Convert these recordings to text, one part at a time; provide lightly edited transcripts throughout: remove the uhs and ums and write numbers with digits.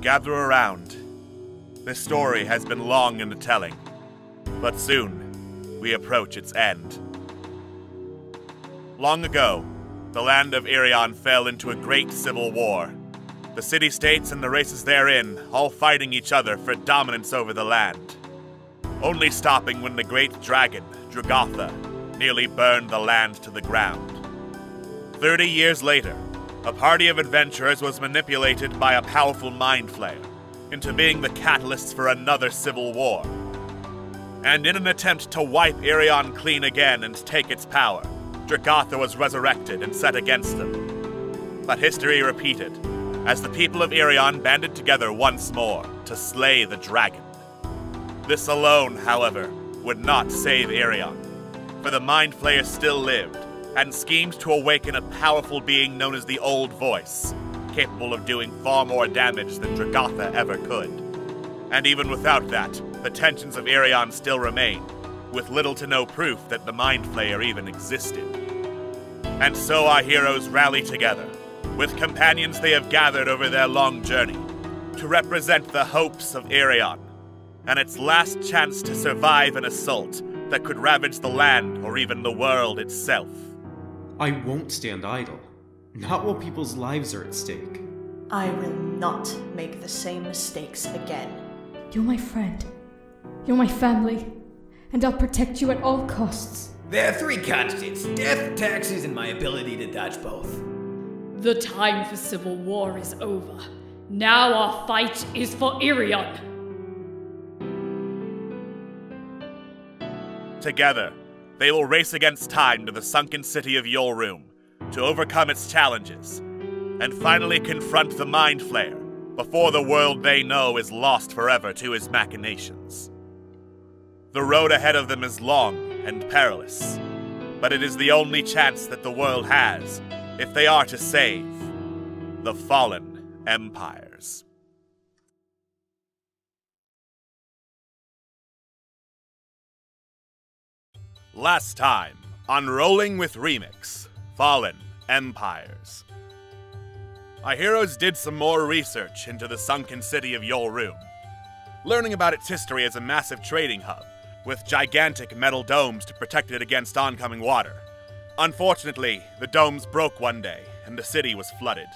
Gather around. This story has been long in the telling, but soon we approach its end. Long ago, the land of Irion fell into a great civil war. The city-states and the races therein all fighting each other for dominance over the land, only stopping when the great dragon, Dragatha, nearly burned the land to the ground. 30 years later, a party of adventurers was manipulated by a powerful mind flayer into being the catalysts for another civil war. And in an attempt to wipe Irion clean again and take its power, Dragatha was resurrected and set against them. But history repeated, as the people of Irion banded together once more to slay the dragon. This alone, however, would not save Irion, for the Mind Flayer still lived, and schemed to awaken a powerful being known as the Old Voice, capable of doing far more damage than Dragatha ever could. And even without that, the tensions of Irion still remain, with little to no proof that the Mind Flayer even existed. And so our heroes rally together, with companions they have gathered over their long journey, to represent the hopes of Irion, and its last chance to survive an assault that could ravage the land or even the world itself. I won't stand idle. Not while people's lives are at stake. I will not make the same mistakes again. You're my friend. You're my family. And I'll protect you at all costs. There are three constants: death, taxes, and my ability to dodge both. The time for civil war is over. Now our fight is for Irion. Together, they will race against time to the sunken city of Yohlrum to overcome its challenges, and finally confront the Mind Flayer before the world they know is lost forever to his machinations. The road ahead of them is long and perilous, but it is the only chance that the world has if they are to save the fallen empires. Last time on Rolling with Remix, Fallen Empires. Our heroes did some more research into the sunken city of Yohlrum, learning about its history as a massive trading hub, with gigantic metal domes to protect it against oncoming water. Unfortunately, the domes broke one day, and the city was flooded.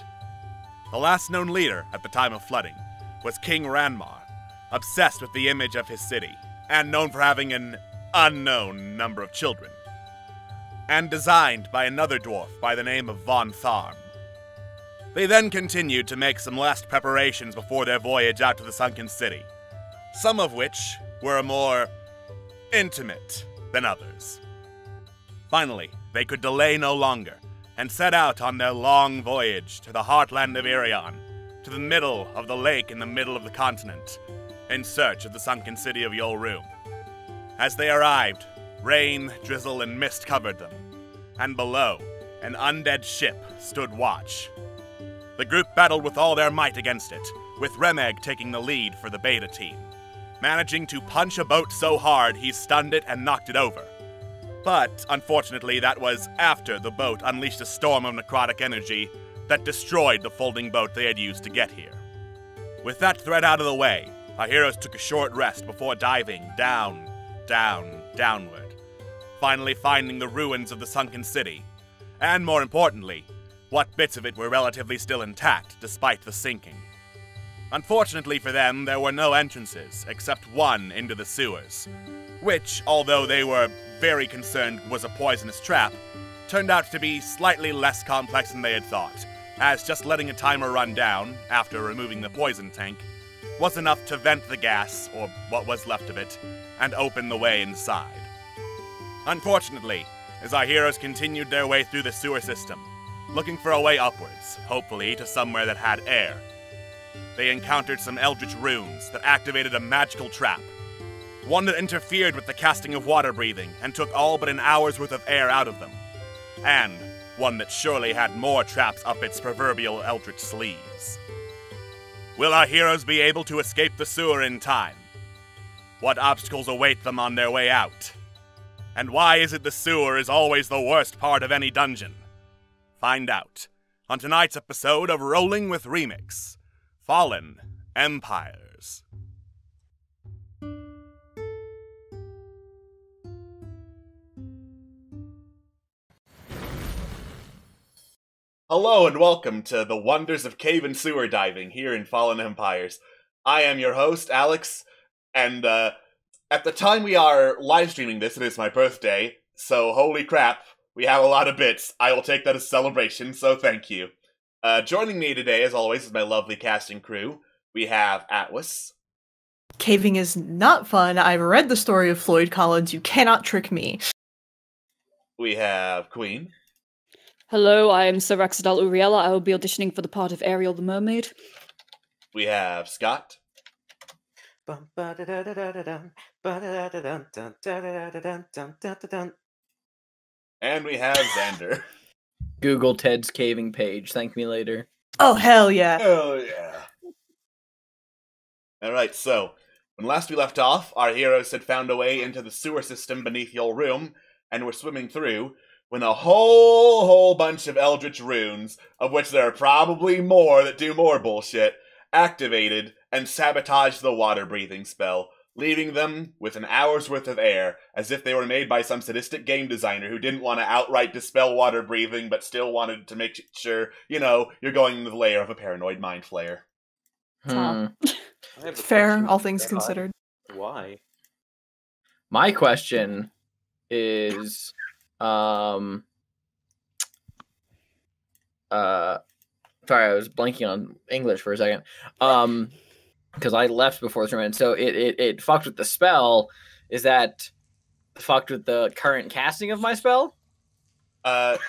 The last known leader at the time of flooding was King Ranmar, obsessed with the image of his city, and known for having an unknown number of children, and designed by another dwarf by the name of Von Tharm. They then continued to make some last preparations before their voyage out to the sunken city, some of which were more intimate than others. Finally, they could delay no longer, and set out on their long voyage to the heartland of Irion, to the middle of the lake in the middle of the continent, in search of the sunken city of Yohlrum. As they arrived, rain, drizzle, and mist covered them, and below, an undead ship stood watch. The group battled with all their might against it, with Remeg taking the lead for the beta team, managing to punch a boat so hard he stunned it and knocked it over. But, unfortunately, that was after the boat unleashed a storm of necrotic energy that destroyed the folding boat they had used to get here. With that threat out of the way, our heroes took a short rest before diving downward, finally finding the ruins of the sunken city, and more importantly, what bits of it were relatively still intact despite the sinking. Unfortunately for them, there were no entrances except one into the sewers, which, although they were very concerned was a poisonous trap, turned out to be slightly less complex than they had thought, as just letting a timer run down, after removing the poison tank, was enough to vent the gas, or what was left of it, and open the way inside. Unfortunately, as our heroes continued their way through the sewer system, looking for a way upwards, hopefully to somewhere that had air, they encountered some eldritch runes that activated a magical trap, one that interfered with the casting of water breathing and took all but an hour's worth of air out of them, and one that surely had more traps up its proverbial eldritch sleeves. Will our heroes be able to escape the sewer in time? What obstacles await them on their way out? And why is it the sewer is always the worst part of any dungeon? Find out on tonight's episode of Rolling with Remix, Fallen empires. Hello and welcome to the wonders of cave and sewer diving here in Fallen Empires. I am your host, Alex, and at the time we are live streaming this, it is my birthday, so holy crap, we have a lot of bits. I will take that as a celebration, so thank you. Joining me today, as always, is my lovely casting crew. We have Atlas. Caving is not fun. I've read the story of Floyd Collins. You cannot trick me. We have Queen. Hello, I am Sir Rexadal Uriella. I will be auditioning for the part of Ariel the Mermaid. We have Scott. And we have Xander. Google Ted's caving page. Thank me later. Oh, hell yeah. Oh, yeah. Alright, so, when last we left off, our heroes had found a way into the sewer system beneath Yohlrum, and were swimming through, when a whole bunch of eldritch runes, of which there are probably more that do more bullshit, activated and sabotaged the water-breathing spell, leaving them with an hour's worth of air, as if they were made by some sadistic game designer who didn't want to outright dispel water-breathing, but still wanted to make sure, you know, you're going into the layer of a paranoid mind flayer. Fair, all things considered. Why? My question is, sorry, I was blanking on English for a second. Because I left before this round, so it fucked with the spell. Is that fucked with the current casting of my spell?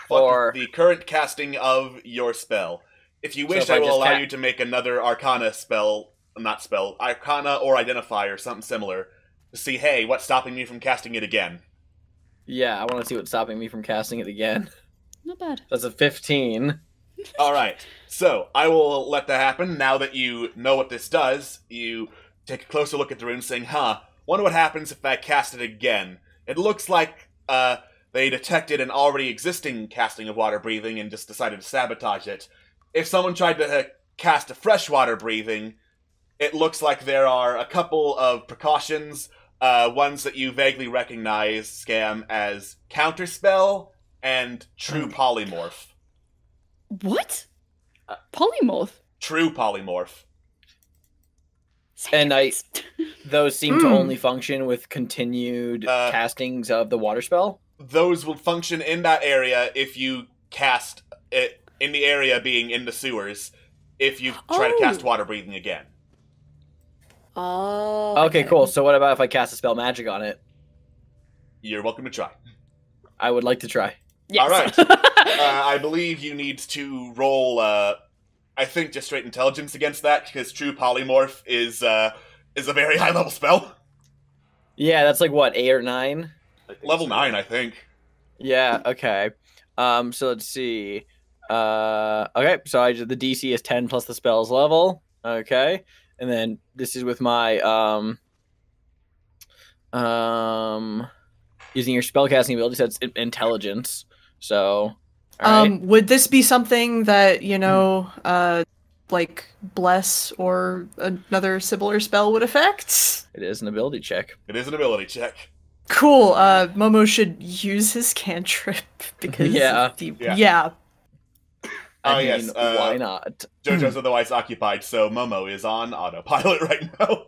Or the current casting of your spell. If you wish, So if I will just allow you to make another Arcana spell, Arcana or Identify or something similar, to see, hey, what's stopping me from casting it again? Yeah, I want to see what's stopping me from casting it again. Not bad. That's a 15. Alright, so I will let that happen. Now that you know what this does, you take a closer look at the rune saying, wonder what happens if I cast it again. It looks like they detected an already existing casting of water breathing and just decided to sabotage it. If someone tried to cast a fresh water breathing, it looks like there are a couple of precautions, ones that you vaguely recognize, Scam, as Counterspell and True Polymorph. What? Polymorph? True Polymorph. And those seem to only function with continued castings of the water spell? Those will function in that area if you cast it in the area being in the sewers, if you try to cast water breathing again. Oh. Okay, cool. So what about if I cast a spell magic on it? You're welcome to try. I would like to try. Yes. Alright. I believe you need to roll, I think just straight intelligence against that, because True Polymorph is a very high-level spell. Yeah, that's like, what, 8 or 9? Level 9, I think. Yeah, okay. So let's see. Okay, so the DC is 10 plus the spell's level. Okay. And then this is with my using your spellcasting ability, so it's intelligence. So Would this be something that, you know, like bless or another similar spell would affect? it is an ability check. It is an ability check. Cool. Momo should use his cantrip because Yeah. yeah. I mean, yes. why not? JoJo's otherwise occupied, so Momo is on autopilot right now.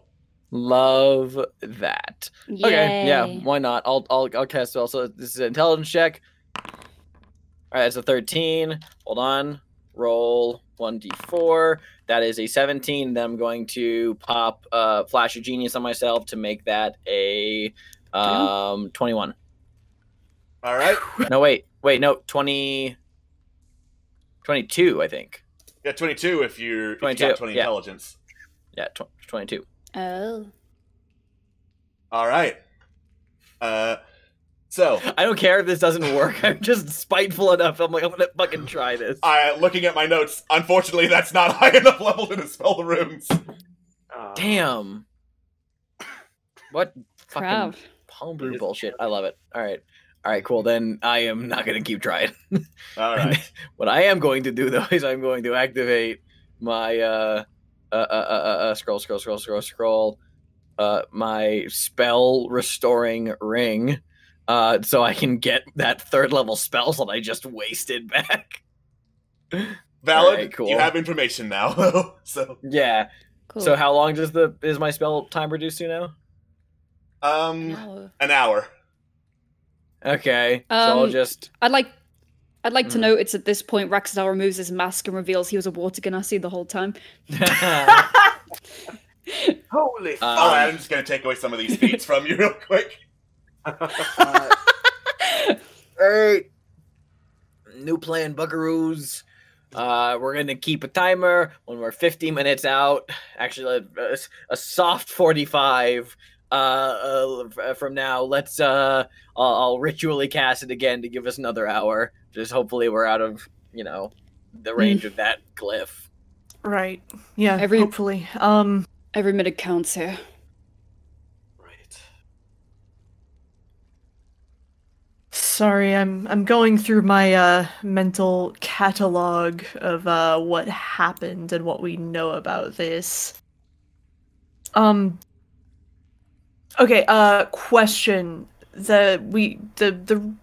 Love that. Okay, yeah, Yay. why not? I'll cast spell. So this is an intelligence check. All right, it's a 13. Hold on. Roll 1d4. That is a 17. Then I'm going to pop Flash of Genius on myself to make that a 21. All right. No, wait, no, 22, I think. Yeah, 22 if you 22, got 20 yeah. intelligence. Yeah, 22. Oh. All right. So I don't care if this doesn't work. I'm just spiteful enough. I'm like, I'm gonna fucking try this. looking at my notes, unfortunately, that's not high enough level to dispel the runes. Damn. What Crap. fucking homebrew bullshit. I love it. All right, cool. Then I am not going to keep trying. All right. What I am going to do, though, is I'm going to activate my Scroll. My spell restoring ring, so I can get that 3rd level spell that I just wasted back. Valid. Alright, cool. You have information now. So yeah. Cool. So how long is my spell time reduced to now? An an hour. Okay. So I'll just. I'd like to note it's at this point Raxadal removes his mask and reveals he was a water genasi the whole time. Holy fuck. Alright, I'm just gonna take away some of these feats from you real quick. Alright. New plan, buckaroos. We're gonna keep a timer when we're 50 minutes out. Actually, a soft 45 from now. Let's I'll ritually cast it again to give us another hour. Just hopefully we're out of, the range of that glyph. Right. Yeah, hopefully. Every minute counts here. Right. Sorry, I'm going through my mental catalog of what happened and what we know about this. Okay, question. The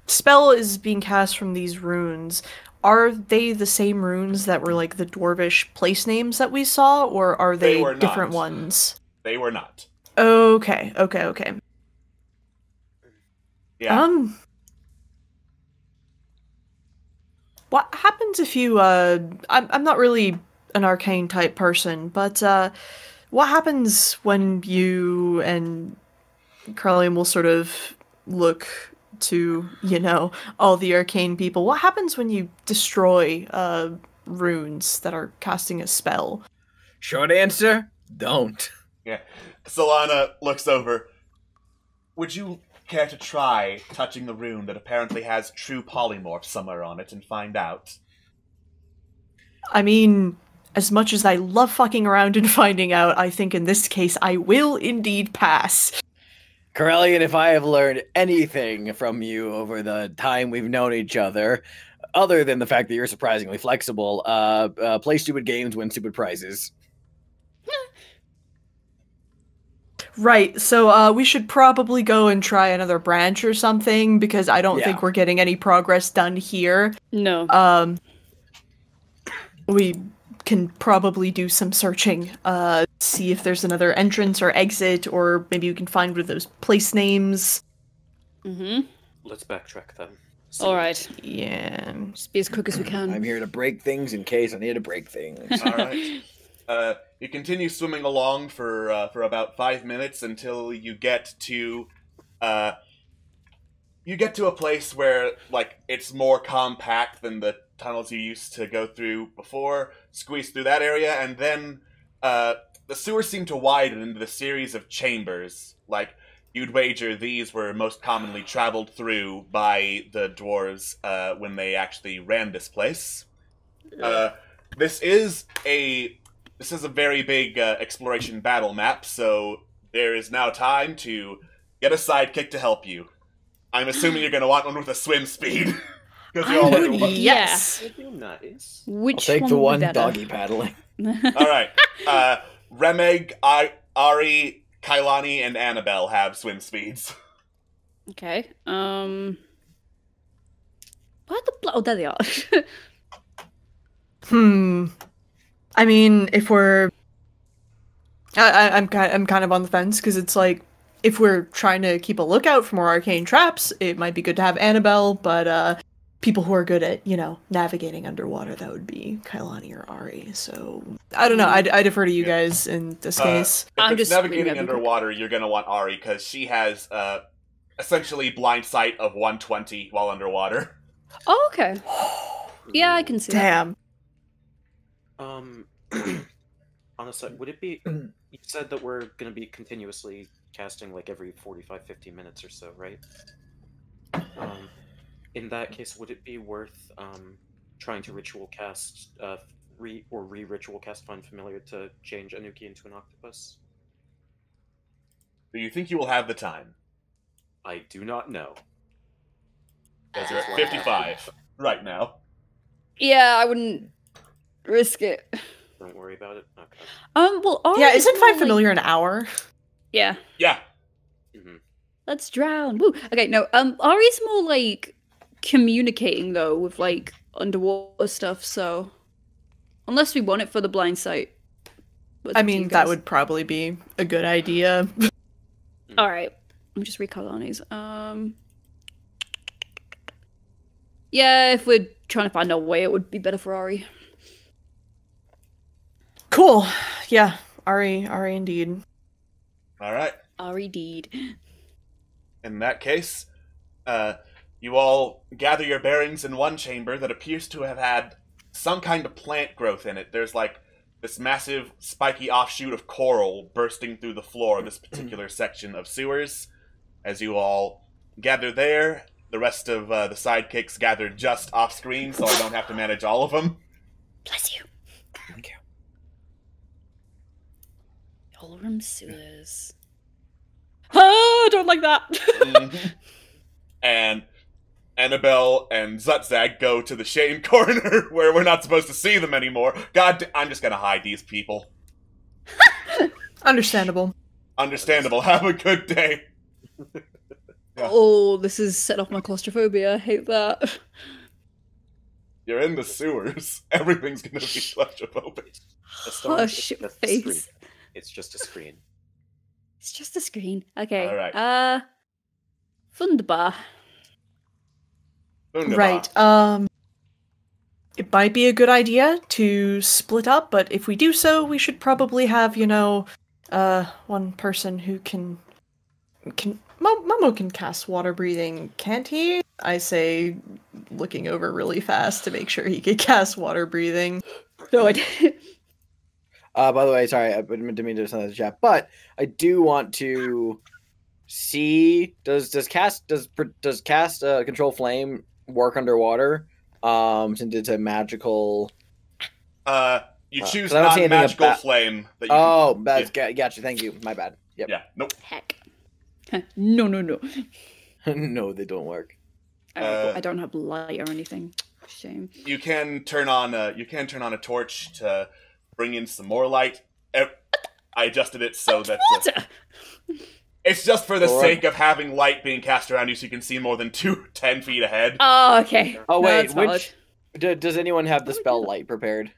spell is being cast from these runes. Are they the same runes that were like the dwarvish place names that we saw, or are they different ones? They were not. Okay. Yeah. What happens if you I'm not really an arcane type person, but what happens when you and Carlian will sort of look to, all the arcane people? What happens when you destroy runes that are casting a spell? Short answer, don't. Yeah. Solana looks over. Would you care to try touching the rune that apparently has true polymorph somewhere on it and find out? I mean, as much as I love fucking around and finding out, I think in this case I will indeed pass. Corellian, if I have learned anything from you over the time we've known each other, other than the fact that you're surprisingly flexible, play stupid games, win stupid prizes. Right, so we should probably go and try another branch or something, because I don't think we're getting any progress done here. No. We can probably do some searching, see if there's another entrance or exit, or maybe we can find one of those place names. Mm-hmm. Let's backtrack then. Alright. Yeah. Just be as quick as we can. I'm here to break things in case I need to break things. Alright. You continue swimming along for about 5 minutes until you get to a place where, it's more compact than the tunnels you used to go through before. Squeeze through that area, and then the sewers seem to widen into the series of chambers. You'd wager these were most commonly traveled through by the dwarves when they actually ran this place. This is a very big exploration battle map, so there is now time to get a sidekick to help you. I'm assuming you're going to want one with a swim speed. Because you're all underwater. Yes. That'd be nice. Which I'll take the would be one better? doggy paddling. Alright. Remeg, Ari, Kailani, and Annabelle have swim speeds. Okay. Where the oh, there they are. I mean, if we're... I'm kind of on the fence, because it's like, if we're trying to keep a lookout for more arcane traps, it might be good to have Annabelle, but people who are good at, navigating underwater, that would be Kailani or Ari, so... I don't know, I defer to you guys in this case. If it's navigating underwater, you're going to want Ari, because she has essentially blind sight of 120 while underwater. Oh, okay. Yeah, I can see that. Damn. Honestly, would it be... You said that we're going to be continuously casting every 45-50 minutes or so, right? In that case, would it be worth trying to ritual cast re-ritual cast Find Familiar to change Anuki into an octopus? Do you think you will have the time? I do not know. Because you're at 55 right now. Yeah, I wouldn't risk it. Don't worry about it. Okay. Well, Yeah, Ari's isn't more Find like- Familiar an hour? Yeah. Yeah. Mm-hmm. Let's drown. Woo. Okay, no. Ari's more like communicating though with like underwater stuff. So unless we want it for the blind sight. But it's I up to you mean, that guys. would probably be a good idea. All right. Let me just recolor on these. Yeah, if we're trying to find a way, it would be better for Ari. Cool. Yeah, Ari indeed. All right. Ari deed. In that case, you all gather your bearings in one chamber that appears to have had some kind of plant growth in it. There's like this massive spiky offshoot of coral bursting through the floor of this particular section of sewers. As you all gather there, the rest of the sidekicks gather just off screen, so I don't have to manage all of them. Bless you. Thank you. Yohlrum sewers. Ah, don't like that. Mhm. And Annabelle and Zutzag go to the shame corner where we're not supposed to see them anymore. I'm just gonna hide these people. Understandable. Understandable. Have a good day. Yeah. Oh, this is set off my claustrophobia. I hate that. You're in the sewers. Everything's gonna be claustrophobic. A storm is Hush your just a screen. face. It's just a screen. It's just a screen. Okay. All right. Wunderbar. Wunderbar. Right. It might be a good idea to split up, but if we do so, we should probably have, one person who can Momo can cast water breathing, can't he? I say, looking over really fast to make sure he could cast water breathing. No, I did. By the way, sorry, I didn't mean to send the chat, but I do want to see does cast control flame work underwater? Since it's a magical. You choose 'cause I don't see anything non-magical about- flame that you Oh, can- that's gotcha. Thank you. My bad. Yep. Yeah. Nope. Heck. No. No, they don't work. I don't have light or anything. Shame. You can turn on a torch to bring in some more light. I adjusted it so that Water! it's just for the All right. sake of having light being cast around you, so you can see more than 10 feet ahead. Oh, okay. Oh No, wait, that's valid. does anyone have the spell light prepared?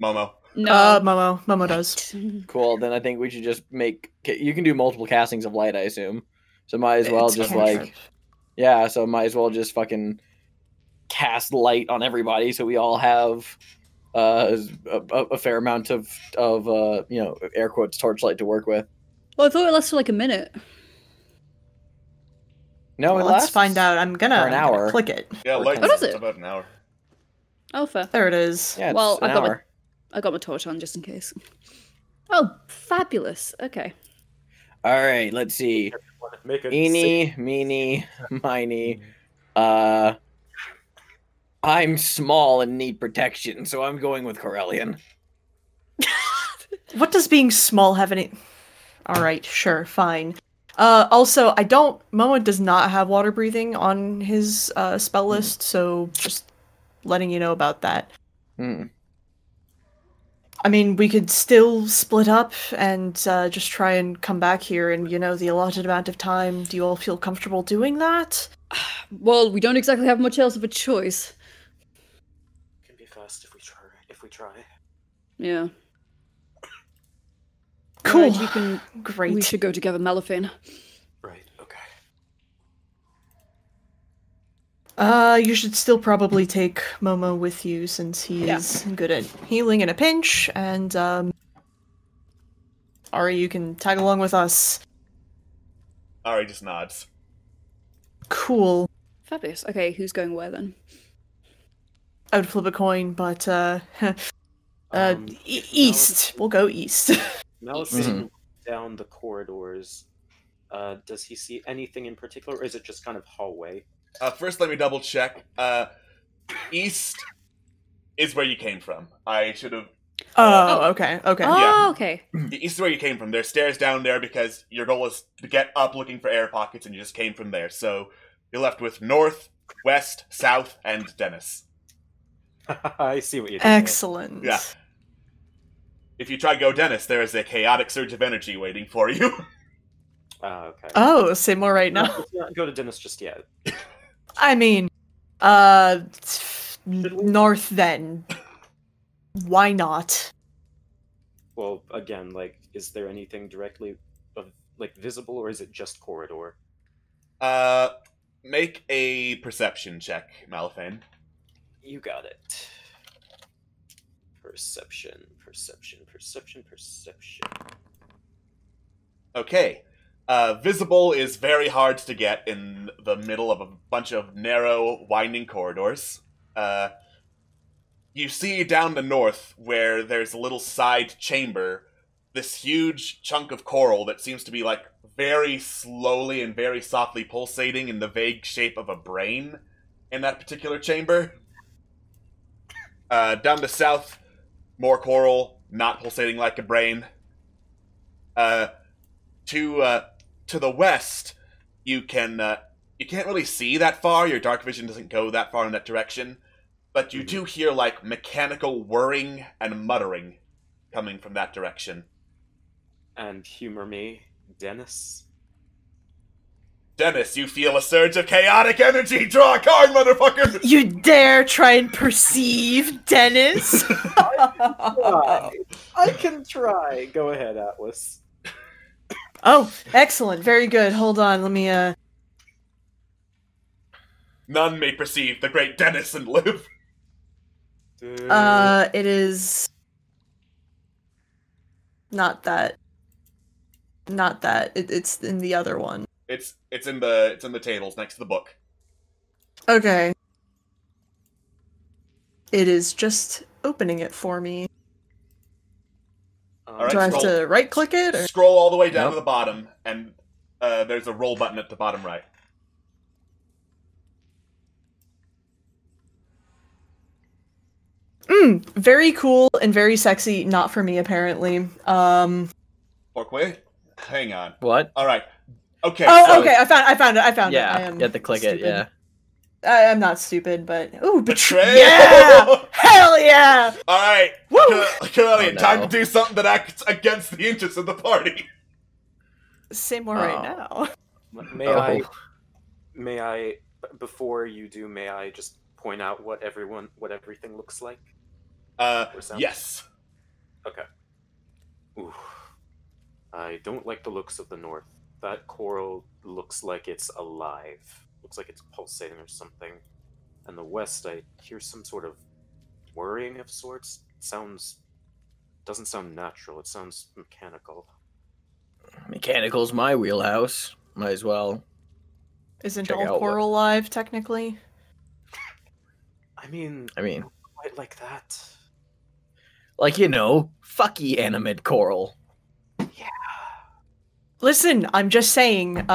Momo. No. Momo does. Cool. Then I think we should just make. You can do multiple castings of light, I assume. So might as well It's just cantrip. like, yeah. So might as well just fucking cast light on everybody, so we all have a fair amount of air quotes torchlight to work with. Well, I thought it lasted like a minute. No, Well, it let's lasts find out. I'm gonna for an hour. click it. Yeah, Or light ten. What is it? about an hour. Oh, fair. There it is. Yeah, it's Well, an hour. I got my torch on just in case. Oh, fabulous. Okay. All right, let's see. Make a Eeny, meeny, miny. I'm small and need protection, so I'm going with Corellian. What does being small have any? All right, sure, fine. Also, Momo does not have water breathing on his spell list, so just letting you know about that. Hmm. I mean, we could still split up and just try and come back here in, the allotted amount of time. Do you all feel comfortable doing that? Well, we don't exactly have much else of a choice. Can be fast if we try. Yeah. Cool. Right, Great. We should go together, Malafine. Right. Okay. You should still probably take Momo with you since he's good at healing in a pinch, and Ari, you can tag along with us. Ari just nods. Cool. Fabulous. Okay, who's going where then? I would flip a coin, but east. We'll go east. Now seeing down the corridors, does he see anything in particular, or is it just kind of hallway? First, let me double check. East is where you came from. I should have. Oh, okay. Oh, Yeah. okay. The east is where you came from. There's stairs down there because your goal is to get up looking for air pockets, and you just came from there. So you're left with north, west, south, and Dennis. I see what you did there. Excellent. Yeah. if you try to go Dennis, there is a chaotic surge of energy waiting for you. Okay. Oh, say more right now. Let's not go to Dennis just yet. I mean, north then. Why not? Well, again, like, is there anything directly, visible, or is it just corridor? Make a perception check, Malphane. You got it. Perception, perception, perception, perception. Okay. Visible is very hard to get in the middle of a bunch of narrow, winding corridors. You see down the north, where there's a little side chamber, this huge chunk of coral that seems to be, like, very slowly and very softly pulsating in the vague shape of a brain in that particular chamber. Down the south, more coral, not pulsating like a brain. To the west, you can't really see that far. Your dark vision doesn't go that far in that direction, but you do hear like mechanical whirring and muttering coming from that direction. And humor me, Dennis. Dennis, you feel a surge of chaotic energy. Draw a card, motherfucker. You dare try and perceive, Dennis? I can try. Go ahead, Atlas. Oh, excellent. Very good. Hold on. Let me, None may perceive the great Dennis and live. It is... Not that. Not that. It's in the other one. It's in the tables next to the book. Okay. It is just opening it for me. All right, Do I have to right-click it? Or? Scroll all the way down to the bottom, and there's a roll button at the bottom right. Very cool and very sexy. Not for me, apparently. Porkway? Hang on. What? All right. Okay. Oh, so, okay. I found it. Yeah, you have to click it, yeah. I'm not stupid, but... Ooh, Betrayal! Yeah! Hell yeah! All right. Woo! Corellian, Oh, no. time to do something that acts against the interests of the party. Say more right now. May I, before you do, may I just point out what everything looks like? Yes. Okay. Ooh. I don't like the looks of the north. That coral looks like it's alive. Looks like it's pulsating or something. And the west, I hear some sort of whirring of sorts. Doesn't sound natural. It sounds mechanical. Mechanical's my wheelhouse. Might as well. Isn't Check all out coral alive, technically? I mean, not quite like that. Like, you know, fucky animate coral. Yeah. Listen, I'm just saying,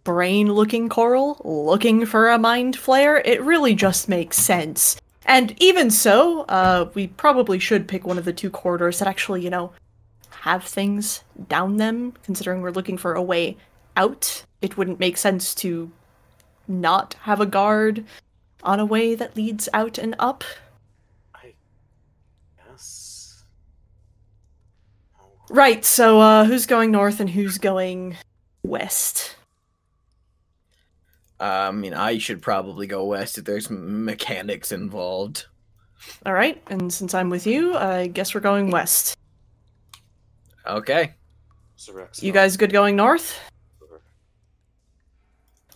brain-looking coral, looking for a mind flayer, it really just makes sense. And even so, we probably should pick one of the two corridors that actually, you know, have things down them, considering we're looking for a way out. It wouldn't make sense to not have a guard on a way that leads out and up. I guess. Oh. Right, so, who's going north and who's going west? I mean, I should probably go west if there's mechanics involved. Alright, and since I'm with you, I guess we're going west. Okay. You guys good going north?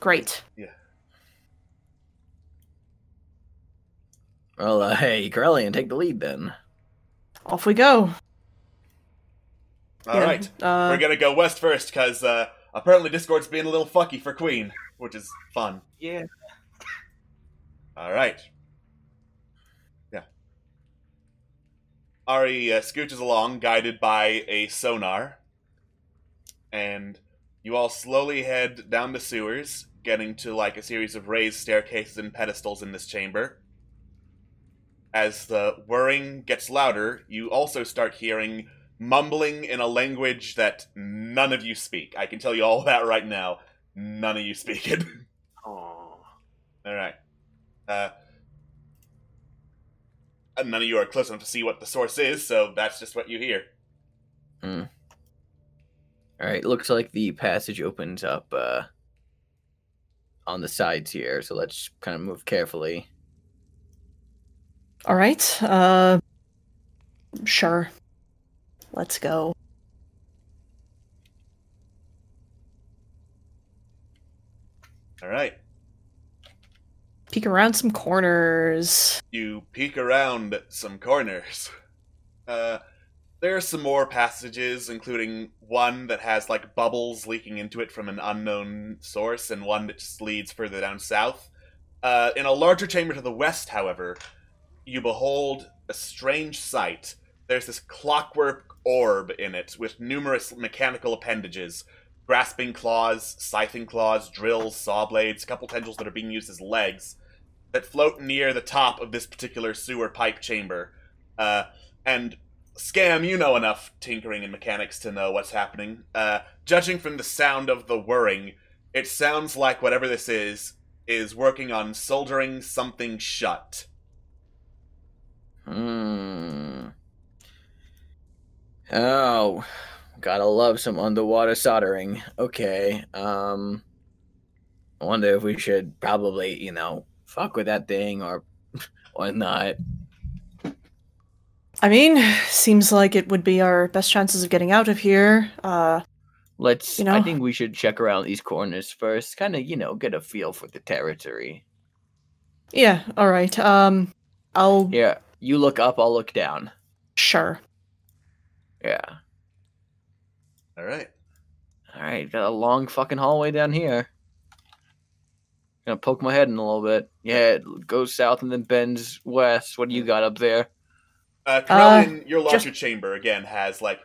Great. Yeah. Well, hey, Corellian, take the lead then. Off we go. All right. We're gonna go west first, because apparently Discord's being a little fucky for Queen, which is fun. Yeah. All right. Yeah. Ari scooches along, guided by a sonar, and you all slowly head down the sewers, getting to like a series of raised staircases and pedestals in this chamber. As the whirring gets louder, you also start hearing mumbling in a language that none of you speak. I can tell you all that right now. None of you speak it. Oh. All right. none of you are close enough to see what the source is, so that's just what you hear. Alright, looks like the passage opens up on the sides here, so let's kind of move carefully. Alright, sure. Let's go. Alright. Peek around some corners. You peek around some corners. There are some more passages, including one that has, like, bubbles leaking into it from an unknown source, and one that just leads further down south. In a larger chamber to the west, however, you behold a strange sight. There's this clockwork orb in it, with numerous mechanical appendages. Grasping claws, scything claws, drills, saw blades, a couple tendrils that are being used as legs, that float near the top of this particular sewer pipe chamber. And Scam, you know enough tinkering and mechanics to know what's happening. Judging from the sound of the whirring, it sounds like whatever this is working on soldering something shut. Oh, gotta love some underwater soldering. Okay, I wonder if we should probably, fuck with that thing or not. I mean, seems like it would be our best chances of getting out of here. I think we should check around these corners first, kind of, get a feel for the territory. Yeah, alright, Yeah, you look up, I'll look down. Sure. Yeah. Alright. Alright, got a long fucking hallway down here. Gonna poke my head in a little bit. Yeah, it goes south and then bends west. What do you got up there? Corellian, your larger chamber, again, has, like,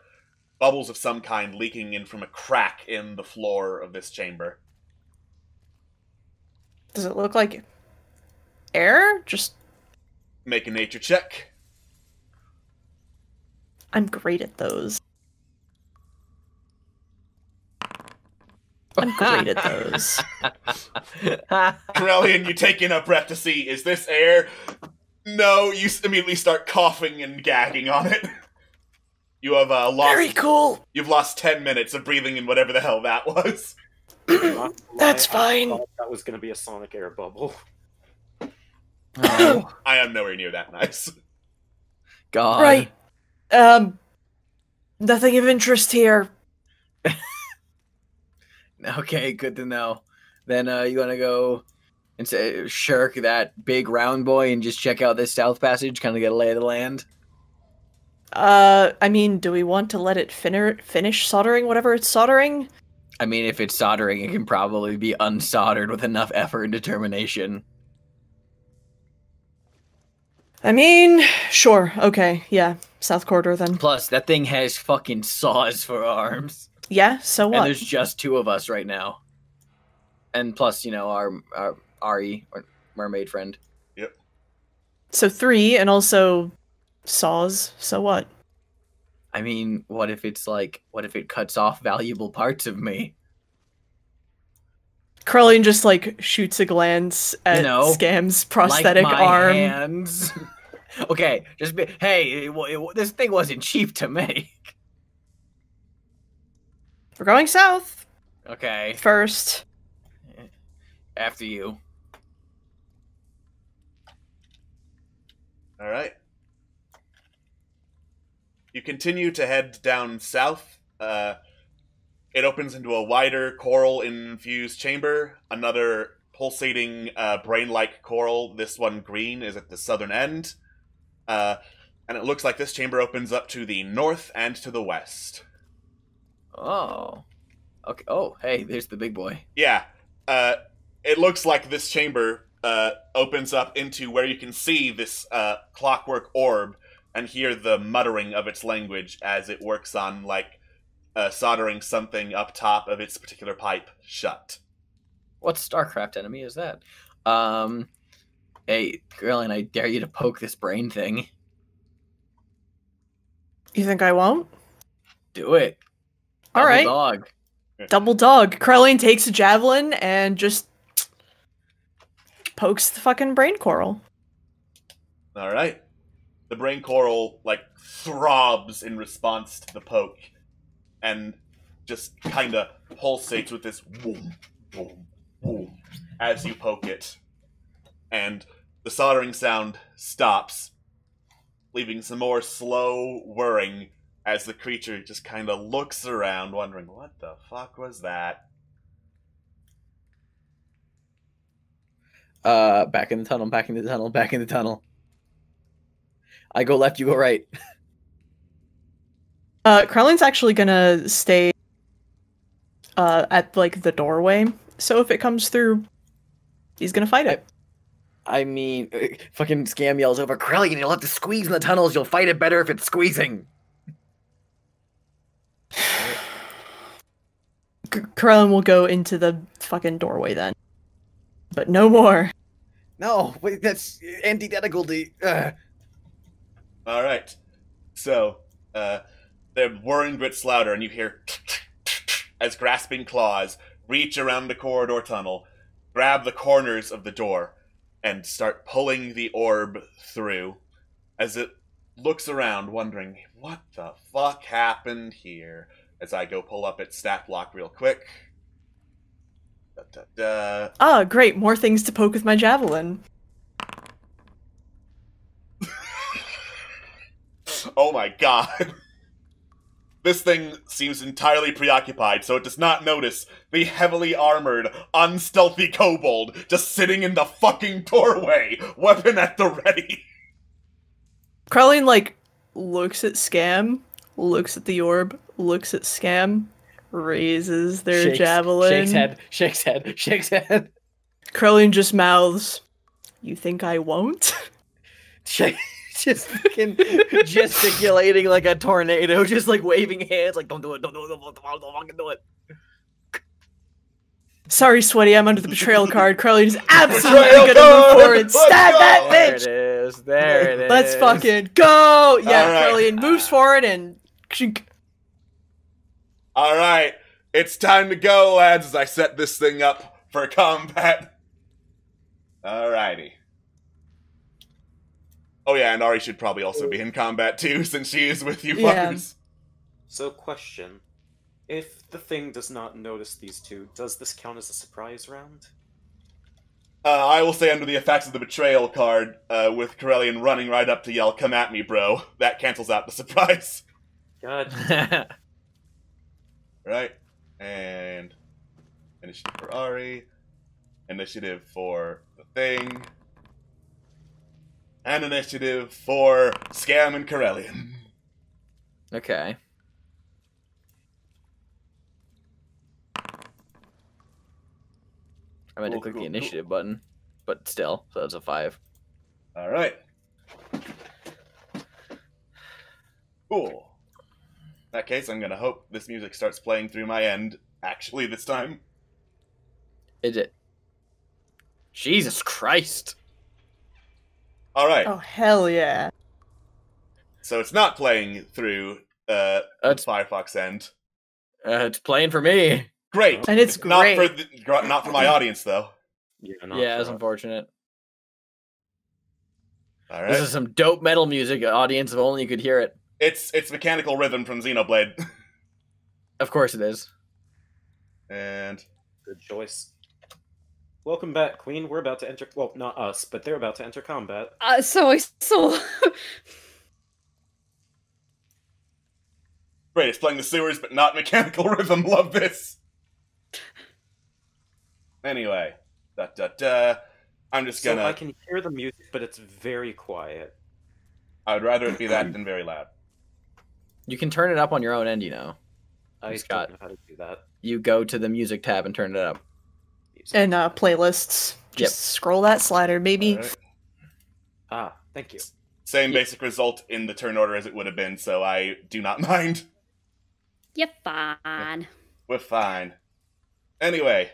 bubbles of some kind leaking in from a crack in the floor of this chamber. Does it look like air? Just... Make a nature check. I'm great at those. I'm great at those. Corellian, you take in a breath to see, is this air? No, you immediately start coughing and gagging on it. You have lost... Very cool! You've lost 10 minutes of breathing in whatever the hell that was. That's fine. I thought that was going to be a sonic air bubble. Oh, I am nowhere near that nice. God. Right. Nothing of interest here. Okay, good to know. Then you want to go and say, shirk that big round boy and just check out this south passage, kind of get a lay of the land? I mean, do we want to let it finish soldering whatever it's soldering? I mean, if it's soldering, it can probably be unsoldered with enough effort and determination. I mean, sure, okay, yeah, south corridor then. Plus, that thing has fucking saws for arms. Yeah, so what? And there's just two of us right now. And plus, our Ari, or mermaid friend. Yep. So 3, and also saws, so what? I mean, what if it cuts off valuable parts of me? Corellian just, shoots a glance at Scam's prosthetic like my arm. Hands. Okay, hey, this thing wasn't cheap to make. We're going south. Okay. First. After you. Alright. You continue to head down south. It opens into a wider coral-infused chamber. Another pulsating, brain-like coral, this one green, is at the southern end. And it looks like this chamber opens up to the north and to the west. Oh. Okay. Oh, hey, there's the big boy. Yeah. It looks like this chamber opens up into where you can see this clockwork orb and hear the muttering of its language as it works on, soldering something up top of its particular pipe shut. What StarCraft enemy is that? Hey, girl, and I dare you to poke this brain thing. You think I won't? Do it. All right. Dog. Double dog. Corellian takes a javelin and just pokes the fucking brain coral. Alright. the brain coral, like, throbs in response to the poke, and just kind of pulsates with this boom, boom, boom, as you poke it. And the soldering sound stops, leaving some more slow whirring as the creature just kind of looks around, wondering, what the fuck was that? Back in the tunnel, back in the tunnel, back in the tunnel. I go left, you go right. Krellin's actually gonna stay at like the doorway. So if it comes through, he's gonna fight it. I mean, fucking Scam yells over, Krellian, you'll have to squeeze in the tunnels. You'll fight it better if it's squeezing. Krellin will go into the fucking doorway then. But no more. No, wait, that's antithetical to... Alright. So, the whirring gets louder, and you hear as grasping claws reach around the corridor tunnel, grab the corners of the door, and start pulling the orb through as it looks around, wondering, what the fuck happened here? As I go pull up its stat block real quick. Ah, great. More things to poke with my javelin. Oh my god. This thing seems entirely preoccupied, so it does not notice the heavily armored, unstealthy kobold just sitting in the fucking doorway, weapon at the ready. Krellin, like, looks at Scam, looks at the orb, looks at Scam, raises their javelin. Shakes head. Krellin just mouths, "You think I won't?" Just fucking gesticulating like a tornado, just like waving hands, like, don't do it, don't fucking do it. Sorry, Sweaty, I'm under the betrayal card. Krellin is absolutely gonna move forward. Stab that bitch! There it is. Let's fucking go! Yeah, All right. Krellin moves forward and... Alright, it's time to go, lads, as I set this thing up for combat. Alrighty. Oh yeah, and Ari should probably also be in combat too, since she is with you fuckers. So, question. If the thing does not notice these two, does this count as a surprise round? I will say under the effects of the betrayal card, with Corellian running right up to yell, "Come at me, bro," that cancels out the surprise. God. Right? And initiative for Ari. Initiative for the thing. And initiative for Scam and Corellian. Okay. I meant to click the initiative button, but still, so that's a 5. Alright. Cool. In that case, I'm gonna hope this music starts playing through my end, actually, this time. Is it? Jesus Christ. Alright. Oh, hell yeah. So it's not playing through Firefox end. It's playing for me. Great. And it's great. Not for my audience, though. Yeah, it's unfortunate. Alright. This is some dope metal music, audience, if only you could hear it. It's mechanical rhythm from Xenoblade. Of course it is. And Good choice. Welcome back, Queen. We're about to enter... Well, not us, but they're about to enter combat. So I saw... great, it's playing the sewers, but not mechanical rhythm. Love this. Anyway, I'm just gonna... So I can hear the music, but it's very quiet. I would rather it be that than very loud. You can turn it up on your own end, you know. I Scott. don't know how to do that. You go to the music tab and turn it up. And playlists. Just scroll that slider, baby. Alright. Ah, thank you. Same basic result in the turn order as it would have been, so I do not mind. You're fine. We're fine. Anyway,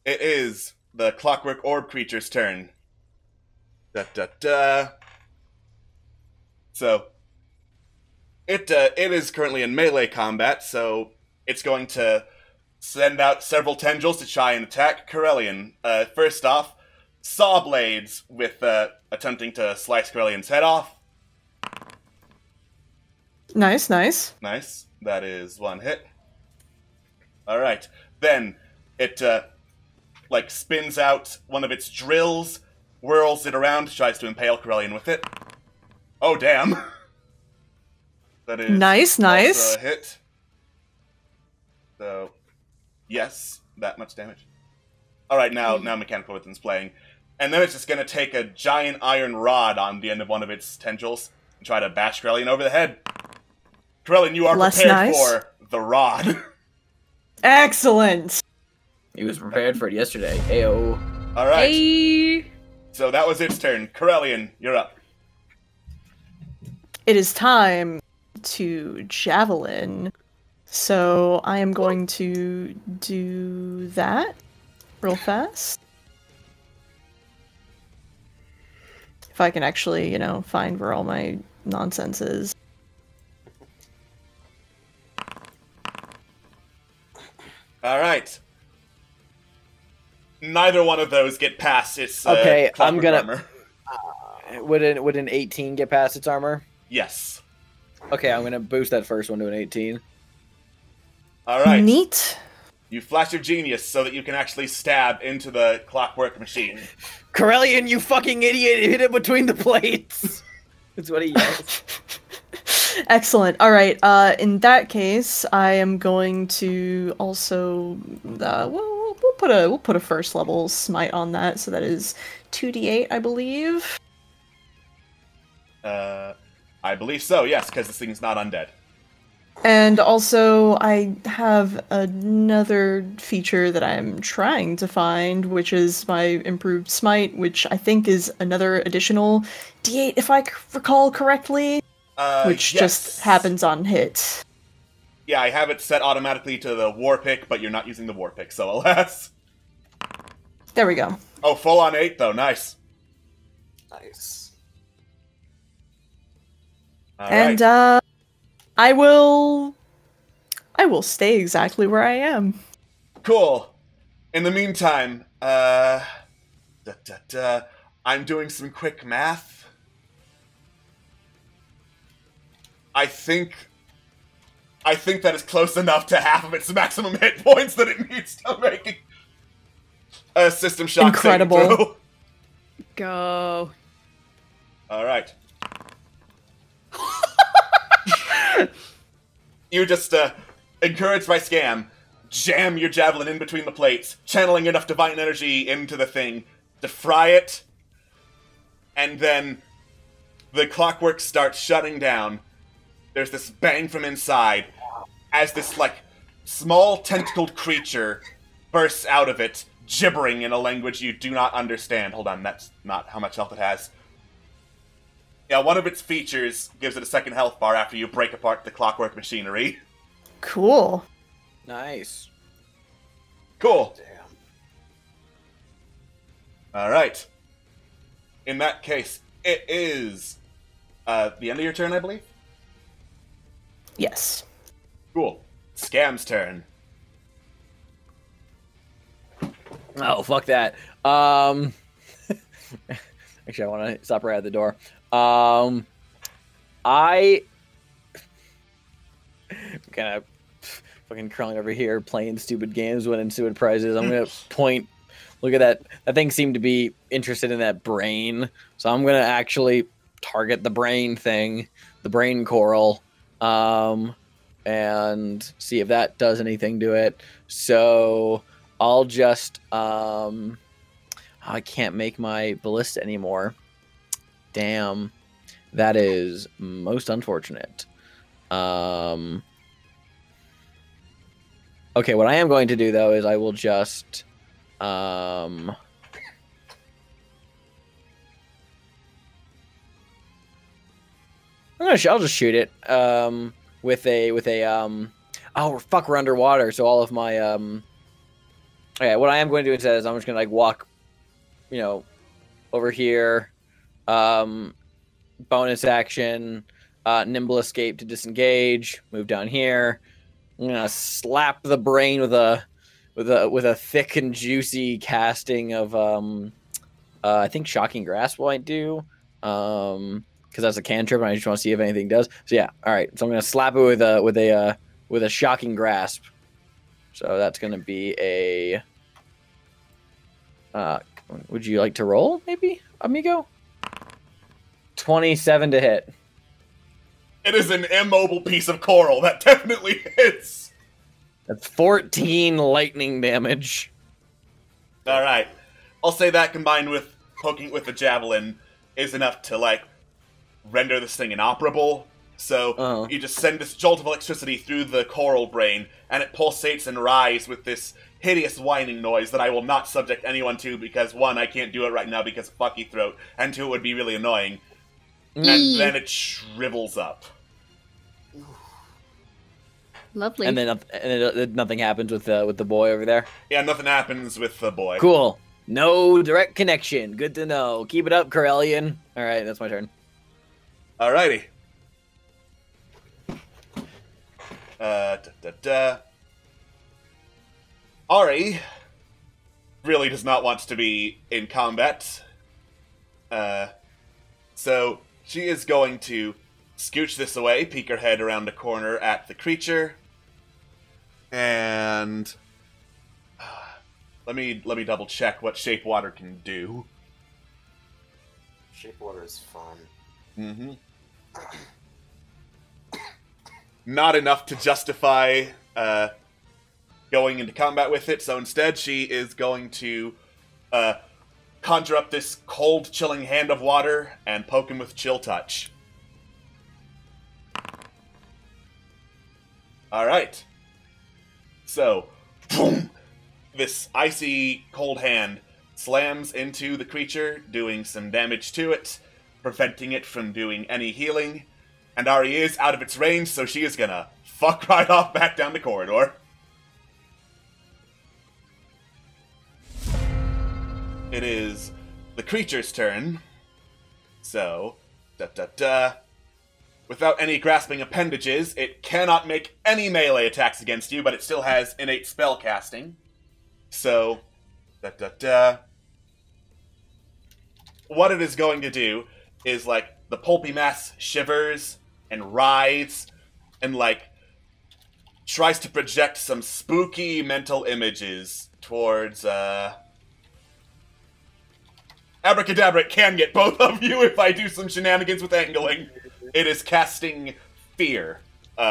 it is the Clockwork Orb creature's turn. So, it is currently in melee combat, so it's going to send out several tendrils to try and attack Corellian. First off, saw blades with attempting to slice Corellian's head off. Nice, nice. Nice. That is 1 hit. Alright. Then it, like, spins out one of its drills, whirls it around, tries to impale Corellian with it. Oh, damn. That is nice, nice. also a hit. So, yes, that much damage. Alright, now Mechanical Weapon's playing. And then it's just going to take a giant iron rod on the end of one of its tendrils and try to bash Corellian over the head. Corellian, you are prepared for the rod. Excellent. He was prepared for it yesterday. Ayo. Alright. Hey. So that was its turn. Corellian, you're up. It is time to javelin. So I am going to do that real fast. If I can actually, you know, find where all my nonsense is. Alright. Neither one of those get past its Okay, I'm Clockwork gonna. armor. Would an 18 get past its armor? Yes. Okay, I'm gonna boost that first one to an 18. Alright. Neat. You flash your genius so that you can actually stab into the Clockwork machine. Corellian, you fucking idiot! Hit it between the plates! That's what he yells. Excellent. All right. In that case, I am going to also we'll put a first level smite on that. So that is 2d8, I believe. I believe so. Yes, because this thing's not undead. And also, I have another feature that I'm trying to find, which is my improved smite, which I think is another additional d8, if I recall correctly. Which yes. just happens on hit. Yeah, I have it set automatically to the war pick, but you're not using the war pick, so alas. There we go. Oh, full on 8 though. Nice. Nice. All And right. I will stay exactly where I am. Cool. In the meantime, I'm doing some quick math. I think that is close enough to half of its maximum hit points that it needs to make a system shock. Incredible. Go. All right. You just, encouraged by Scam, jam your javelin in between the plates, channeling enough divine energy into the thing to fry it, and then the clockwork starts shutting down. There's this bang from inside as this, like, small tentacled creature bursts out of it, gibbering in a language you do not understand. Hold on, that's not how much health it has. Yeah, one of its features gives it a second health bar after you break apart the clockwork machinery. Cool. Nice. Cool. Damn. Alright. In that case, it is the end of your turn, I believe? Yes. Cool. Scam's turn. Oh, fuck that. Actually, I want to stop right at the door. I kind of fucking crawling over here, playing stupid games, winning stupid prizes. I'm gonna point. Look at that. That thing seemed to be interested in that brain, so I'm gonna actually target the brain thing, the brain coral, and see if that does anything to it. So I'll just I can't make my ballista anymore. Damn. That is most unfortunate. Okay, what I am going to do though is I will just I'll just shoot it with a oh fuck, we're underwater, so all of my okay, what I am going to do instead is I'm just gonna like walk, you know, over here, bonus action, nimble escape to disengage, move down here. I'm gonna slap the brain with a thick and juicy casting of I think Shocking Grasp might do. because that's a cantrip, and I just want to see if anything does. So yeah, all right. So I'm gonna slap it with a shocking grasp. So that's gonna be a. Would you like to roll, maybe, amigo? 27 to hit. It is an immobile piece of coral that definitely hits. That's 14 lightning damage. All right, I'll say that combined with poking it with the javelin is enough to like render this thing inoperable. So you just send this jolt of electricity through the coral brain, and it pulsates and writhes with this hideous whining noise that I will not subject anyone to because, one, I can't do it right now because of fucky throat, and two, it would be really annoying. And then it shrivels up. Lovely. And then nothing happens with the boy over there? Yeah, nothing happens with the boy. Cool. No direct connection. Good to know. Keep it up, Corellian. All right, that's my turn. Alrighty. Ari really does not want to be in combat. So she is going to scooch this away, peek her head around the corner at the creature, and let me double check what Shape Water can do. Shape Water is fun. Mm-hmm. Not enough to justify going into combat with it, so instead she is going to conjure up this cold, chilling hand of water and poke him with Chill Touch. Alright. So, boom! This icy, cold hand slams into the creature, doing some damage to it, preventing it from doing any healing. And Ari is out of its range, so she is gonna fuck right off back down the corridor. It is the creature's turn. So, without any grasping appendages, it cannot make any melee attacks against you, but it still has innate spell casting. So, what it is going to do is, like, the pulpy mass shivers and writhes and, like, tries to project some spooky mental images towards, Abracadabra, it can get both of you if I do some shenanigans with angling. It is casting Fear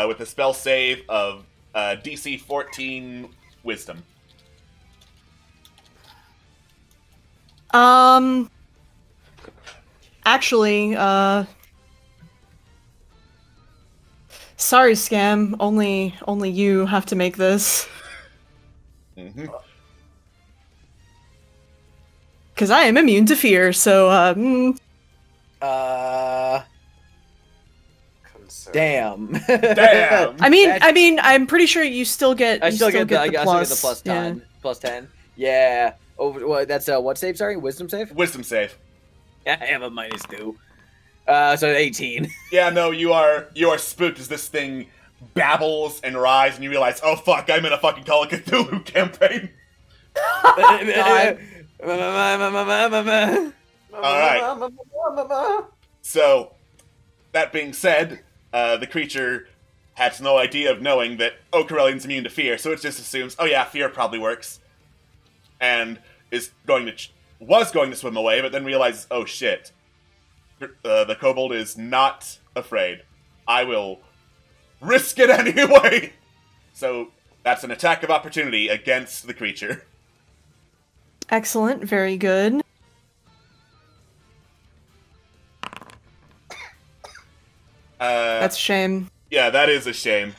with a spell save of DC 14 Wisdom. Actually, sorry, Scam. Only you have to make this. Mm-hmm. Because I am immune to fear, so, Damn. Damn! I mean, I'm pretty sure you still get. I still get the plus. plus 10. Yeah. Plus 10. Yeah. Over. What? That's what save? Sorry, wisdom save. Wisdom save. Yeah, I have a -2. So 18. Yeah, no, you are spooked as this thing babbles and writhes, and you realize, oh fuck, I'm in a fucking Call of Cthulhu campaign. Alright. So, that being said, the creature has no idea of knowing that Corellian's immune to fear, so it just assumes, oh yeah, fear probably works. And was going to swim away, but then realizes, oh shit, the kobold is not afraid. I will risk it anyway! So, that's an attack of opportunity against the creature. Excellent, very good. That's a shame. Yeah, that is a shame.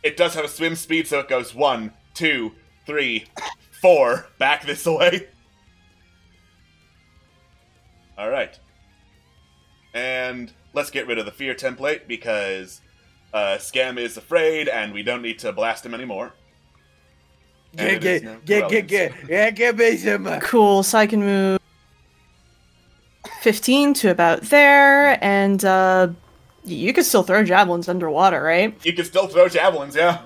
It does have a swim speed, so it goes 1, 2, 3, 4 back this way. Alright. And let's get rid of the fear template, because Scam is afraid, and we don't need to blast him anymore. Cool, so I can move 15 to about there, and you can still throw javelins underwater, right? You can still throw javelins, yeah.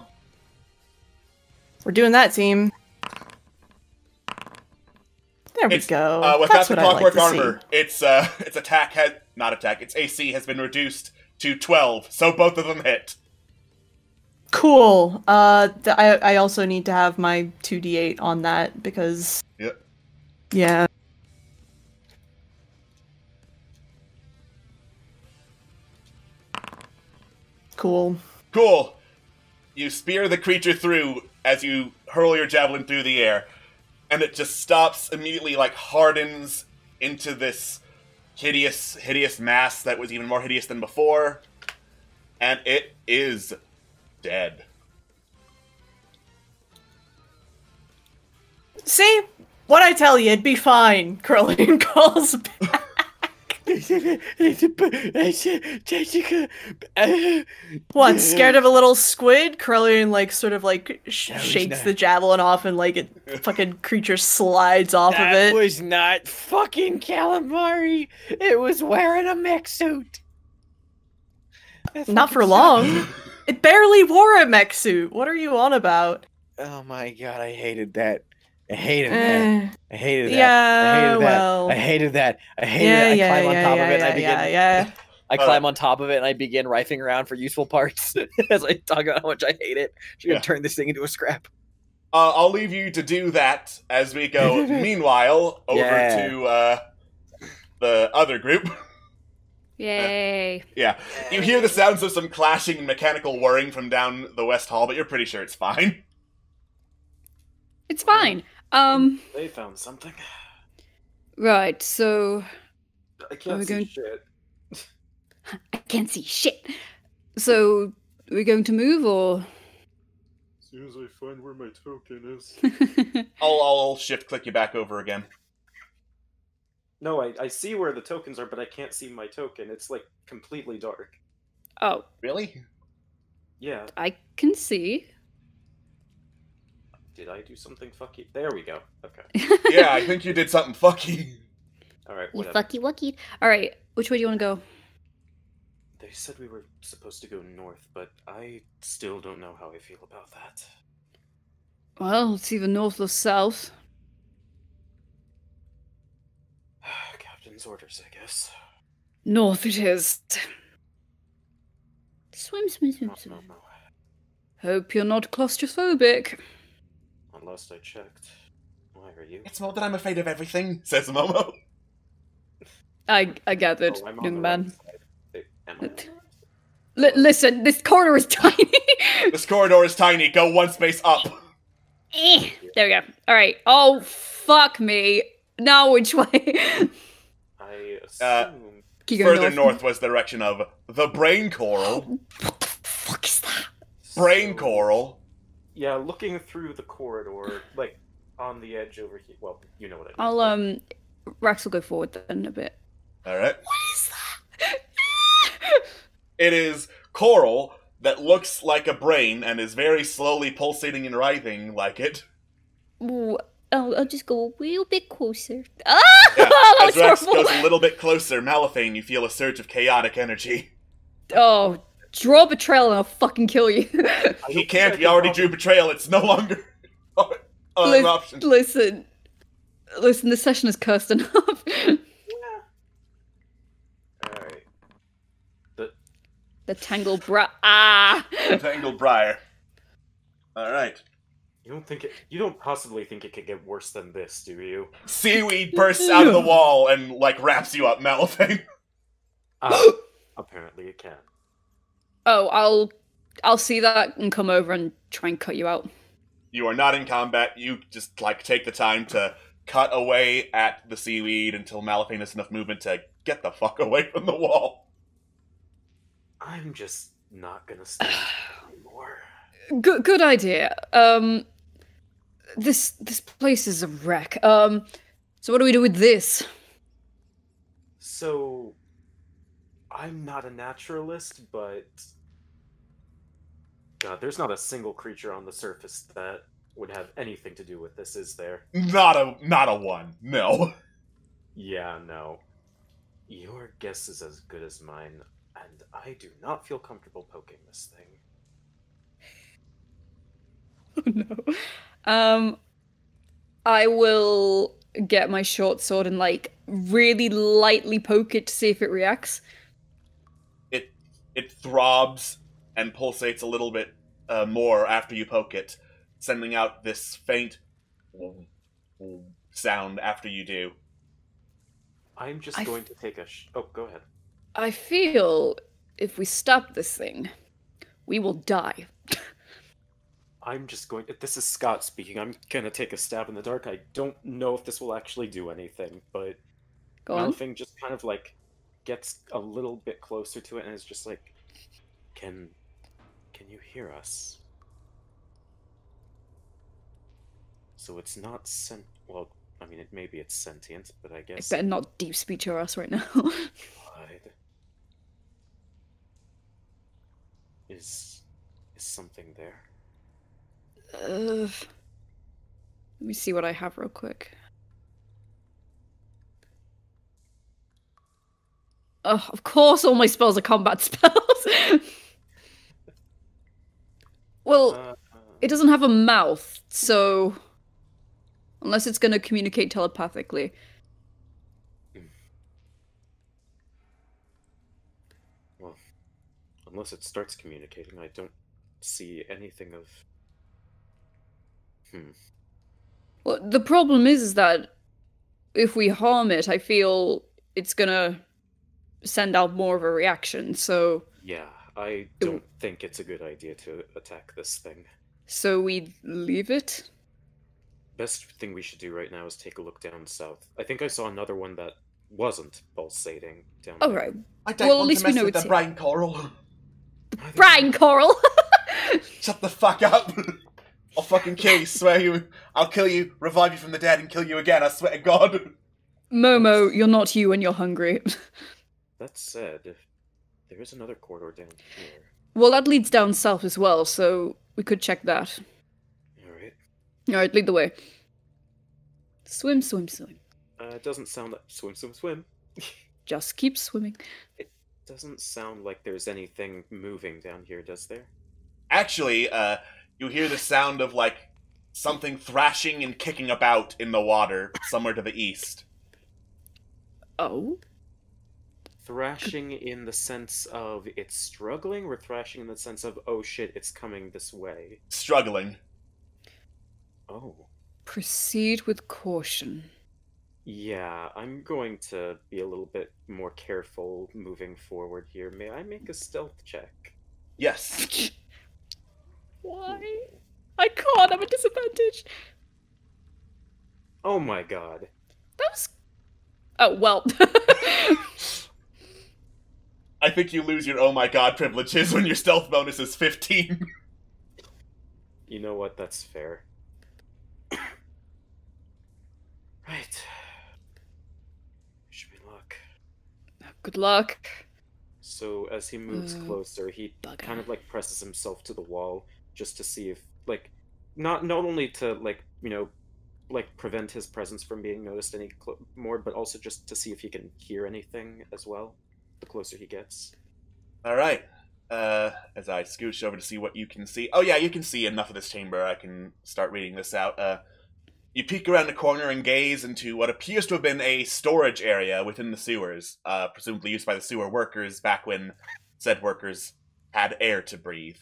We're doing that, team. There we It's, go. without That's the what I like clockwork to armor, its its AC has been reduced to 12, so both of them hit. see. Cool. I also need to have my 2d8 on that because Yep. yeah. Cool. Cool. You spear the creature through as you hurl your javelin through the air, and it just stops immediately, like hardens into this hideous mass that was even more hideous than before, and it is dead. See? What I tell you, it'd be fine. Curling calls back. What, scared of a little squid? Curlian, like, sort of, like, shakes the javelin off and, like, it fucking creature slides off of it. That was not fucking calamari. It was wearing a mech suit. Not for long. It barely wore a mech suit. What are you on about? Oh my god, I hated that. I hated Eh. that. I hated that. Yeah, I hated well. that. I hated that. I hated Yeah, it. yeah, I climb yeah, on top yeah, of it and I yeah, begin yeah. I climb on top of it and I begin rifing around for useful parts as I talk about how much I hate it. She's gonna turn this thing into a scrap. I'll leave you to do that as we go. Meanwhile, over Yeah. to the other group. Yay. Yeah. You hear the sounds of some clashing and mechanical whirring from down the West Hall, but you're pretty sure it's fine. It's fine. They found something. Right, so I Are can't we see going- shit. I can't see shit. So, are we going to move or? As soon as I find where my token is. I'll shift click you back over again. No, I see where the tokens are, but I can't see my token. It's like completely dark. Oh, Really? Yeah. I can see. Did I do something fucky? There we go. Okay. Yeah, I think you did something fucky. Alright, You whatever. fucky wucky. Alright, which way do you want to go? They said we were supposed to go north, but I still don't know how I feel about that. Well, it's either north or south. Captain's orders, I guess. North it is. Swim, swim, swim, No, swim. no. Hope you're not claustrophobic. Not last I checked. Why are you? It's more that I'm afraid of everything, says Momo. I gathered, Oh, I'm on young the man. right side. Am I on the right side? Listen, this corridor is tiny. This corridor is tiny. Go one space up. There we go. Alright. Oh, fuck me. Now which way? I assume... Keep going Further north was the direction of the brain coral. What the fuck is that? Brain So, coral. Yeah, looking through the corridor, like, on the edge over here. Well, you know what I mean. I'll, Rax will go forward then a bit. Alright. What is that? It is coral that looks like a brain and is very slowly pulsating and writhing like it. Ooh, I'll just go a little bit closer. Ah! Yeah, that as was Rex horrible. goes a little bit closer, Malifane, you feel a surge of chaotic energy. Oh, draw betrayal and I'll fucking kill you. He can't, we already drew betrayal, it's no longer an option. Listen, this session is cursed enough. Alright. The tangled Ah! Tangled briar. Alright. You don't possibly think it could get worse than this, do you? Seaweed bursts out of the wall and, like, wraps you up, Malifane. Apparently it can. Oh, I'll see that and come over and try and cut you out. You are not in combat, you just, like, take the time to cut away at the seaweed until Malifane has enough movement to get the fuck away from the wall. I'm just not gonna stand anymore. Good idea. This place is a wreck. So what do we do with this? So, I'm not a naturalist, but... God, there's not a single creature on the surface that would have anything to do with this, is there? Not a one, no. Yeah, no. Your guess is as good as mine, and I do not feel comfortable poking this thing. Oh no. I will get my short sword and like really lightly poke it to see if it reacts. It throbs and pulsates a little bit more after you poke it, sending out this faint sound after you do. I'm just going to take a... Oh, go ahead. I feel if we stop this thing, we will die. I'm just going... This is Scott speaking. I'm gonna take a stab in the dark. I don't know if this will actually do anything, but... Malifang just kind of, like, gets a little bit closer to it and is just like, Can you hear us? So it's not well, I mean, maybe it's sentient, but I guess... I better not deep speech your ass right now. God. Is something there? Let me see what I have real quick. Oh, of course all my spells are combat spells! Well, it doesn't have a mouth, so... Unless it's gonna communicate telepathically. Well, unless it starts communicating, I don't see anything of... Well, the problem is that if we harm it, I feel it's gonna send out more of a reaction, so... Yeah, I don't think it's a good idea to attack this thing. So we leave it? Best thing we should do right now is take a look down south. I think I saw another one that wasn't pulsating down there. Alright. I don't want to mess with the brine coral. Brine coral! Shut the fuck up! I'll fucking kill you, swear you. I'll kill you, revive you from the dead, and kill you again, I swear to God. Momo, you're not you when you're hungry. That said, there is another corridor down here. Well, that leads down south as well, so we could check that. Alright. Alright, lead the way. Swim, swim, swim. It doesn't sound like... Swim, swim, swim. Just keep swimming. It doesn't sound like there's anything moving down here, does there? Actually, you hear the sound of, like, something thrashing and kicking about in the water somewhere to the east. Oh? Thrashing in the sense of it's struggling, or thrashing in the sense of, oh shit, it's coming this way? Struggling. Oh. Proceed with caution. Yeah, I'm going to be a little bit more careful moving forward here. May I make a stealth check? Yes. Why? I can't, I'm at disadvantage. Oh my god. That was... Oh, well. I think you lose your oh my god privileges when your stealth bonus is 15. You know what, that's fair. Right. Wish me luck. Good luck. So as he moves closer, he kind of like presses himself to the wall just to see if, like, not only to, like, you know, like prevent his presence from being noticed any more, but also just to see if he can hear anything as well, the closer he gets. Alright. As I scooch over to see what you can see. Oh yeah, you can see enough of this chamber. I can start reading this out. You peek around the corner and gaze into what appears to have been a storage area within the sewers, presumably used by the sewer workers back when said workers had air to breathe.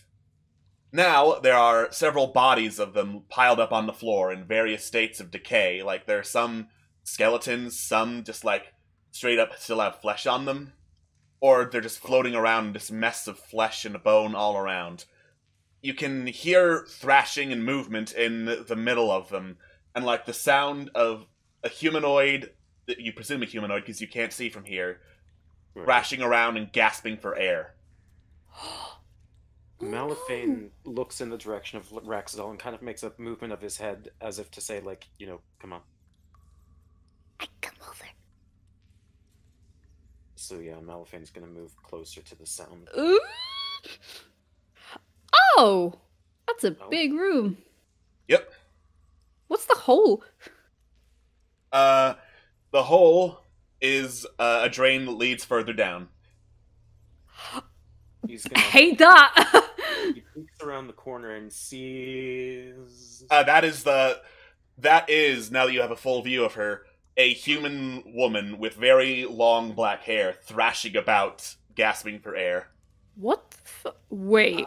Now, there are several bodies of them piled up on the floor in various states of decay. Like, there are some skeletons, some just, like, straight up still have flesh on them. Or they're just floating around in this mess of flesh and bone all around. You can hear thrashing and movement in the middle of them, and, like, the sound of a humanoid, you presume a humanoid because you can't see from here, thrashing around and gasping for air. Malifang looks in the direction of Raxidol and kind of makes a movement of his head as if to say, like, you know, come on. I come over. So yeah, Malifang's gonna move closer to the sound. Ooh. Oh! That's a big room. Yep. What's the hole? The hole is a drain that leads further down. He's I gonna... hate that! He peeks around the corner and sees... That is that is, now that you have a full view of her, a human woman with very long black hair thrashing about, gasping for air. What the wait.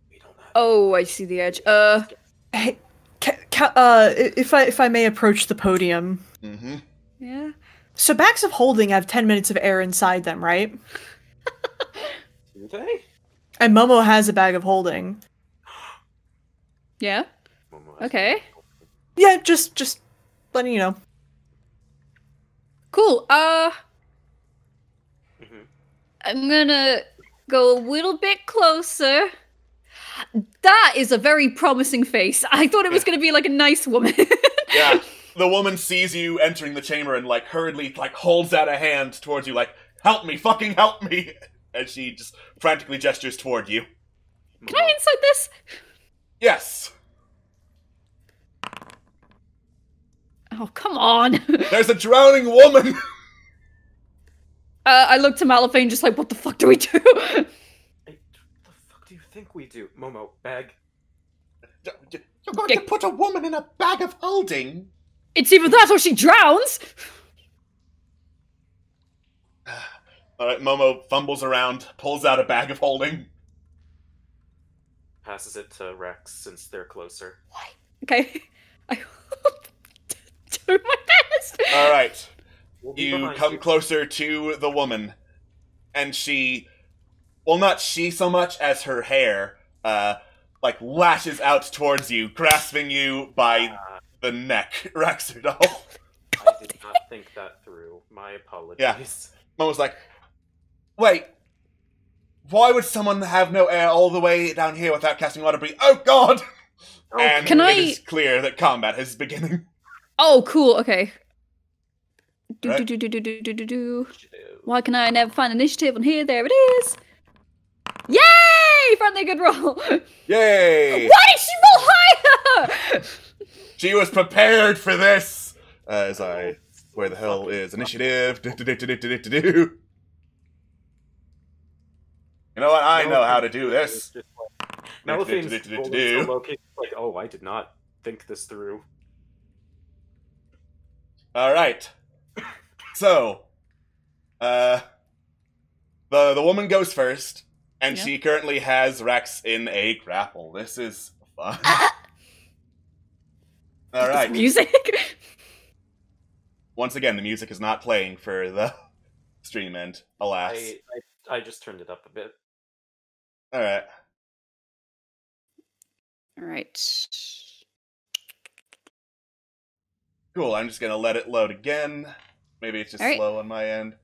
We don't have Oh, I see the edge. Hey, if I may approach the podium. Mm-hmm. Yeah. So bags of holding have 10 minutes of air inside them, right? Do they? And Momo has a bag of holding. Yeah. Momo has- Okay. Yeah, just letting you know. Cool. Mhm. I'm gonna go a little bit closer. That is a very promising face. I thought it was gonna be like a nice woman. Yeah. The woman sees you entering the chamber and, like, hurriedly, like, holds out a hand towards you, like, help me, fucking help me! And she just frantically gestures toward you. Can I inside this? Yes! Oh, come on. There's a drowning woman! I looked to Malifane just like, what the fuck do we do? Hey, what the fuck do you think we do? Momo, bag. You're going to put a woman in a bag of holding? It's either that or she drowns. Alright, Momo fumbles around, pulls out a bag of holding. Passes it to Rex since they're closer. Okay. I do my best. Alright. We'll be You behind come you. closer to the woman, and she, well, not she so much as her hair, like, lashes out towards you, grasping you by the neck. Raxardol. I did not think that through. My apologies. Yeah. Momo's like, wait, why would someone have no air all the way down here without casting water breathe? Oh god! And Can it I- is clear that combat is beginning. Oh, cool. Okay. Right. Do. Why can I never find initiative on here? There it is. Yay! Friendly good roll. Yay! Why did she roll higher? She was prepared for this! As I... Where the hell is initiative? Do. You know what? I know how to do this. Melifane's rolling so low key, like, oh, I did not think this through. Alright. So, the woman goes first, and Yeah. she currently has Rex in a grapple. This is fun. Alright. Music. Once again, the music is not playing for the stream end, alas. I just turned it up a bit. Alright. All right. Cool, I'm just gonna let it load again. Maybe it's just Alright. slow on my end.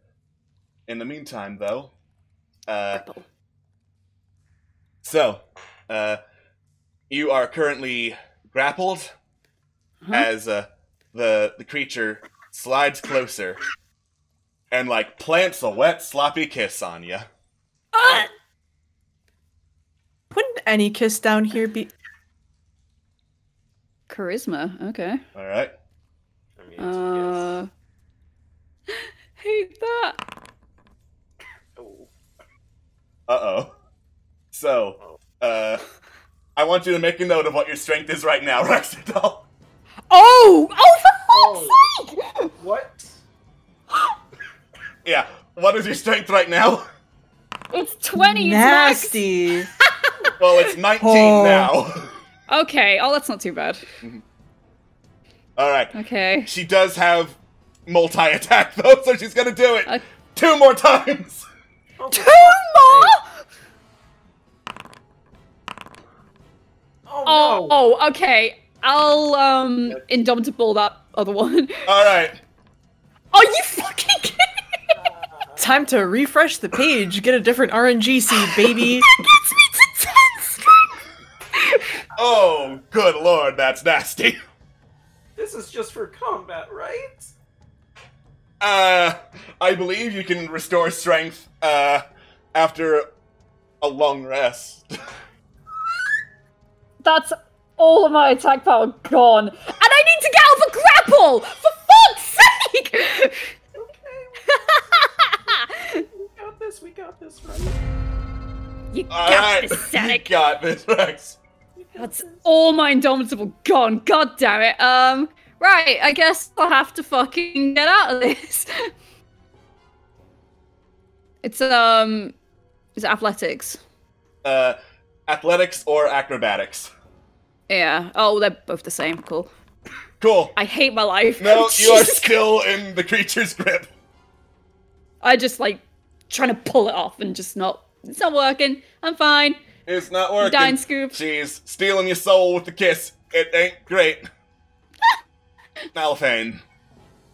In the meantime, though, so, you are currently grappled as the creature slides closer and, like, plants a wet, sloppy kiss on you. Wouldn't any kiss down here be... Charisma. Okay. Alright. I mean, Hate that. oh. Uh-oh. So, I want you to make a note of what your strength is right now, Rexidol. Oh, for fuck's sake! What? Yeah, what is your strength right now? It's 20. Max. Nasty. Well, it's 19 Oh. now. Okay. Oh, that's not too bad. Alright. Okay. She does have multi-attack, though, so she's gonna do it 2 more times! Oh, 2 more? oh no! Oh, okay. I'll indomitable that other one. Alright. Are you fucking kidding me? Time to refresh the page, get a different RNG seed, baby. That gets me to 10 strength. Oh, good lord, that's nasty. This is just for combat, right? I believe you can restore strength, after a long rest. That's all of my attack power gone. And I need to get out of the grapple! For fuck's sake! We got this, right? You got Alright, this, you Sonic. got this, Rex. That's all my indomitable gone. God damn it. Right, I guess I'll have to fucking get out of this. It's athletics. Athletics or acrobatics? Yeah. Oh, they're both the same. Cool. Cool. I hate my life. No, you are still in the creature's grip. I just like trying to pull it off and just not. It's not working. I'm fine. It's not working. Dying Scoop. She's stealing your soul with the kiss. It ain't great. Malphane.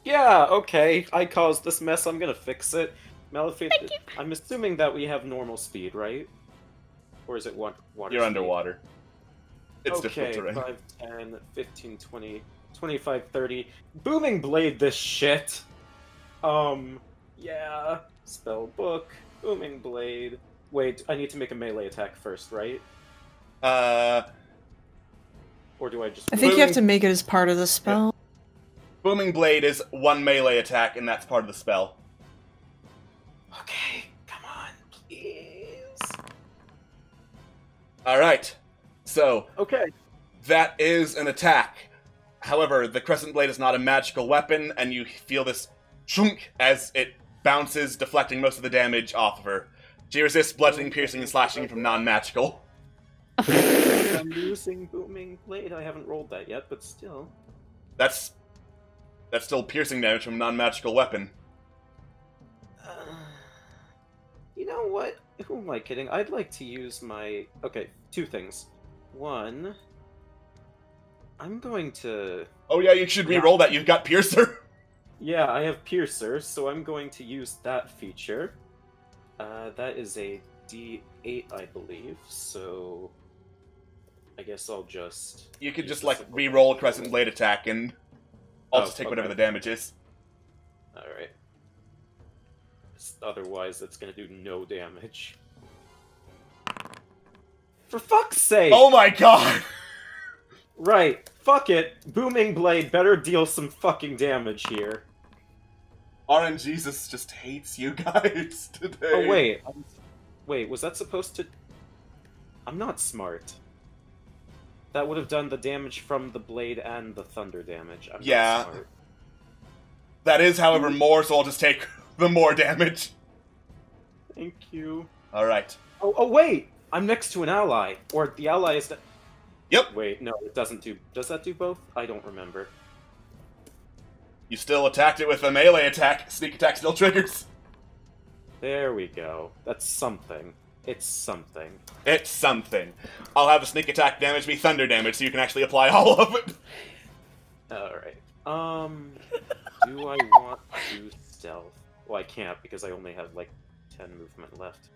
Yeah, okay. I caused this mess. I'm gonna fix it. Malphane, I'm assuming that we have normal speed, right? Or is it water You're speed? underwater. It's okay, difficult terrain. 5, 10, 15, 20, 25, 30. Booming Blade this shit. Yeah. Spell book. Booming Blade. Wait, I need to make a melee attack first, right? Or do I just... I think you have to make it as part of the spell. Booming Blade is one melee attack, and that's part of the spell. Okay, come on, please. Alright. So, Okay. that is an attack. However, the Crescent Blade is not a magical weapon, and you feel this chunk as it bounces, deflecting most of the damage off of her. She resists bludgeoning, piercing, and slashing from non-magical. I'm using Booming Blade. I haven't rolled that yet, but still. That's still piercing damage from a non-magical weapon. You know what? Who am I kidding? I'd like to use my... Okay, two things. One... I'm going to... Oh yeah, you should re-roll that. You've got Piercer. Yeah, I have Piercer, so I'm going to use that feature. That is a D8, I believe, so... I guess I'll just... You could just, like, re-roll a Crescent Blade attack, and I'll just take whatever the damage is. Alright. Otherwise, it's gonna do no damage. For fuck's sake! Oh my god! Right, fuck it. Booming Blade better deal some fucking damage here. RNGesus just hates you guys today. Oh, wait. Wait, was that supposed to... I'm not smart. That would have done the damage from the blade and the thunder damage. I'm Yeah. not smart. That is, however, more, so I'll just take the more damage. Thank you. Alright. Oh, wait! I'm next to an ally. Or the ally is... Yep. Wait, no, it doesn't do... Does that do both? I don't remember. You still attacked it with a melee attack. Sneak attack still triggers. There we go. That's something. It's something. It's something. I'll have the sneak attack damage be thunder damage, so you can actually apply all of it. Alright. Do I want to stealth? Well, I can't, because I only have, like, 10 movement left.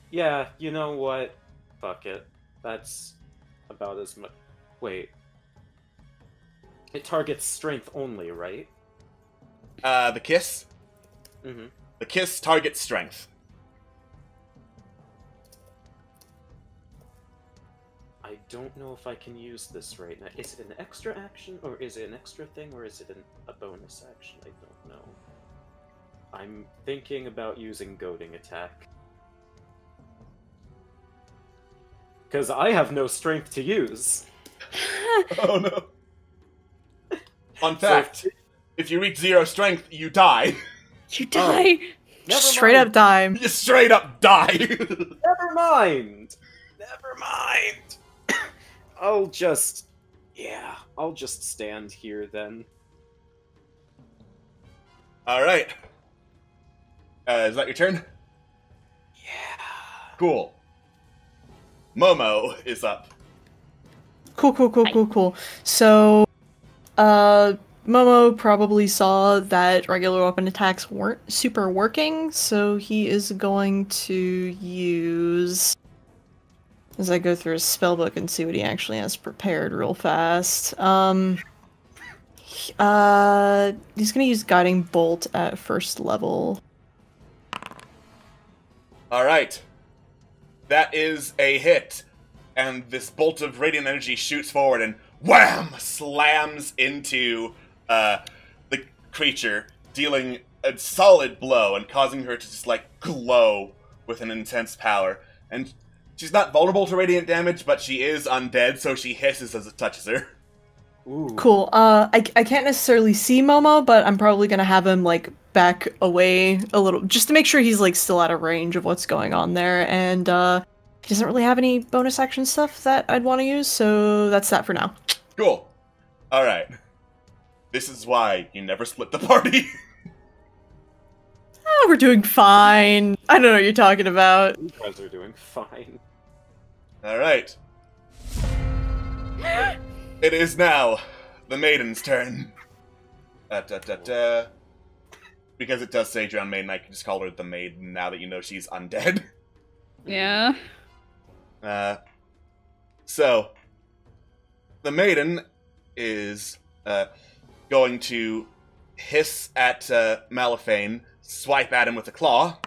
Yeah, you know what? Fuck it. That's about as much... Wait. It targets strength only, right? The kiss? Mm-hmm. The kiss targets strength. I don't know if I can use this right now. Is it an extra action, or is it an extra thing, or is it a bonus action? I don't know. I'm thinking about using goading attack. Because I have no strength to use. Oh no. Fun fact, if you reach 0 strength, you die. You die. Never Straight mind. up dime. You straight up die. Never mind. Never mind. I'll just stand here then. Alright. Is that your turn? Yeah. Cool. Momo is up. Cool. So, Momo probably saw that regular weapon attacks weren't super working, so he is going to use... As I go through his spellbook and see what he actually has prepared real fast. He's gonna use Guiding Bolt at first level. Alright. That is a hit. And this bolt of radiant energy shoots forward and wham! Slams into the creature, dealing a solid blow and causing her to just, like, glow with an intense power. And She's not vulnerable to radiant damage, but she is undead, so she hisses as it touches her. Ooh. Cool. I can't necessarily see Momo, but I'm probably gonna have him, like, back away a little, just to make sure he's, like, still out of range of what's going on there, and, he doesn't really have any bonus action stuff that I'd want to use, so that's that for now. Cool. Alright. This is why you never split the party. We're doing fine. I don't know what you're talking about. You guys are doing fine. Alright. It is now the Maiden's turn. Because it does say Drowned Maiden, I can just call her the Maiden now that you know she's undead. Yeah. So, the Maiden is going to hiss at Malifane, swipe at him with a claw.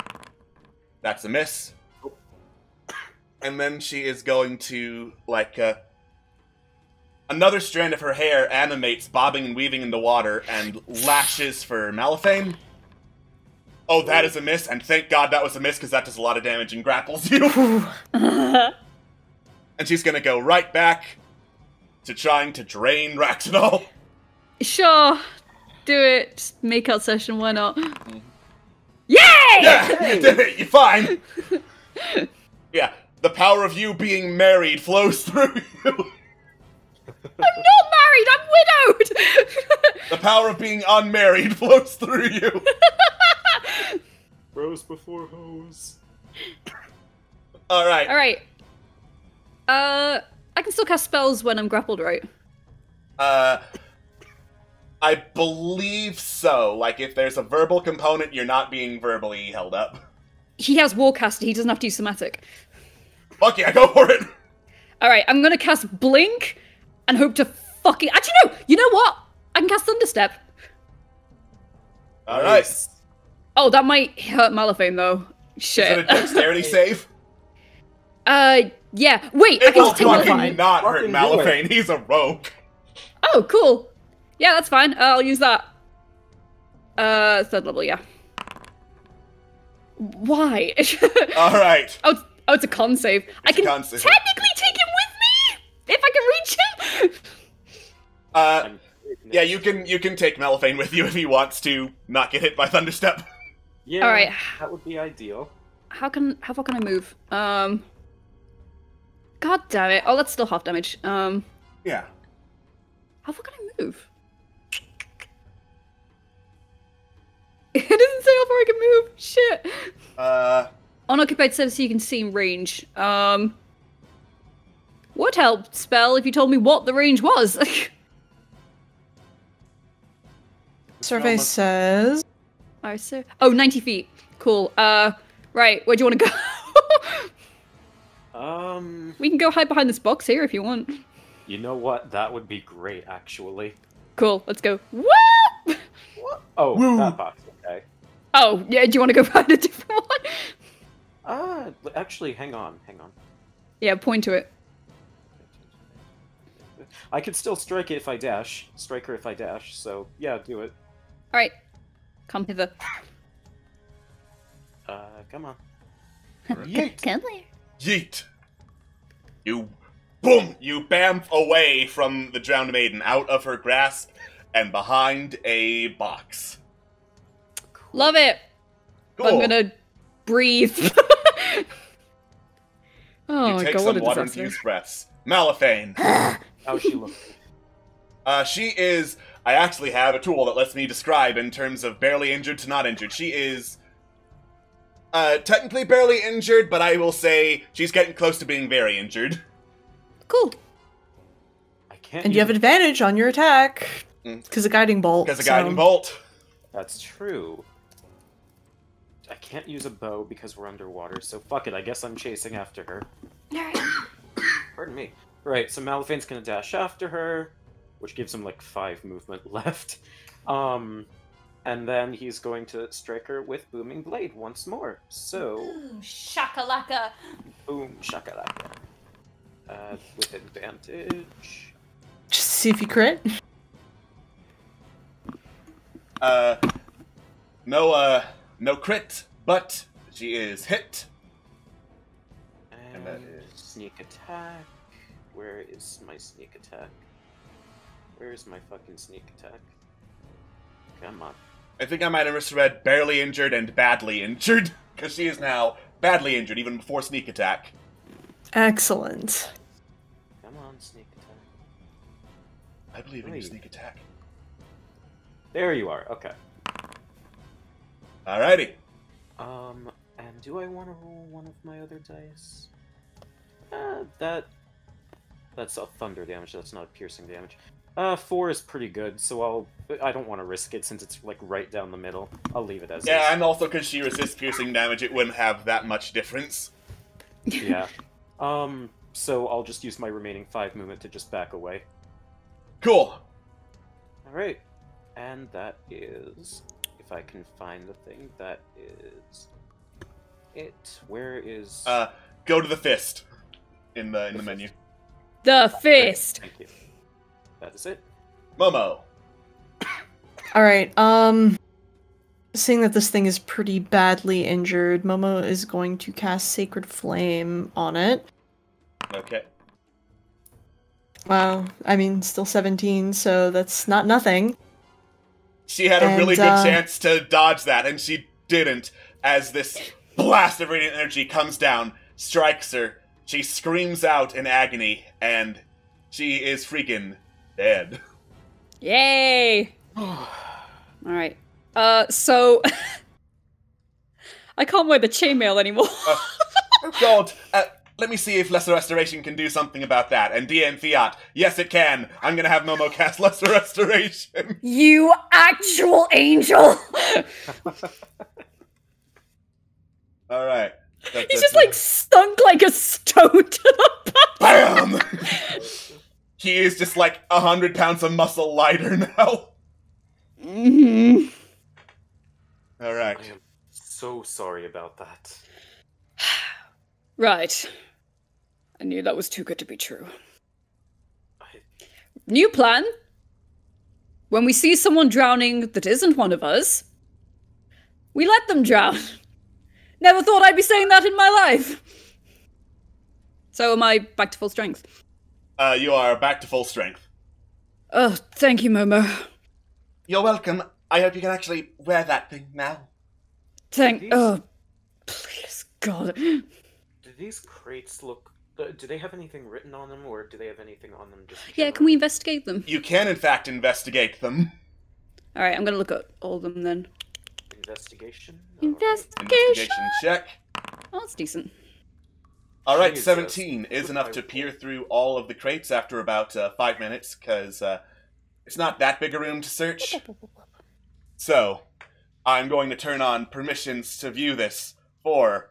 That's a miss. And then she is going to, like, another strand of her hair animates, bobbing and weaving in the water, and lashes for Malifane. Oh, that is a miss, and thank God that was a miss, because that does a lot of damage and grapples you. And she's gonna go right back to trying to drain Raxidol. Sure. Do it. Just make out session, why not? Yay! Yeah, you did it, you're fine. Yeah, the power of you being married flows through you. I'm not married, I'm widowed! The power of being unmarried flows through you. Bros before hoes. Alright. Alright. I can still cast spells when I'm grappled, right? I believe so. Like, if there's a verbal component, you're not being verbally held up. He has Warcaster, he doesn't have to use Somatic. Fuck yeah, go for it! Alright, I'm gonna cast Blink and hope to fucking... Actually, no! You know what? I can cast Thunderstep. Alright. Oh, that might hurt Malifane, though. Shit. Is it a dexterity save? Yeah. Wait, I It can will just take fucking Malifane. not hurt Fucking do Malifane, he's a rogue. Oh, cool. Yeah, that's fine. I'll use that. Third level, yeah. Why? Alright. Oh, it's a con save. I can con save. technically take him with me if I can reach him. Yeah, you can take Malifane with you if he wants to not get hit by Thunderstep. Yeah, Alright. that would be ideal. How far can I move? God damn it. Oh, that's still half damage. Yeah. How far can I move? It doesn't say how far I can move. Shit. Unoccupied says you can see in range. Would help spell if you told me what the range was. Survey says... Oh, 90 feet. Cool. Right, where do you want to go? We can go hide behind this box here if you want. You know what? That would be great, actually. Cool, let's go. Woo! Oh, Woo. that box, okay. Oh, yeah, do you want to go find a different one? Actually, hang on. Yeah, point to it. I could still strike her if I dash, so yeah, do it. Alright, come hither. Come on. Yeet. Come here. Yeet. You bamf away from the Drowned Maiden, out of her grasp, and behind a box. Love it. Cool. I'm gonna breathe. Oh You my take god, what some a disaster. water-infused breaths. Malifane. How's she look? She is... I actually have a tool that lets me describe in terms of barely injured to not injured. She is... technically barely injured, but I will say she's getting close to being very injured. Cool. I can't. And you have advantage on your attack. Mm. Because of Guiding Bolt. Because of Guiding Bolt. That's true. I can't use a bow because we're underwater, so fuck it. I guess I'm chasing after her. Pardon me. Right, so Malifane's gonna dash after her, which gives him like 5 movement left. And then he's going to strike her with Booming Blade once more. So, Shakalaka. boom, shakalaka. With advantage. Just to see if you crit. No crit, but she is hit. And that is Sneak attack. Where is my sneak attack? Where is my fucking sneak attack? Come on. I think I might have misread barely injured and badly injured, because she is now badly injured, even before sneak attack. Excellent. Come on, sneak attack. I believe in your sneak attack. There you are, okay. Alrighty. And do I want to roll one of my other dice? That's a thunder damage, that's not a piercing damage. 4 is pretty good, so I don't want to risk it since it's like right down the middle. I'll leave it as Yeah, is. and also because she resists piercing damage, it wouldn't have that much difference. Yeah. So I'll just use my remaining 5 movement to just back away. Cool. Alright. And that is... If I can find the thing, that is... it. Where is... Go to the fist in the menu. The fist! Thank you. That is it. Momo. Alright, seeing that this thing is pretty badly injured, Momo is going to cast Sacred Flame on it. Okay. Wow, I mean, still 17, so that's not nothing. She had a really good chance to dodge that, and she didn't, as this blast of radiant energy comes down, strikes her, she screams out in agony, and she is freaking dead. Yay! Alright. So... I can't wear the chainmail anymore. Oh god, let me see if Lesser Restoration can do something about that. And DM Fiat, yes it can. I'm gonna have Momo cast Lesser Restoration. You actual angel! Alright. He's just like stunk like a stone to the bottom. BAM! He is just like 100 pounds of muscle lighter now. Mm-hmm. Alright. I am so sorry about that. Right. I knew that was too good to be true. New plan. When we see someone drowning that isn't one of us, we let them drown. Never thought I'd be saying that in my life. So am I back to full strength? You are back to full strength. Oh, thank you, Momo. You're welcome. I hope you can actually wear that thing now. Oh, please, God. Do these crates look... do they have anything written on them, or do they have anything on them just Yeah, can we investigate them? You can, in fact, investigate them. Alright, I'm gonna look at all of them then. Investigation? Investigation check. Oh, that's decent. Alright, Jesus. 17 is enough to peer through all of the crates after about 5 minutes, because it's not that big a room to search. So, I'm going to turn on permissions to view this for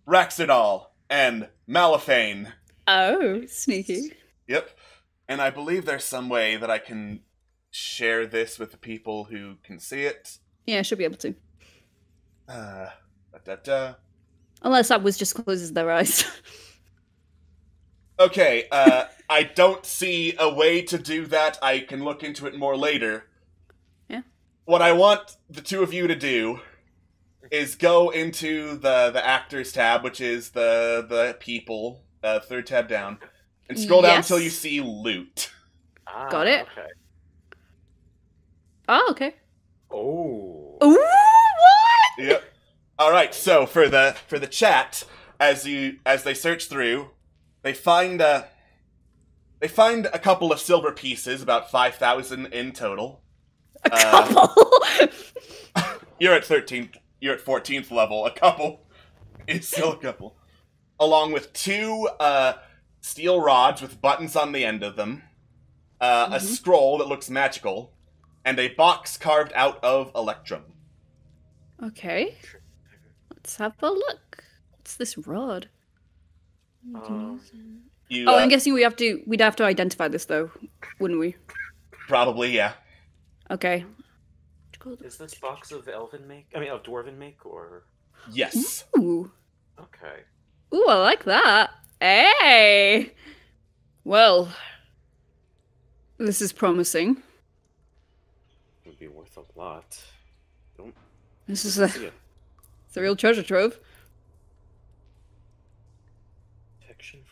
Raxidal and Malifane. Oh, sneaky. Yep. And I believe there's some way that I can share this with the people who can see it. Yeah, I should be able to. Unless that was just closes their eyes. Okay, I don't see a way to do that. I can look into it more later. Yeah. What I want the two of you to do is go into the actors tab, which is the people, third tab down, and scroll down until you see loot. Got it. Okay. Oh, okay. Oh. Ooh, what? Yep. All right. So for the chat, as they search through, they find a couple of silver pieces, about 5,000 in total. A couple. You're at 13th. You're at 14th level. A couple is still a couple, along with 2 steel rods with buttons on the end of them, a scroll that looks magical, and a box carved out of electrum. Okay. Let's have a look. What's this rod? I'm guessing we'd have to identify this though, wouldn't we? Probably, yeah. Okay. Is this box of elven make? I mean, of dwarven make, or? Yes. Ooh. Okay. Ooh, I like that. Hey. Well, this is promising. Would be worth a lot. Don't. This is it's a real treasure trove. Protection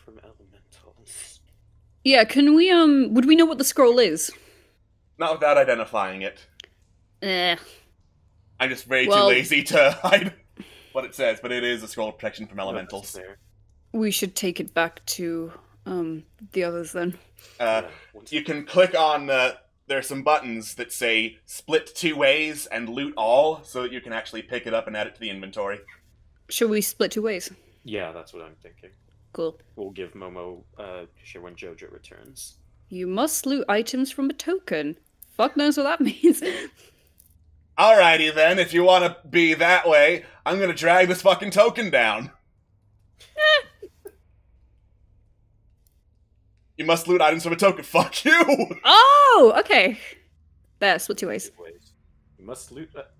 Yeah, can we, would we know what the scroll is? Not without identifying it. Eh. I'm just way too Well- lazy to hide what it says, but it is a scroll of protection from elementals. There. We should take it back to, the others then. You can click on, there are some buttons that say split 2 ways and loot all, so that you can actually pick it up and add it to the inventory. Should we split 2 ways? Yeah, that's what I'm thinking. Cool. We'll give Momo share when Jojo returns. You must loot items from a token. Fuck knows what that means. Alrighty then, if you want to be that way, I'm gonna drag this fucking token down. You must loot items from a token. Fuck you! Oh, okay. There, split 2 ways. You must loot that.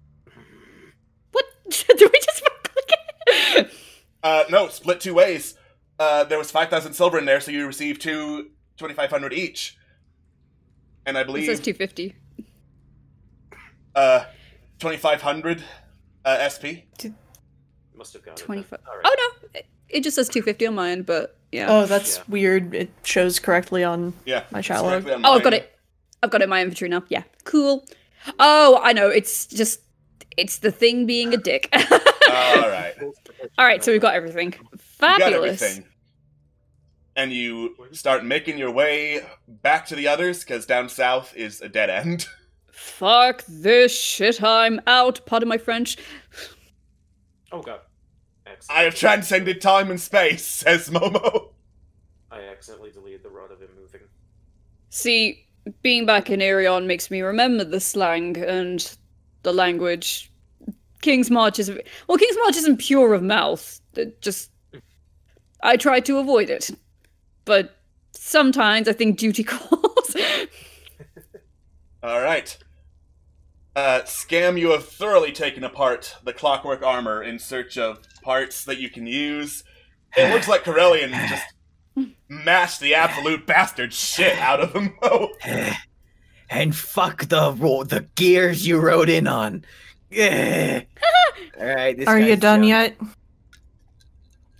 What? Did we just click it? No, split 2 ways. There was 5,000 silver in there, so you receive 2,500 each. And I It believe... says 250. 2,500 SP. Must have got it. 25. All right. Oh no, it just says 250 on mine, but yeah. Oh, that's Yeah. weird. It shows correctly on Yeah. my it's chat log. correctly on Oh, I've got mine. it. I've got it in my inventory now. Yeah, cool. Oh, I know. It's the thing being a dick. Alright. All right, so we've got everything. You got Fabulous. everything. And you start making your way back to the others, because down south is a dead end. Fuck this shit. I'm out. Pardon my French. Oh god. Excellent. I have transcended time and space, says Momo. I accidentally deleted the rod of him moving. See, being back in Arion makes me remember the slang and the language. King's March isn't pure of mouth. It just I try to avoid it, but sometimes I think duty calls. All right. Scam, you have thoroughly taken apart the Clockwork armor in search of parts that you can use. It looks like Corellian just mashed the absolute bastard shit out of them. Oh. And fuck the gears you rode in on. All right, this Are you guy's done done. yet?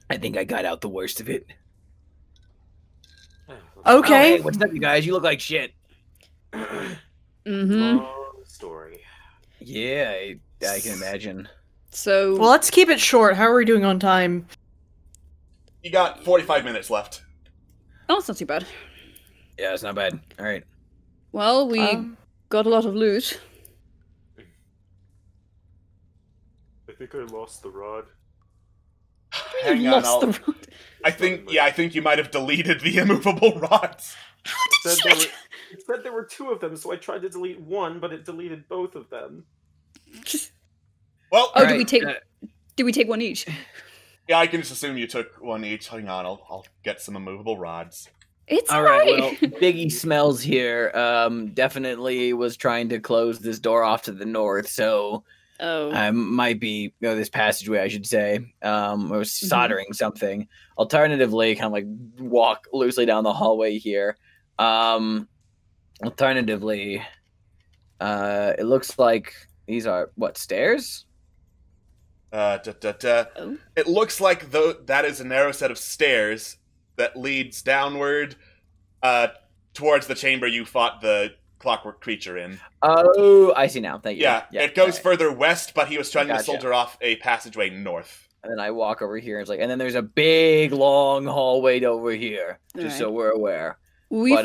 I think I got out the worst of it. Okay. Oh, hey, what's up, you guys? You look like shit. Mm-hmm. Long story. Yeah, I can imagine. So Well, let's keep it short. How are we doing on time? You got 45 minutes left. oh, it's not too bad. Yeah, it's not bad. All right. Well, we got a lot of loot. I think I lost the rod. Hang You on, lost the rod. I think you might have deleted the immovable rods. It said there were 2 of them, so I tried to delete one, but it deleted both of them. Well, Oh, All did we right, take? Did we take one each? yeah, I can just assume you took one each. Hang on, I'll get some immovable rods. It's All alright. right. Well, Biggie Smells here. Definitely was trying to close this door off to the north, so oh. I might be this passageway, I should say. I was soldering something. Alternatively, kind of like walk loosely down the hallway here. Alternatively, it looks like these are what, stairs? Oh. It looks like that is a narrow set of stairs that leads downward towards the chamber you fought the clockwork creature in. Oh, I see now. Thank you. Yeah, it goes right. further west, but he was trying to Gotcha. soldier off a passageway north. And then I walk over here. It's like, and then there's a big long hallway over here, just so we're aware. We But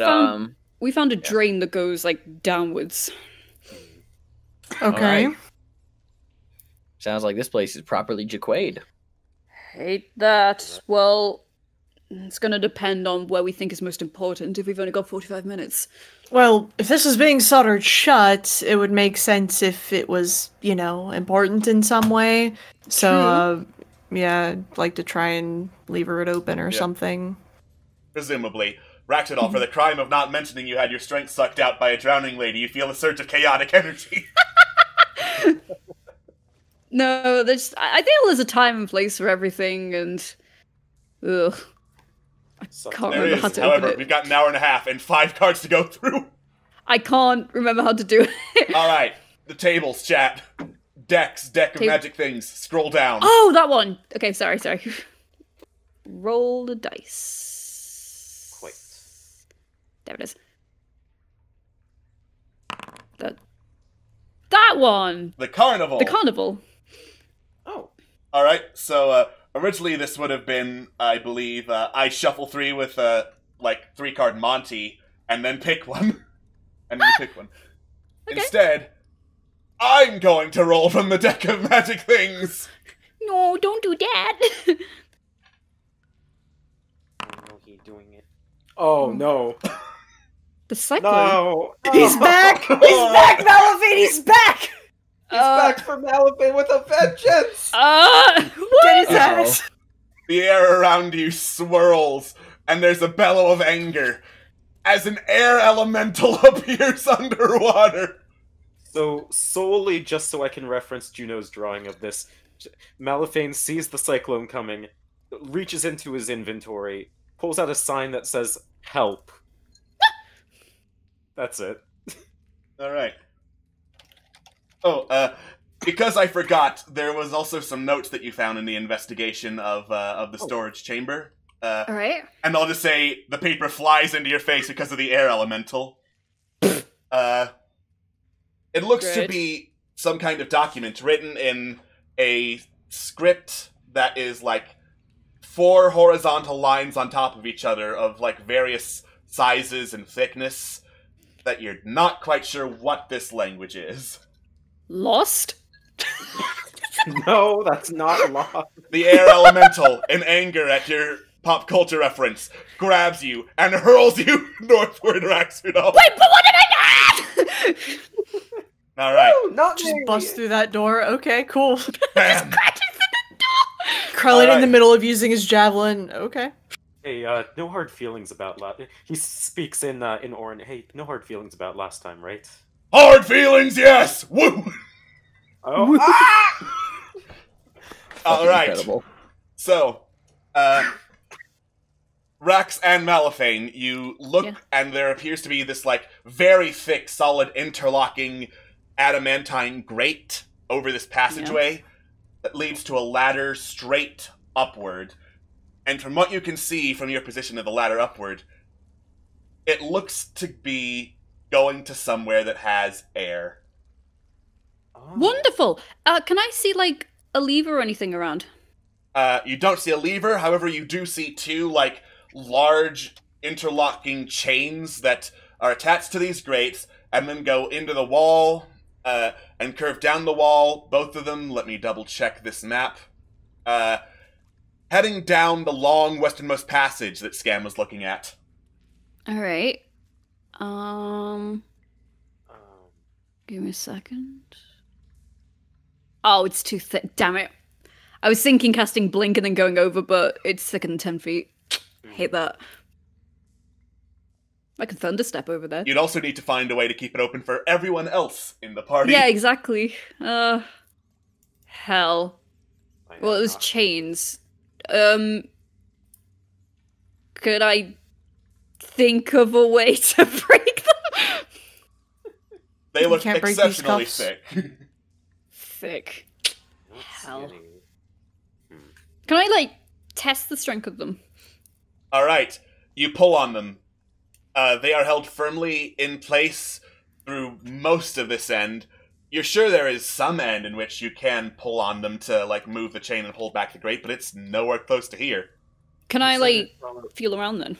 found a drain that goes like downwards. Okay. Alright. Sounds like this place is properly jaquade. Hate that. Well, it's gonna depend on where we think is most important. If we've only got 45 minutes. Well, if this is being soldered shut, it would make sense if it was, important in some way. So, yeah, I'd like to try and lever it open or something. Presumably. Raktidal, for the crime of not mentioning you had your strength sucked out by a drowning lady, you feel a surge of chaotic energy. No, I think there's a time and place for everything, and ugh, I can't There remember is. how to However, open we've it. got an hour and a half and 5 cards to go through. I can't remember how to do it. Alright, the tables, chat. Deck of magic things. Scroll down. Oh, that one. Okay, sorry. Roll the dice. Quite. There it is. That one! The carnival. The carnival. Oh. All right. So originally this would have been, I believe, I shuffle 3 with like 3-card Monty, and then pick one, and then you pick one. Okay. Instead, I'm going to roll from the deck of magic things. No, don't do that. Oh no, he's doing it. Oh no. The cyclone. No. He's back! He's back, Malafine! He's back! He's back for Malafine with a vengeance! Get his ass! The air around you swirls, and there's a bellow of anger as an air elemental appears underwater. So, solely just so I can reference Juno's drawing of this, Malafine sees the cyclone coming, reaches into his inventory, pulls out a sign that says, "Help." That's it. All right. Oh, because I forgot, there was also some notes that you found in the investigation of the storage chamber. Alright. And I'll just say the paper flies into your face because of the air elemental. It looks to Good. be some kind of document written in a script that is like 4 horizontal lines on top of each other of like various sizes and thickness that you're not quite sure what this language is. Lost? No, that's not lost. The air elemental, in anger at your pop culture reference, grabs you and hurls you northward, Raxudal. Wait, but what did I not? All right. No, not Just me. bust through that door. Okay, cool. Bam. Krellin in Alright. the middle of using his javelin. Okay. Hey, no hard feelings about he speaks in Orin. Hey, no hard feelings about last time, right? Hard feelings, yes! Woo! Oh, All right. Incredible. So, Rax and Malafane, you look, Yeah. and there appears to be this, like, very thick, solid, interlocking adamantine grate over this passageway that leads to a ladder straight upward. And from what you can see from your position of the ladder upward, it looks to be going to somewhere that has air. oh. Wonderful. Can I see, like, a lever or anything around? You don't see a lever, however, you do see 2, like, large interlocking chains that are attached to these grates and then go into the wall and curve down the wall. Both of them, let me double check this map, heading down the long westernmost passage that Scam was looking at. Alright. Um, Give me a second. Oh, it's too thick. Damn it. I was thinking casting Blink and then going over, but it's thicker than 10 feet. Hate that. I can Thunderstep over there. You'd also need to find a way to keep it open for everyone else in the party. Yeah, exactly. Hell. I know Well, it was not. chains. Could I think of a way to break them? They look can't break these exceptionally cuffs. thick. Thick. I don't see Hell. any. Can I, like, test the strength of them? Alright, you pull on them. They are held firmly in place through most of this end. You're sure there is some end in which you can pull on them to, like, move the chain and hold back the grate, but it's nowhere close to here. Can I, You said like, it's from- feel around then?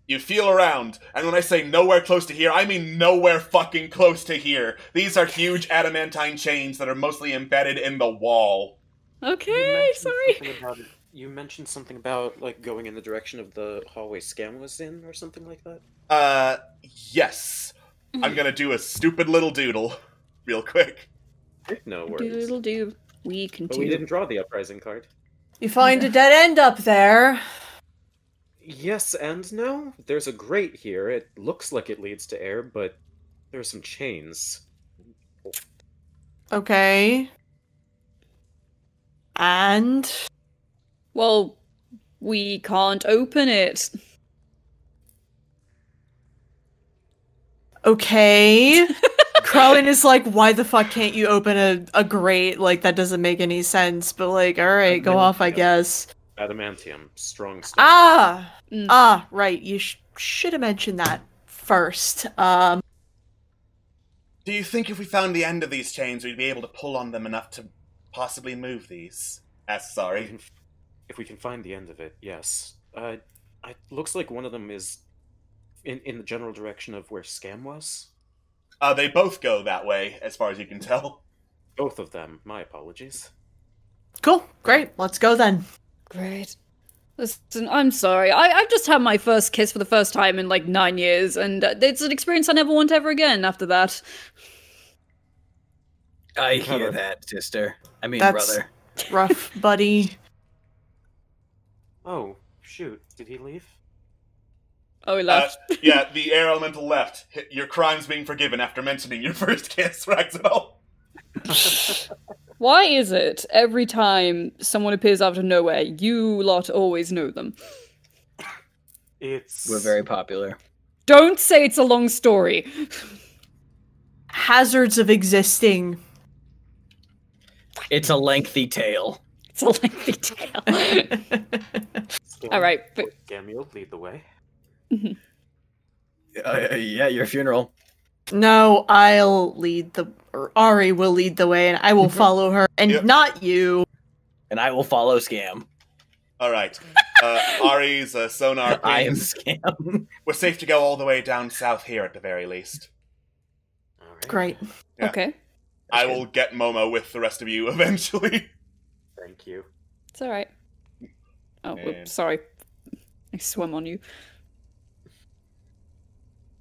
You feel around, and when I say nowhere close to here, I mean nowhere fucking close to here. These are huge adamantine chains that are mostly embedded in the wall. Okay, sorry. You mentioned something about like going in the direction of the hallway Scam was in, or something like that. Yes. I'm gonna do a stupid little doodle, real quick. No worries. Doodle do. We But continue. we didn't draw the uprising card. You find a dead end up there. Yes and no. There's a grate here. It looks like it leads to air, but there are some chains. Okay. And Well, we can't open it. okay. Krellin is like, why the fuck can't you open a grate? Like, that doesn't make any sense. But, like, alright, go off, I guess. Adamantium, strong stuff. Ah! Mm. Ah, right. should have mentioned that first. Do you think if we found the end of these chains, we'd be able to pull on them enough to possibly move these? Sorry. If we can find the end of it, yes. It looks like one of them is in the general direction of where Scam was. They both go that way, as far as you can tell. Both of them. My apologies. Cool, great, let's go then. Great. Listen, I'm sorry. I've just had my first kiss for the first time in like 9 years, and it's an experience I never want ever again after that. I hear that, sister. I mean, That's brother. rough, buddy. Oh, shoot. Did he leave? Oh, he left. Yeah, the air elemental left. Your crime's being forgiven after mentioning your first kiss, Raxidol. Why is it every time someone appears out of nowhere, you lot always know them? We're very popular. Don't say it's a long story. Hazards of existing. It's a lengthy tale. It's a lengthy tale. All right, but Gamio, lead the way. Yeah, your funeral. No, I'll lead or Ari will lead the way, and I will follow her, and not you. And I will follow Scam. All right. Ari's sonar. I am Scam. We're safe to go all the way down south here at the very least. All right. Great. Yeah. okay. I will get Momo with the rest of you eventually. Thank you. It's all right. Oh, And- whoops, sorry. I swim on you.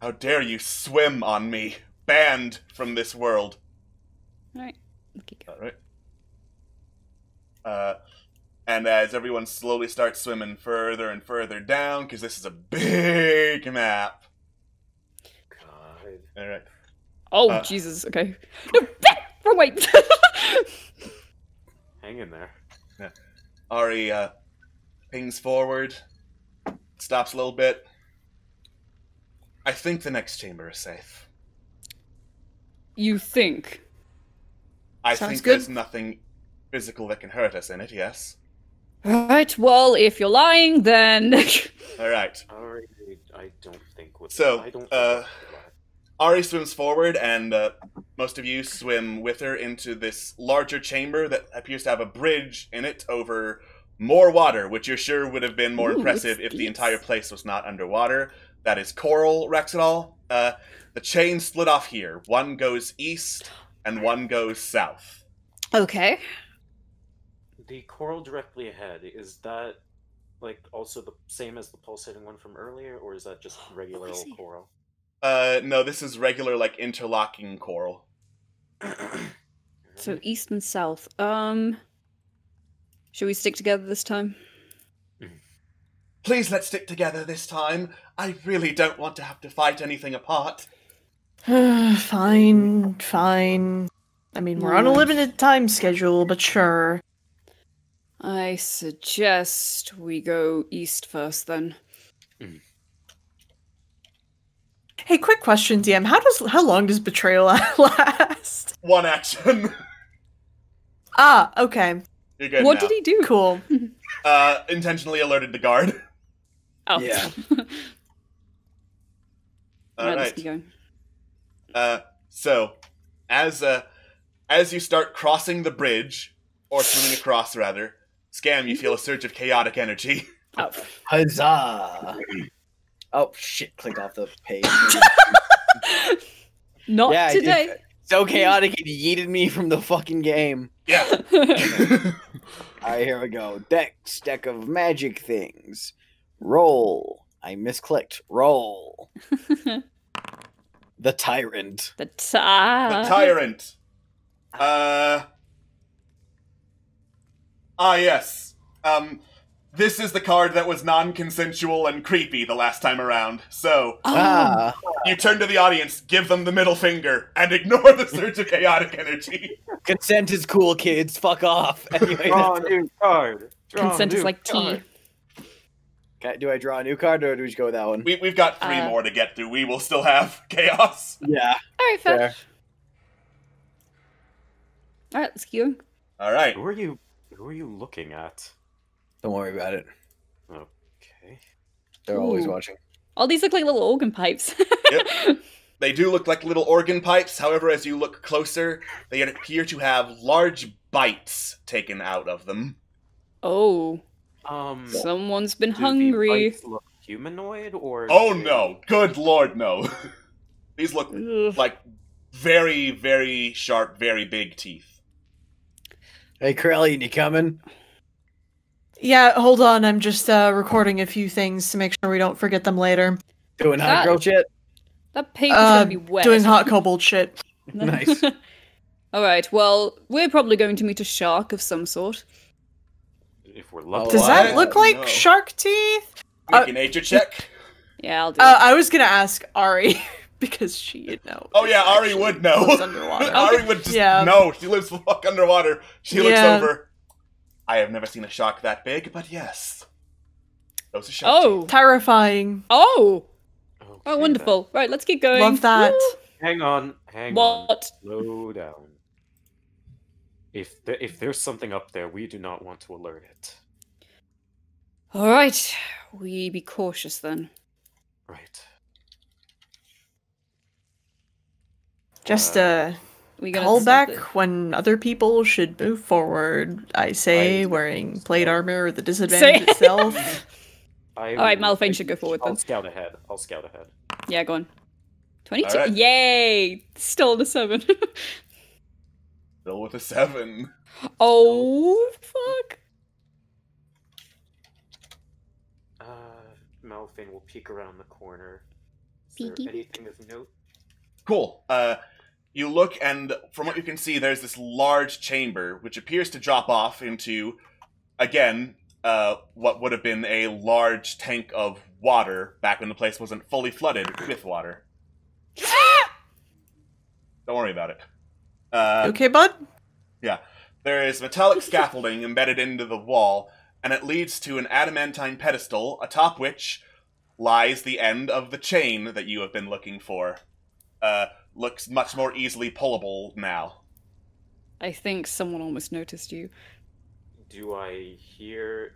How dare you swim on me? Banned from this world. All right. Okay, go. All right. And as everyone slowly starts swimming further and further down, because this is a big map. God. All right. Oh, Jesus. Okay. No, wrong way. Hang in there. Ari pings forward, stops a little bit. I think the next chamber is safe. You think? I Sounds think good. there's nothing physical that can hurt us in it, yes. Right, well, if you're lying, then... All right. Alright, I don't think with So, I don't think Ari swims forward, and most of you swim with her into this larger chamber that appears to have a bridge in it over more water, which you're sure would have been more Ooh, impressive it's if the deep. entire place was not underwater. That is coral, Rexidol. The chain split off here. One goes east, and one goes south. Okay. the coral directly ahead, is that like also the same as the pulsating one from earlier, or is that just regular old coral? No, this is regular, like, interlocking coral. So east and south. Should we stick together this time? Please let's stick together this time. I really don't want to have to fight anything apart. Fine, fine. I mean, we're on a limited time schedule, but sure. I suggest we go east first, then. Hey, quick question, DM. How long does betrayal last? One action. Ah, okay. You're good What now. did he do? Cool. Intentionally alerted the guard. Oh. Yeah. Alright, let's Alright. keep going. So, as you start crossing the bridge, or swimming across, rather, Scam, you feel a surge of chaotic energy. Oh. Huzzah! Oh shit! Clicked off the page. Not Yeah, I did. today. So chaotic, it yeeted me from the fucking game. Yeah. Alright, here we go. Deck of magic things. Roll. I misclicked. Roll. The Tyrant. The The Tyrant. Yes. This is the card that was non-consensual and creepy the last time around. So, Ah. you turn to the audience, give them the middle finger, and ignore the surge of chaotic energy. Consent is cool, kids. Fuck off. Anyway, Draw a new card. Draw a Consent is new like tea. card. do I draw a new card or do we just go with that one? We've got three more to get through. We will still have chaos. Yeah. Alright, fair. Fair. Alright, let's keep going. All right. Who are you looking at? Don't worry about it. Okay. They're always Ooh. watching. Oh, these look like little organ pipes. Yep. They do look like little organ pipes, however, as you look closer, they appear to have large bites taken out of them. Oh. Someone's been hungry. The bites look humanoid, or... Oh no! Good lord, no. These look like very, very sharp, very big teeth. Hey, Corellian, you coming? Yeah, hold on. I'm just recording a few things to make sure we don't forget them later. Doing hot girl shit? That paper's gonna be wet. Doing hot kobold shit. Nice. Alright, well, we're probably going to meet a shark of some sort. If we're lucky. Does that look like No. shark teeth? Make a nature check. Yeah, I'll do it. I was gonna ask Ari, because she'd know. Oh yeah, Ari would know. Lives underwater. Ari would just Yeah. know. She lives the fuck underwater. She looks Yeah. over. I have never seen a shark that big, but yes. Those are shark Oh! Terrifying. Oh! Okay, Oh, wonderful. Right, let's keep going. Love that. Woo! Hang on. What? Slow down. If there's something up there, we do not want to alert it. Alright, we be cautious then. Right. Just We gonna call stop back it? when other people should move forward. I say Right. wearing plate armor, the disadvantage itself. Alright, Malphane should go forward I'll then. scout ahead. I'll scout ahead. Yeah, go on. 22. Alright. Yay! Still the 7. Still with a 7. Oh, fuck. Malphane will peek around the corner. Is there Peeky. anything of note? Cool. You look, and from what you can see, there's this large chamber, which appears to drop off into, again, what would have been a large tank of water back when the place wasn't fully flooded with water. Don't worry about it. Okay, bud? Yeah. There is metallic scaffolding embedded into the wall, and it leads to an adamantine pedestal, atop which lies the end of the chain that you have been looking for. Looks much more easily pullable now. I think someone almost noticed you. Do I hear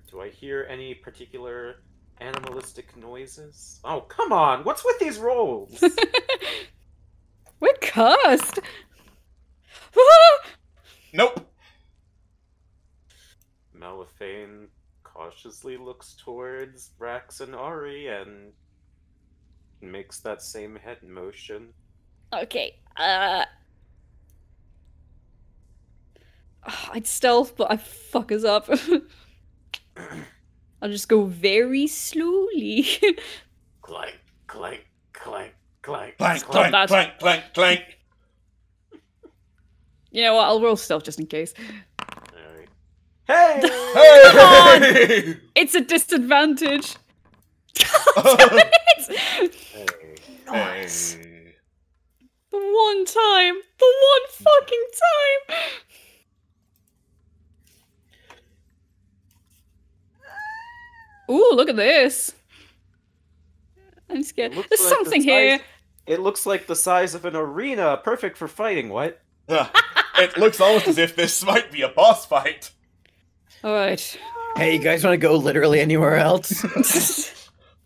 any particular animalistic noises? Oh, come on! What's with these rolls? We're cursed! Nope. Malphane cautiously looks towards Rax and Ari and makes that same head motion. Okay, I'd stealth, but I fuck us up. I'll just go very slowly. Clank, clank, clank, clank, Clank, Stop that. clank, clank, clank, clank. You know what, I'll roll stealth just in case. Alright. Hey! Hey! It's a disadvantage! Hey. Nice. Hey. The one time! The one fucking time! Ooh, look at this! I'm scared. It looks There's like something the here! size- It looks like the size of an arena, perfect for fighting, what? It looks almost as if this might be a boss fight. Alright. Hey, you guys want to go literally anywhere else?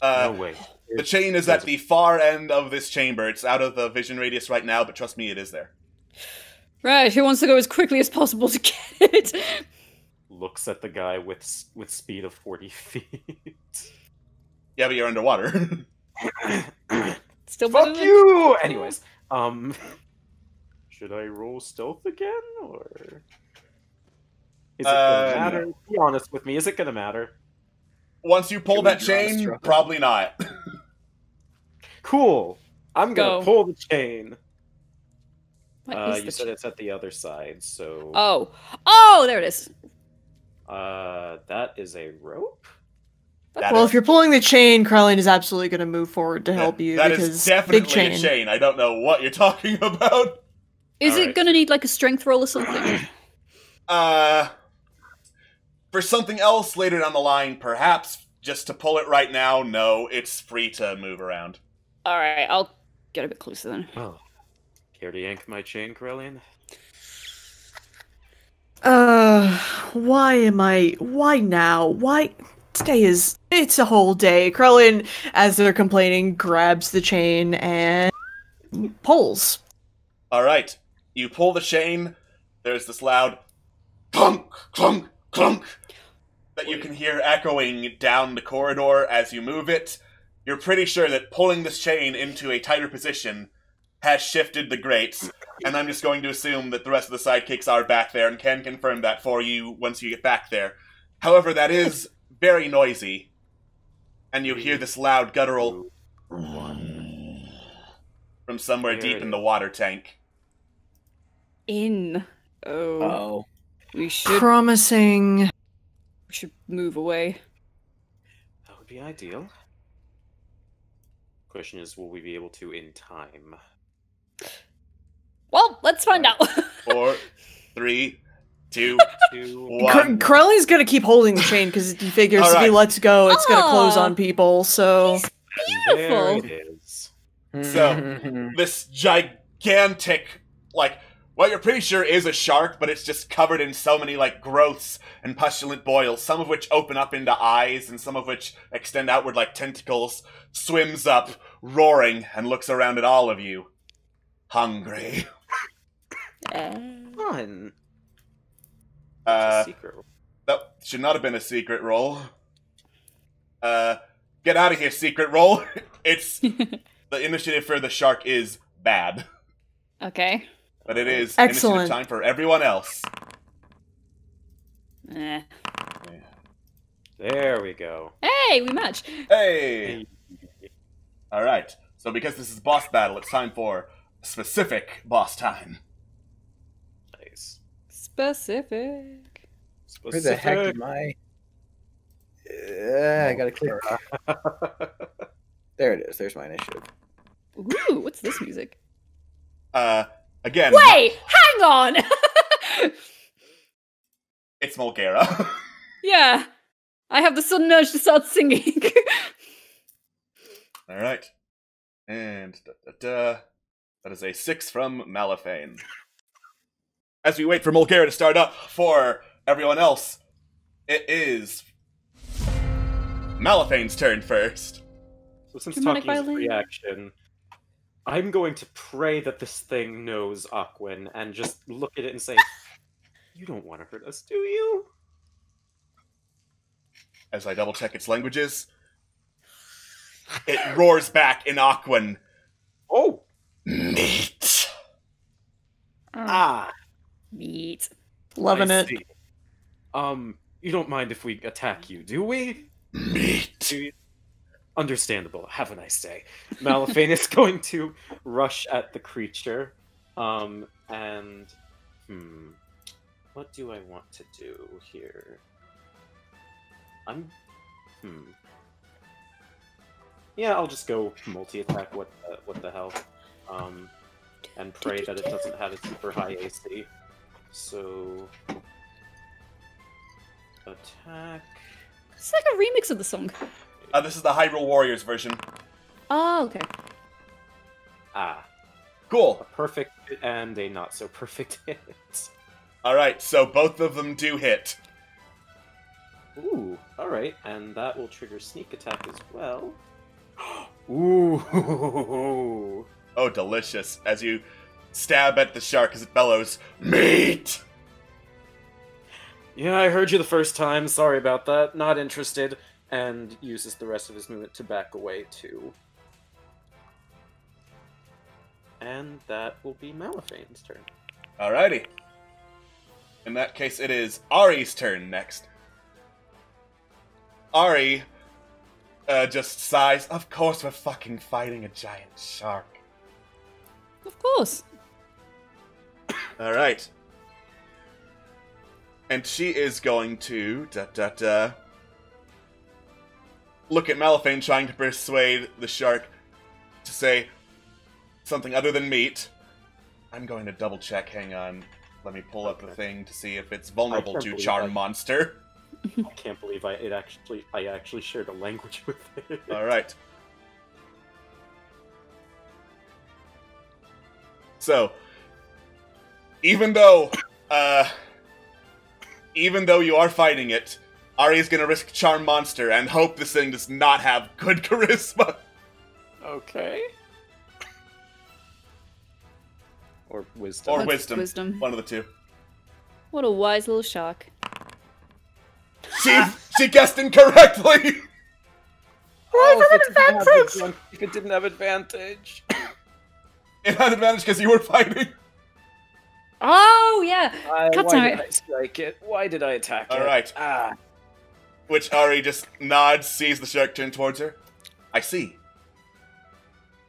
No way. The chain is at the far end of this chamber. It's out of the vision radius right now, but trust me, it is there. Right, who wants to go as quickly as possible to get it? Looks at the guy with speed of 40 feet. Yeah, but you're underwater. Still better Fuck than- you! Anyways, should I roll stealth again, or is it gonna matter? No. Be honest with me. Is it gonna matter? Once you pull Can we that draw a chain, straw? probably not. Cool. I'm gonna Go. pull the chain. What is You the said it's at the other side, so Oh. Oh, there it is. that is a rope. That Well, is- if you're pulling the chain, Carlene is absolutely going to move forward to help you That because is definitely big chain. a chain. I don't know what you're talking about. Is it Alright. gonna need like a strength roll or something? For something else later down the line, perhaps. Just to pull it right now, no, it's free to move around. Alright, I'll get a bit closer then. Oh, care to yank my chain, Corellian? Why now? Why? It's a whole day. Krellin, as they're complaining, grabs the chain and pulls. Alright, you pull the chain, there's this loud clunk, clunk, clunk that you can hear echoing down the corridor as you move it. You're pretty sure that pulling this chain into a tighter position has shifted the grates, and I'm just going to assume that the rest of the sidekicks are back there and can confirm that for you once you get back there. However, that is very noisy, and you hear this loud guttural from somewhere deep in the water tank. Oh. We should Promising. move away. That would be ideal. Question is, will we be able to in time? Well, let's find out. 4, 3, 2, 1. Crowley's gonna keep holding the chain because he figures if he lets go, it's gonna close on people. So Beautiful. There it is. So, this gigantic, like, what you're pretty sure is a shark, but it's just covered in so many, like, growths and pustulent boils, some of which open up into eyes and some of which extend outward like tentacles, swims up, roaring, and looks around at all of you. Hungry. Fun. It's a Uh, secret. that should not have been a secret roll. Get out of here, secret roll. It's, the initiative for the shark is bad. Okay. But it is Excellent. initiative time for everyone else. There we go. Hey, we match. Hey! Alright, so because this is boss battle, it's time for specific boss time. Nice. Specific. Where the heck am I? I gotta click. There it is. There's my initiative. Ooh, what's this music? Again, Wait, hang on. it's Mulgera. Yeah, I have the sudden urge to start singing. Alright. And that is a 6 from Malifane. As we wait for Mulgera to start up for everyone else, it is Malifane's turn first. So since Dramatic talking is violin. reaction, I'm going to pray that this thing knows Aquin and just look at it and say, "You don't want to hurt us, do you?" As I double check its languages, it roars back in Aquan. Oh! Meat. Ah! Meat. loving I it. see. You don't mind if we attack you, do we? Meat. Do you? Understandable. Have a nice day. Malifane is going to rush at the creature. And... what do I want to do here? Yeah, I'll just go multi-attack, what the hell. And pray that it doesn't have a super high AC. So... attack... It's like a remix of the song. This is the Hyrule Warriors version. Oh, okay. Ah. Cool. A perfect hit and a not-so-perfect hit. Alright, so both of them do hit. Ooh, alright, and that will trigger sneak attack as well. Ooh! Oh, delicious. As you stab at the shark as it bellows, meat! Yeah, I heard you the first time, sorry about that, not interested. And uses the rest of his movement to back away too. And that will be Malifane's turn. Alrighty. In that case, it is Ari's turn next. Ari just sighs. Of course we're fucking fighting a giant shark. Of course. Alright. And she is going to... look at Malifane trying to persuade the shark to say something other than meat. I'm going to double check, hang on. Let me pull up the thing to see if it's vulnerable can't to believe Charm I- Monster. I can't believe I actually shared a language with it. Alright. So, even though you are fighting it, Ari's gonna risk Charm Monster and hope this thing does not have good charisma. Okay. Or wisdom. Or What's wisdom. One of the two. What a wise little shark. She guessed incorrectly! If it didn't have advantage. It had advantage because you were fighting. Oh, yeah. Why did I strike it? Why did I attack it? Alright. Which Ari just nods, sees the shark turn towards her. I see.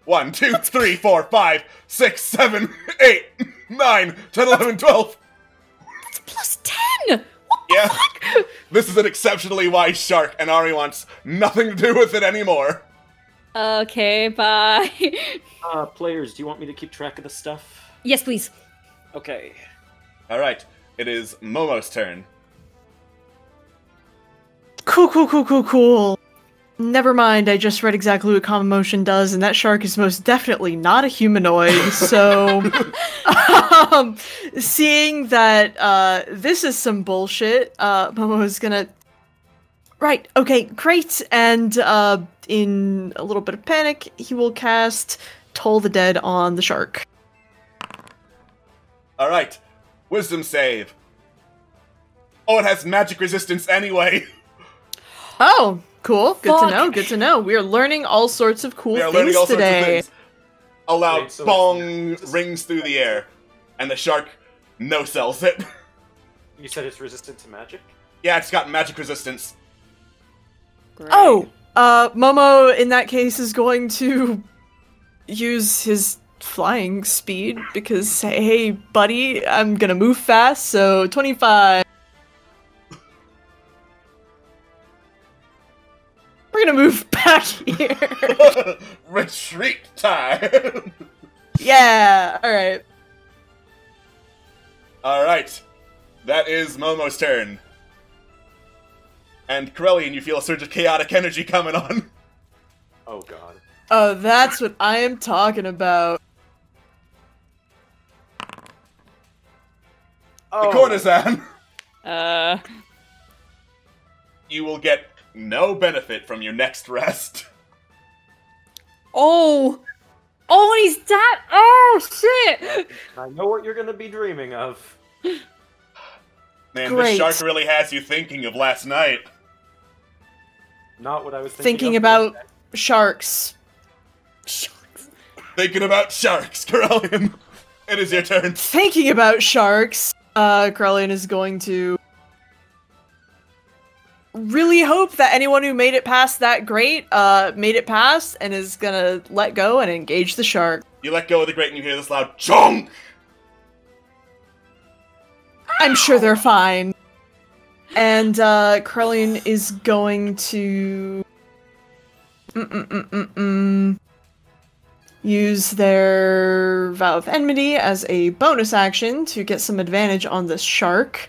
1, 2, 3, 4, 5, 6, 7, 8, 9, 10, 11, 12. It's plus 10! Yeah. This is an exceptionally wise shark, and Ari wants nothing to do with it anymore. Okay, bye. Players, do you want me to keep track of the stuff? Yes, please. Okay. Alright, it is Momo's turn. Cool. Never mind, I just read exactly what common motion does, and that shark is most definitely not a humanoid, so... seeing that, this is some bullshit, Momo is gonna... Right, okay, great, and, in a little bit of panic, he will cast Toll the Dead on the shark. Alright, wisdom save. Oh, it has magic resistance anyway. Oh, cool. Good Fuck. to know. Good to know. We are learning all sorts of cool We are things learning all today. sorts of things. A loud Wait, so bong it's- rings through the air, and the shark no-sells it. You said it's resistant to magic? Yeah, it's got magic resistance. Great. Oh, Momo in that case is going to use his flying speed because, hey, buddy, I'm gonna move fast, so 25. We're gonna move back here. Retreat time! Yeah, alright. Alright, that is Momo's turn. And Corellian, you feel a surge of chaotic energy coming on. Oh god. Oh, that's what I am talking about. The courtesan! You will get no benefit from your next rest. Oh, he's that. Oh, shit. I know what you're gonna be dreaming of. Man, Great. this shark really has you thinking of last night. Not what I was Thinking of. about sharks. Thinking about sharks, Corellian. It is your turn. Thinking about sharks, Krellian is going to really hope that anyone who made it past that grate, made it past and is gonna let go and engage the shark. You let go of the grate and you hear this loud chonk! I'm sure they're fine. And, Krellian is going to... use their Vow of Enmity as a bonus action to get some advantage on this shark,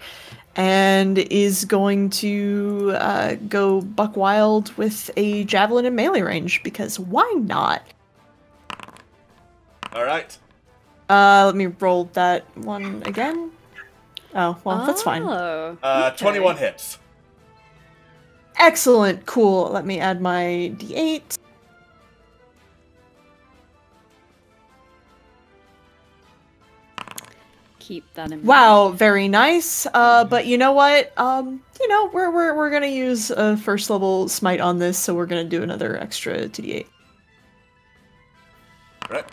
and is going to go buck wild with a javelin in melee range, because why not? Alright. Let me roll that one again. Oh, well, that's fine. Okay. 21 hits. Excellent, cool. Let me add my d8. Keep that in mind. Wow, very nice. But you know what? We're gonna use a first level smite on this, so we're gonna do another extra 2d8. Right.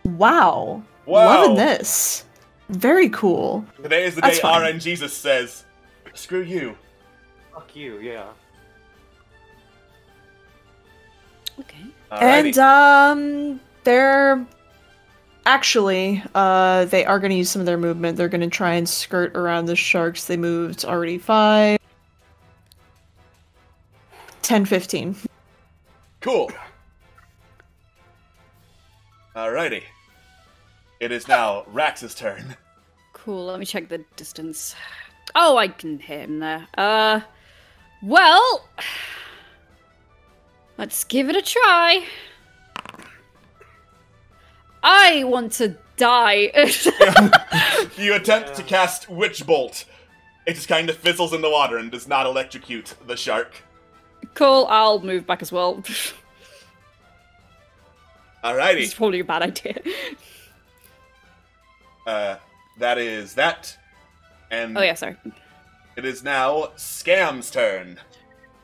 Wow. Wow. Loving this. Very cool. Today is the That's day fine. RN Jesus says, screw you. Fuck you, yeah. Okay. Alrighty. And they're actually they are gonna use some of their movement. They're gonna try and skirt around the sharks. They moved already 5, 10, 15. Cool. Alrighty. It is now Rax's turn. Cool, let me check the distance. Oh, I can hit him there. Well, let's give it a try. I want to die. You attempt to cast Witch Bolt, It just kind of fizzles in the water and does not electrocute the shark. Cool, I'll move back as well. Alrighty. It's probably a bad idea. That is that. And Oh yeah, sorry. it is now Scam's turn.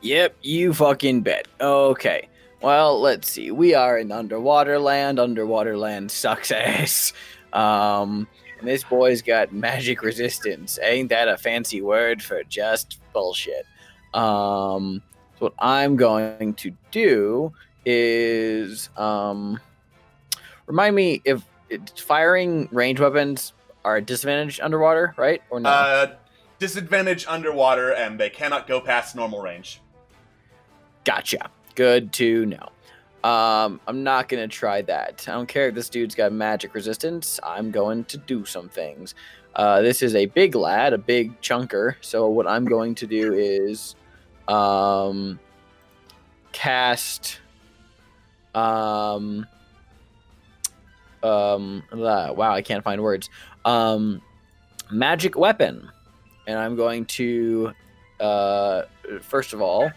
Yep, you fucking bet. Okay. Well, let's see. We are in Underwater Land. Underwater Land sucks ass. And this boy's got magic resistance. Ain't that a fancy word for just bullshit? So what I'm going to do is remind me if firing range weapons are a disadvantage underwater, right? Or no? Disadvantage underwater, and they cannot go past normal range. Gotcha. Good to know. I'm not going to try that. I don't care if this dude's got magic resistance. I'm going to do some things. This is a big lad, a big chunker. So what I'm going to do is cast... wow, I can't find words. Magic weapon. And I'm going to, first of all,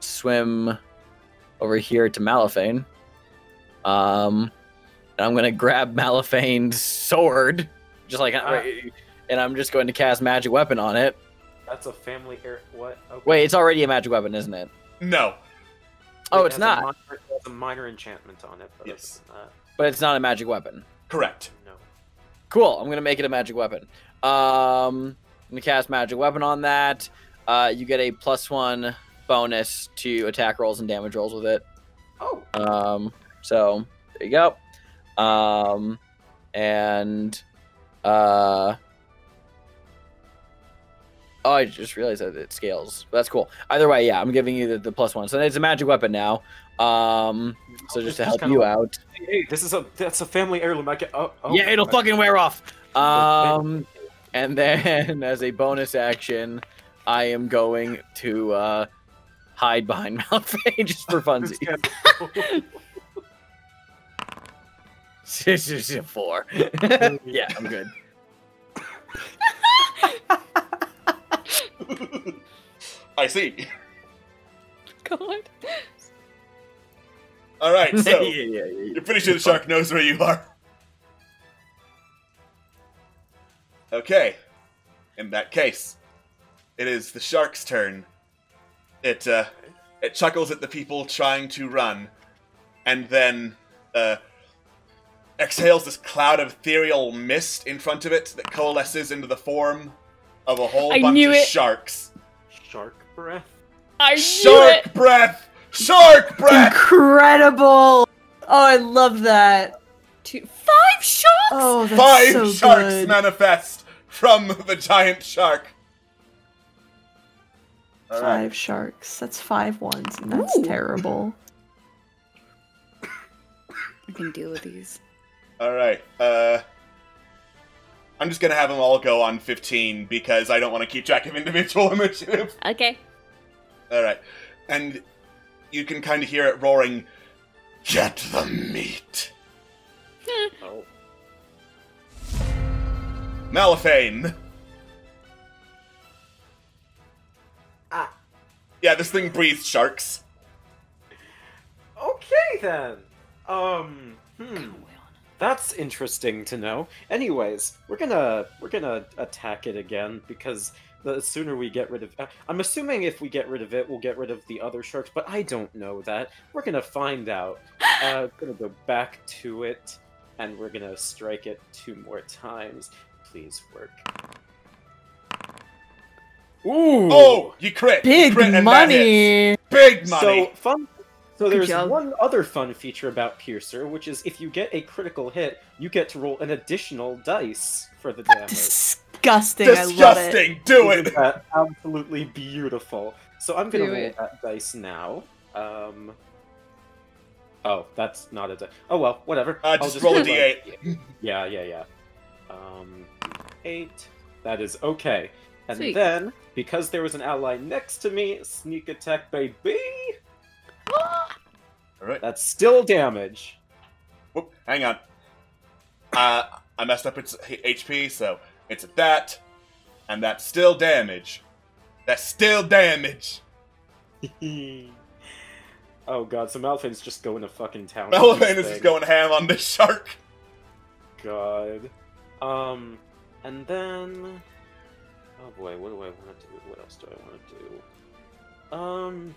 swim over here to Malifane. And I'm going to grab Malifane's sword, just like, and I'm just going to cast magic weapon on it. That's a family air. What? Okay. Wait, it's already a magic weapon, isn't it? No. Oh, It it's has not. It has a minor enchantment on it. But Yes. it's not. But it's not a magic weapon. Correct. No. Cool. I'm going to make it a magic weapon. I'm going to cast magic weapon on that. You get a +1 bonus to attack rolls and damage rolls with it. Oh. So there you go. Oh, I just realized that it scales. But that's cool. Either way, yeah, I'm giving you the +1. So it's a magic weapon now. So just to help you out. Hey, that's a family heirloom. I get. Oh. Yeah, it'll fucking wear off. And then as a bonus action, I am going to hide behind Malphite just for funsies. This is a 4. Yeah, I'm good. I see. God. Alright, so Yeah. you're pretty sure the shark knows where you are. Okay. In that case, it is the shark's turn. It chuckles at the people trying to run, and then exhales this cloud of ethereal mist in front of it that coalesces into the form of a whole I bunch knew of it. sharks. Shark breath. I knew Shark it. breath! Shark breath! Incredible! Oh, I love that. 5 sharks? Oh, that's 5 so sharks good. manifest from the giant shark. All 5 right. sharks. That's 5 ones, and that's Ooh. terrible. I can deal with these. All right. I'm just gonna have them all go on 15 because I don't want to keep track of individual initiative. Okay. All right, and you can kind of hear it roaring. Get the meat, Oh. Malifane. Ah. Yeah, this thing breathes sharks. Okay then. That's interesting to know. Anyways, we're gonna attack it again because the sooner we get rid of, I'm assuming if we get rid of it, we'll get rid of the other sharks. But I don't know that. We're gonna find out. Gonna go back to it, and we're gonna strike it 2 more times. Please work. Ooh! Oh, you crit! Big you crit and that hits. money! Big money. So fun. So Good there's job. one other fun feature about Piercer, which is if you get a critical hit, you get to roll an additional dice for the damage. Disgusting. I love it. Disgusting. Do Isn't it. that absolutely beautiful? So I'm gonna Do roll it. that dice now. Oh, that's not a dice. Oh well, whatever. I'll Just roll a roll d8. Yeah. 8. That is okay. And Sweet. then, because there was an ally next to me, sneak attack, baby. All right. That's still damage. Whoop, hang on. I messed up its HP, so it's at that. And that's still damage. That's still damage. Oh god, so Malphane's just going to fucking town. Malphane is just going ham on this shark. God. And then... Oh boy, what do I want to do? What else do I want to do?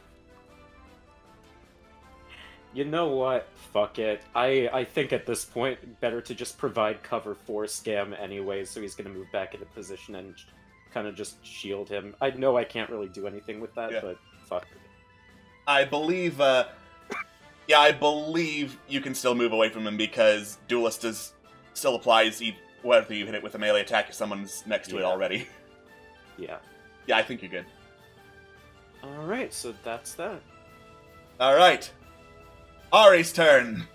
You know what? Fuck it. I think at this point, better to just provide cover for Scam anyway, so he's gonna move back into position and kind of just shield him. I know I can't really do anything with that, but fuck it. I believe, I believe you can still move away from him because Duelist still applies whether you hit it with a melee attack if someone's next to it already. Yeah. Yeah, I think you're good. Alright, so that's that. Alright. Ari's turn.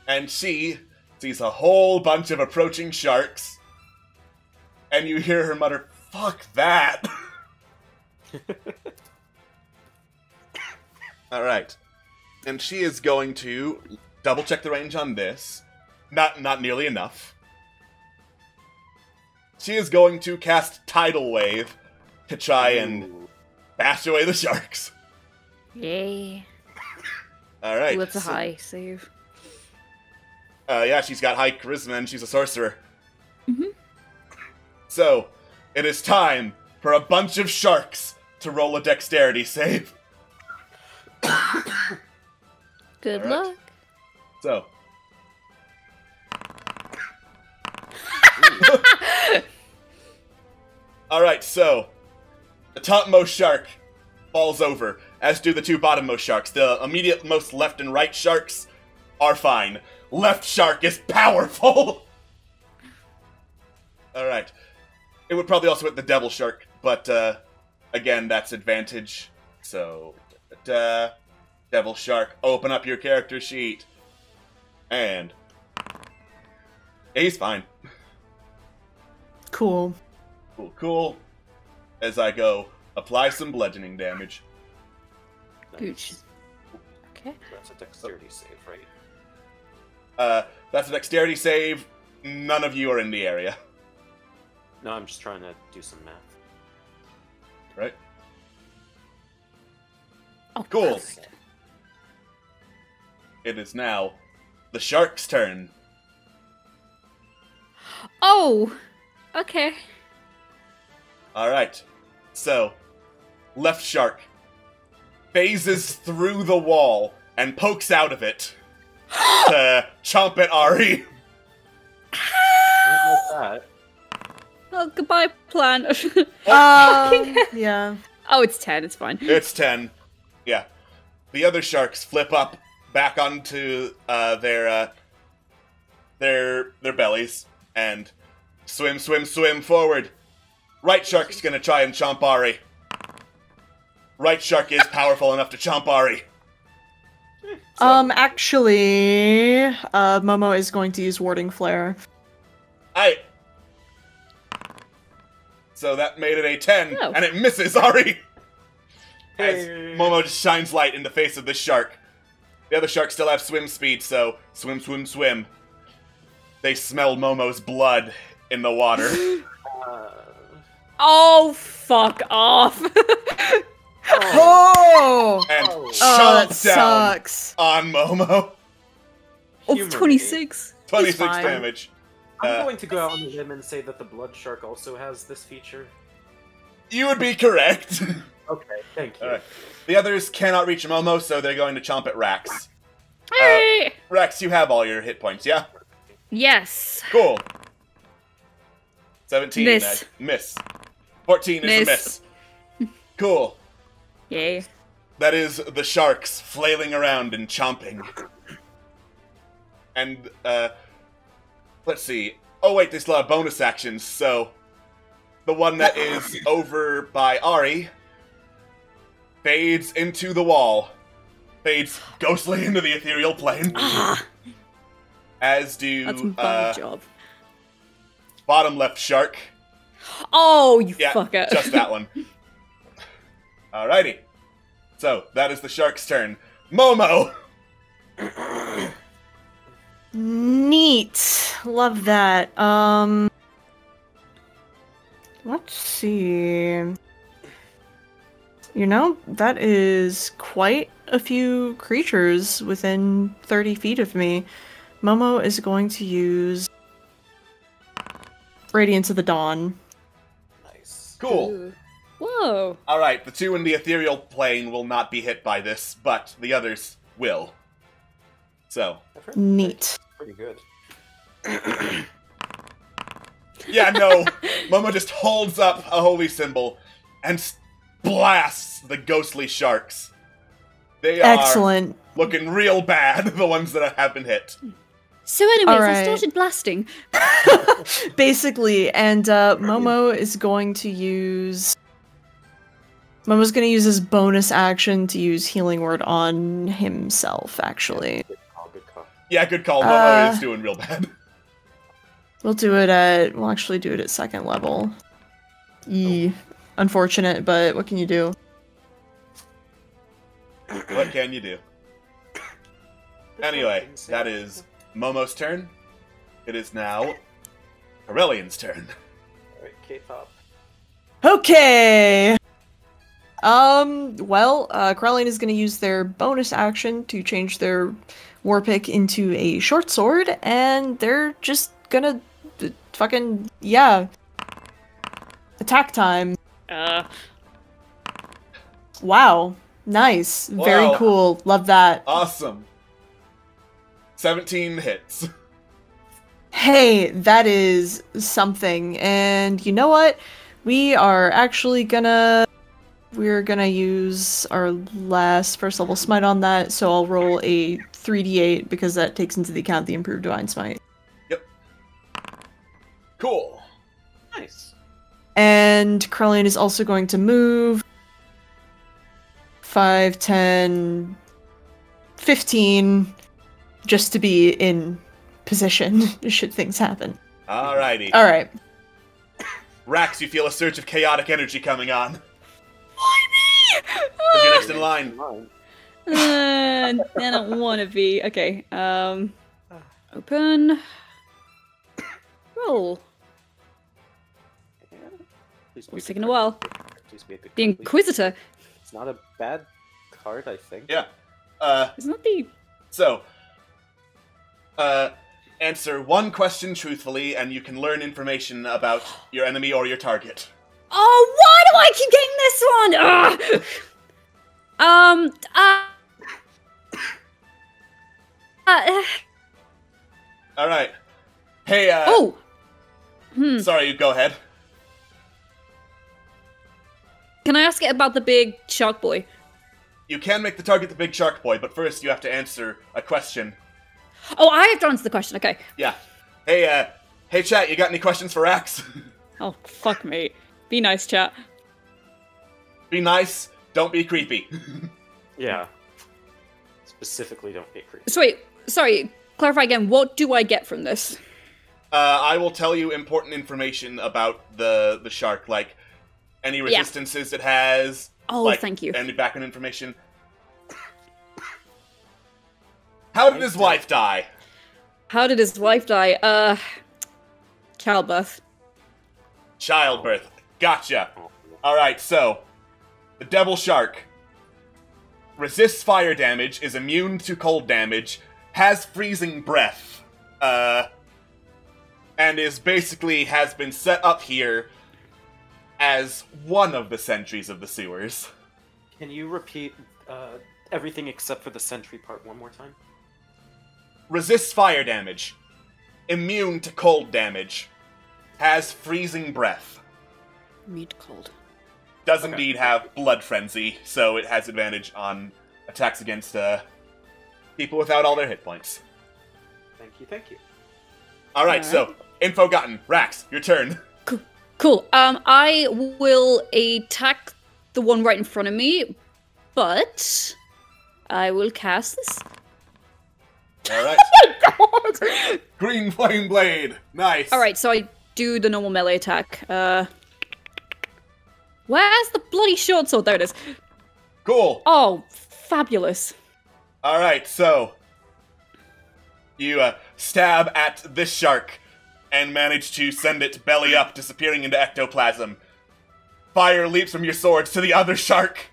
And she sees a whole bunch of approaching sharks. And you hear her mutter, "Fuck that!" Alright. And she is going to double check the range on this. Not nearly enough. She is going to cast Tidal Wave to try and bash away the sharks. Yay. Alright. Ooh, that's a high save. Yeah, she's got high charisma and she's a sorcerer. Mm-hmm. So, it is time for a bunch of sharks to roll a dexterity save. Good All right. luck. So. Alright, so. The topmost shark falls over, as do the two bottommost sharks. The immediate most left and right sharks are fine. Left shark is powerful! Alright. It would probably also hit the devil shark, but, again, that's advantage. So, devil shark, open up your character sheet. And... yeah, he's fine. Cool. Cool, cool. As I go, apply some bludgeoning damage. Gooch. Okay. That's a dexterity save, right? That's a dexterity save. None of you are in the area. No, I'm just trying to do some math. Right? Oh, Cool. perfect. It is now the shark's turn. Oh! Okay. Alright. So, left shark phases through the wall and pokes out of it to chomp at Ari. That. Oh, goodbye, plan. Yeah. Oh, it's 10, it's fine. It's 10. Yeah. The other sharks flip up back onto their bellies and swim forward. Right shark's gonna try and chomp Ari. Right shark is powerful enough to chomp Ari. Actually, Momo is going to use Warding Flare. So that made it a 10, Oh. and it misses Ari! As Hey. Momo just shines light in the face of this shark. The other sharks still have swim speed, so swim. They smell Momo's blood in the water. Oh, fuck off. Oh! And Oh, chomp that down sucks. on Momo. Oh, Humor 26. 26 fine. damage. I'm going to go out on a limb and say that the blood shark also has this feature. You would be correct. Okay, thank you. Alright. The others cannot reach Momo, so they're going to chomp at Rax. Hey! Rax, you have all your hit points, yeah? Yes. Cool. 17. Miss. Miss. 14 is a Miss. miss. Cool. Yay. That is the sharks flailing around and chomping. And, let's see. Oh wait, there's a lot of bonus actions, so... The one that is over by Ari fades into the wall. Fades ghostly into the ethereal plane. Ah, As do, that's my job. bottom left shark. Oh, you Yeah, fucker. just that one. Alrighty. So, that is the shark's turn. Momo! Neat. Love that. Let's see. You know, that is quite a few creatures within 30 feet of me. Momo is going to use Radiance of the Dawn. Nice. Cool. Ooh. Whoa. Alright, the two in the ethereal plane will not be hit by this, but the others will. So. I've heard Neat. pretty good. Yeah, no. Momo just holds up a holy symbol and blasts the ghostly sharks. They are Excellent. looking real bad, the ones that have been hit. So anyways, I Alright. started blasting. Basically, and Momo is going to use... Momo's going to use his bonus action to use Healing Word on himself, actually. Good call. Yeah, good call. Momo is doing real bad. We'll actually do it at 2nd level. Unfortunate, but what can you do? What can you do? Anyway, that is Momo's turn. It is now Aurelian's turn. Alright, K-pop. Okay! Krellian is going to use their bonus action to change their war pick into a short sword, and they're just gonna attack time. Wow. Nice. Very Wow. cool. Love that. Awesome. 17 hits. Hey, that is something. And you know what? We're gonna use our last 1st level smite on that, so I'll roll a 3d8 because that takes into the account the improved divine smite. Yep. Cool. Nice. And Krellian is also going to move 5, 10, 15, just to be in position should things happen. Alrighty. Alright. Rax, you feel a surge of chaotic energy coming on. Why me? Because you're next in line. Mine. I don't want to be. Okay. Open. Roll. Yeah. Please be It's a taking good a while. card. Please be a good The card, please. Inquisitor. It's not a bad card, I think. Yeah. Isn't that the... So, answer one question truthfully, and you can learn information about your enemy or your target. Oh, why do I keep getting this one? Alright. Hey, Oh! sorry, you go ahead. Can I ask it about the big shark boy? You can make the target the big shark boy, but first you have to answer a question. Oh, I have to answer the question, okay. Yeah. Hey, hey chat, you got any questions for Rax? Oh, fuck me. Be nice, chat. Be nice, don't be creepy. Yeah. Specifically, don't get creepy. So wait, sorry, clarify again, what do I get from this? I will tell you important information about the shark, like any resistances it has. Oh, like, thank you. Any background information. How did his wife die? How did his wife die? Childbirth. Childbirth. Gotcha. Alright, so, the devil shark resists fire damage, is immune to cold damage, has freezing breath, and has been set up here as one of the sentries of the sewers. Can you repeat everything except for the sentry part one more time? Resists fire damage, immune to cold damage, has freezing breath. Meat cold. Does indeed have blood frenzy, so it has advantage on attacks against people without all their hit points. Thank you, thank you. Alright, so, info gotten. Rax, your turn. Cool. I will attack the one right in front of me, but I will cast this. Alright. Green Flame Blade. Nice. Alright, so I do the normal melee attack. Where's the bloody short sword? There it is. Cool. Oh, fabulous. Alright, so you stab at this shark, and manage to send it belly up, disappearing into ectoplasm. Fire leaps from your swords to the other shark,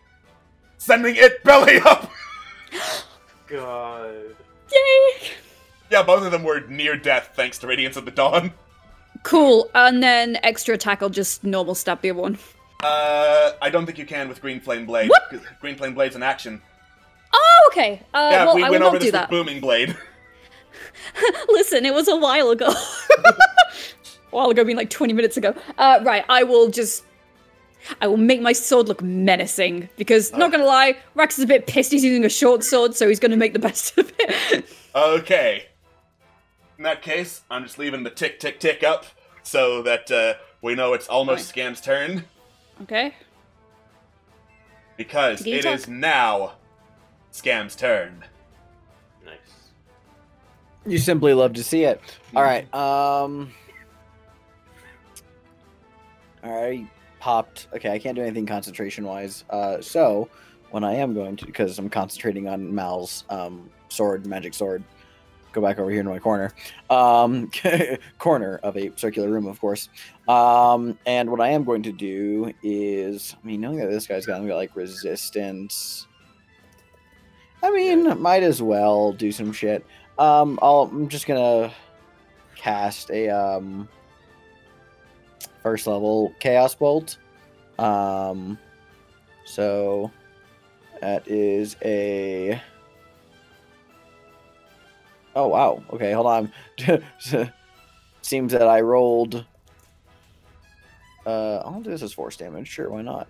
sending it belly up! God. Yay! Yeah, both of them were near death thanks to Radiance of the Dawn. Cool, and then extra attack, I'll just normal stab the other one. I don't think you can with Green Flame Blade. What? 'Cause Green Flame Blade's an action. Oh, okay. Yeah, well, we I went will over not this do with that. Booming Blade. Listen, it was a while ago. A while ago, being like 20 minutes ago. Right, I will make my sword look menacing, because, not gonna lie, Rax is a bit pissed he's using a short sword, so he's gonna make the best of it. Okay. In that case, I'm just leaving the tick, tick, tick up, so that we know it's almost Scam's turn. Okay. Because Did he it attack? is now Scam's turn. Nice. You simply love to see it. All right. I popped. Okay, I can't do anything concentration wise. So when I am going to, because I'm concentrating on Mal's sword, magic sword. Go back over here into my corner. Corner of a circular room, of course. And what I am going to do is, I mean, knowing that this guy's got like resistance, I mean, might as well do some shit. I'm just gonna cast a first level Chaos Bolt. So that is a. Oh, wow. Okay, hold on. Seems that I rolled... I'll do this as force damage. Sure, why not?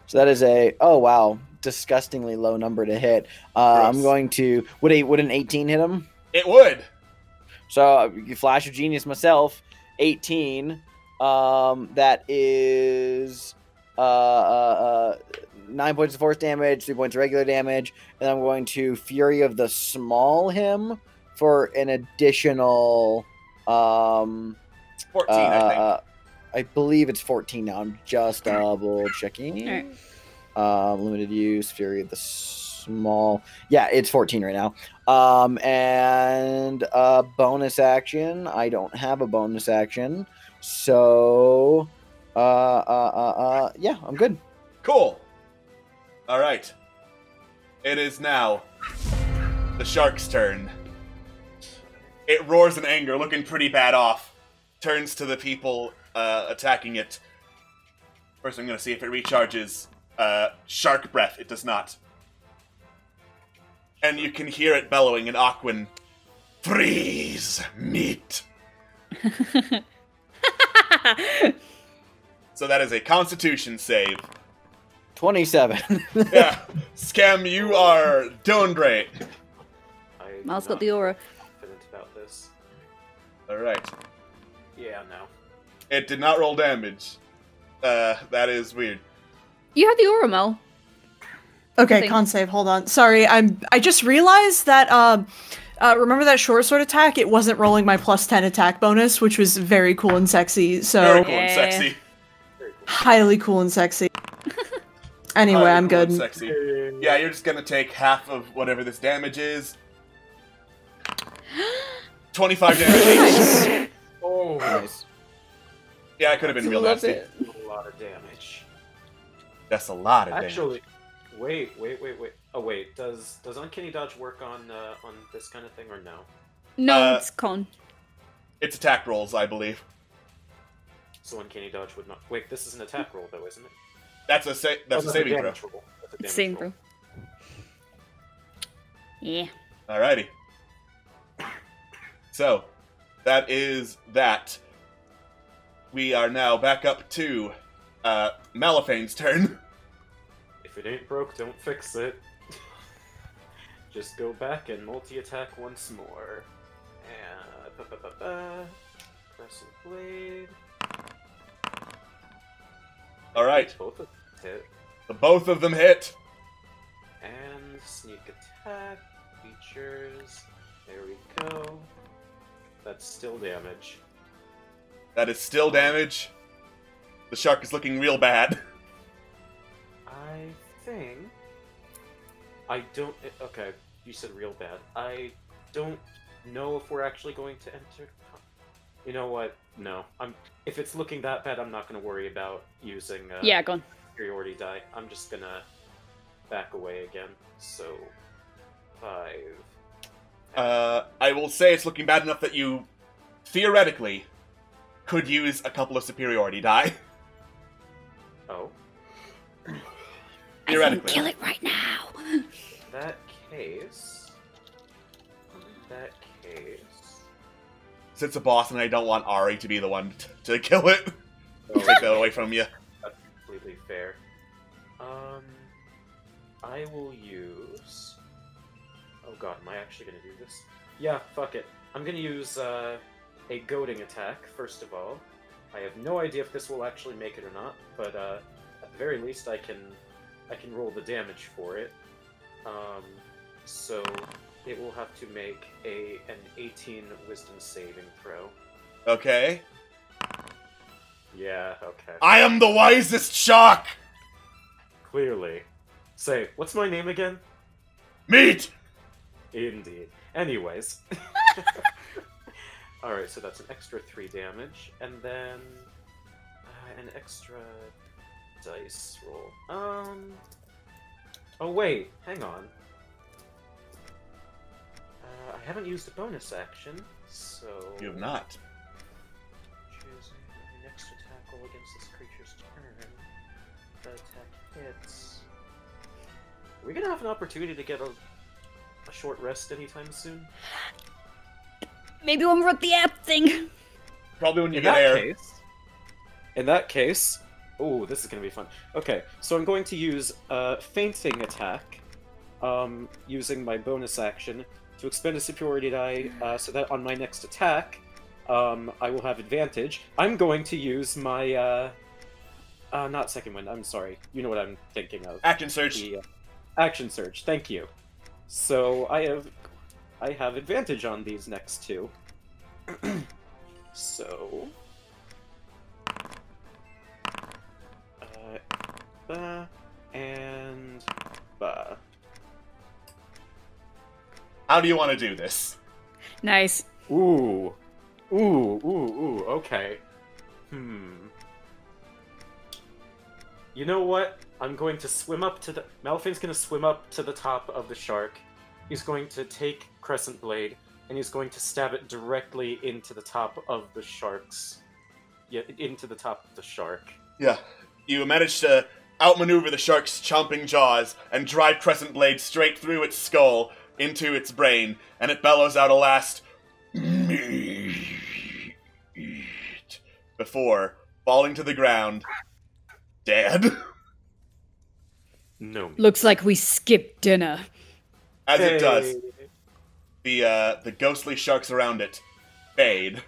So that is a... Oh, wow. Disgustingly low number to hit. I'm going to... Would an 18 hit him? It would! So, Flash of Genius myself. 18. That is... 9 points of force damage, 3 points of regular damage, and I'm going to Fury of the Small him for an additional 14, I think. I believe it's 14 now. I'm just double checking. Limited use, Fury of the Small. Yeah, it's 14 right now. And bonus action. I don't have a bonus action. So yeah, I'm good. Cool. Alright. It is now the shark's turn. It roars in anger, looking pretty bad off. Turns to the people attacking it. First I'm going to see if it recharges shark breath. It does not. And you can hear it bellowing in Aquan. Freeze, meat. So that is a Constitution save. 27. Yeah. Scam, you are doing great. Mal's got the aura. Confident about this. Alright. Yeah, no. It did not roll damage. That is weird. You have the aura, Mal. Okay, Thing. con save. Hold on. Sorry, I just realized that remember that short sword attack? It wasn't rolling my +10 attack bonus, which was very cool and sexy. So Very cool and sexy. highly cool and sexy. Anyway, Highly I'm cool and good. Sexy. Yeah, you're just gonna take half of whatever this damage is. 25 damage each. Oh, Nice. Yeah, it could have been real Love nasty. it. a lot of damage. That's a lot of damage. Actually, wait. Oh wait, does Uncanny Dodge work on this kind of thing or no? No, it's con. It's attack rolls, I believe. So Uncanny Dodge would not. Wait, this is an attack roll though, isn't it? That's a saving throw. damage roll. That's a damage Same roll. room. Yeah. Alrighty. So, that is that. We are now back up to Malaphane's turn. If it ain't broke, don't fix it. Just go back and multi-attack once more. And Crescent Blade. Alright, Both of them hit. both of them hit. And sneak attack. Features. There we go. That's still damage. That is still damage. The shark is looking real bad. I think... I don't... Okay, you said real bad. I don't know if we're actually going to enter. You know what? No. If it's looking that bad, I'm not going to worry about using Yeah, go on. superiority die. I'm just going to back away again. So, 5. I will say it's looking bad enough that you, theoretically, could use a couple of superiority die. Oh. Theoretically. I can kill it right now. In that case... Since it's a boss and I don't want Ari to be the one to kill it, I'll Oh, take that away from you. that's completely fair. I will use... Oh god, am I actually going to do this? Yeah, fuck it. I'm going to use a goading attack, first of all. I have no idea if this will actually make it or not, but at the very least I can roll the damage for it. So it will have to make an 18 wisdom saving throw. Okay. Yeah, okay. I am the wisest shark! Clearly. Say, what's my name again? Meat! Indeed. Anyways. Alright, so that's an extra 3 damage, and then an extra dice roll. Oh wait, hang on. I haven't used a bonus action, so... You have not. Choose the next attack roll against this creature's turn. The attack hits. Are we gonna have an opportunity to get a short rest anytime soon? Maybe when we're at the app thing. Probably when you get air. In that case... Oh, this is gonna be fun. Okay, so I'm going to use a fainting attack, using my bonus action to expend a superiority die, so that on my next attack, I will have advantage. I'm going to use my, not second wind, I'm sorry. You know what I'm thinking of. Action surge. The, action surge, thank you. So I have advantage on these next two. So... and... How do you want to do this? Nice. Ooh, okay. You know what? I'm going to swim up to the... Malfine's going to swim up to the top of the shark. He's going to take Crescent Blade, and he's going to stab it directly into the top of the shark's... Yeah, into the top of the shark. Yeah. You managed to outmaneuver the shark's chomping jaws and drive Crescent Blade straight through its skull into its brain, and it bellows out a last meat before falling to the ground, dead. No. Looks like we skipped dinner. As it does, the ghostly sharks around it fade.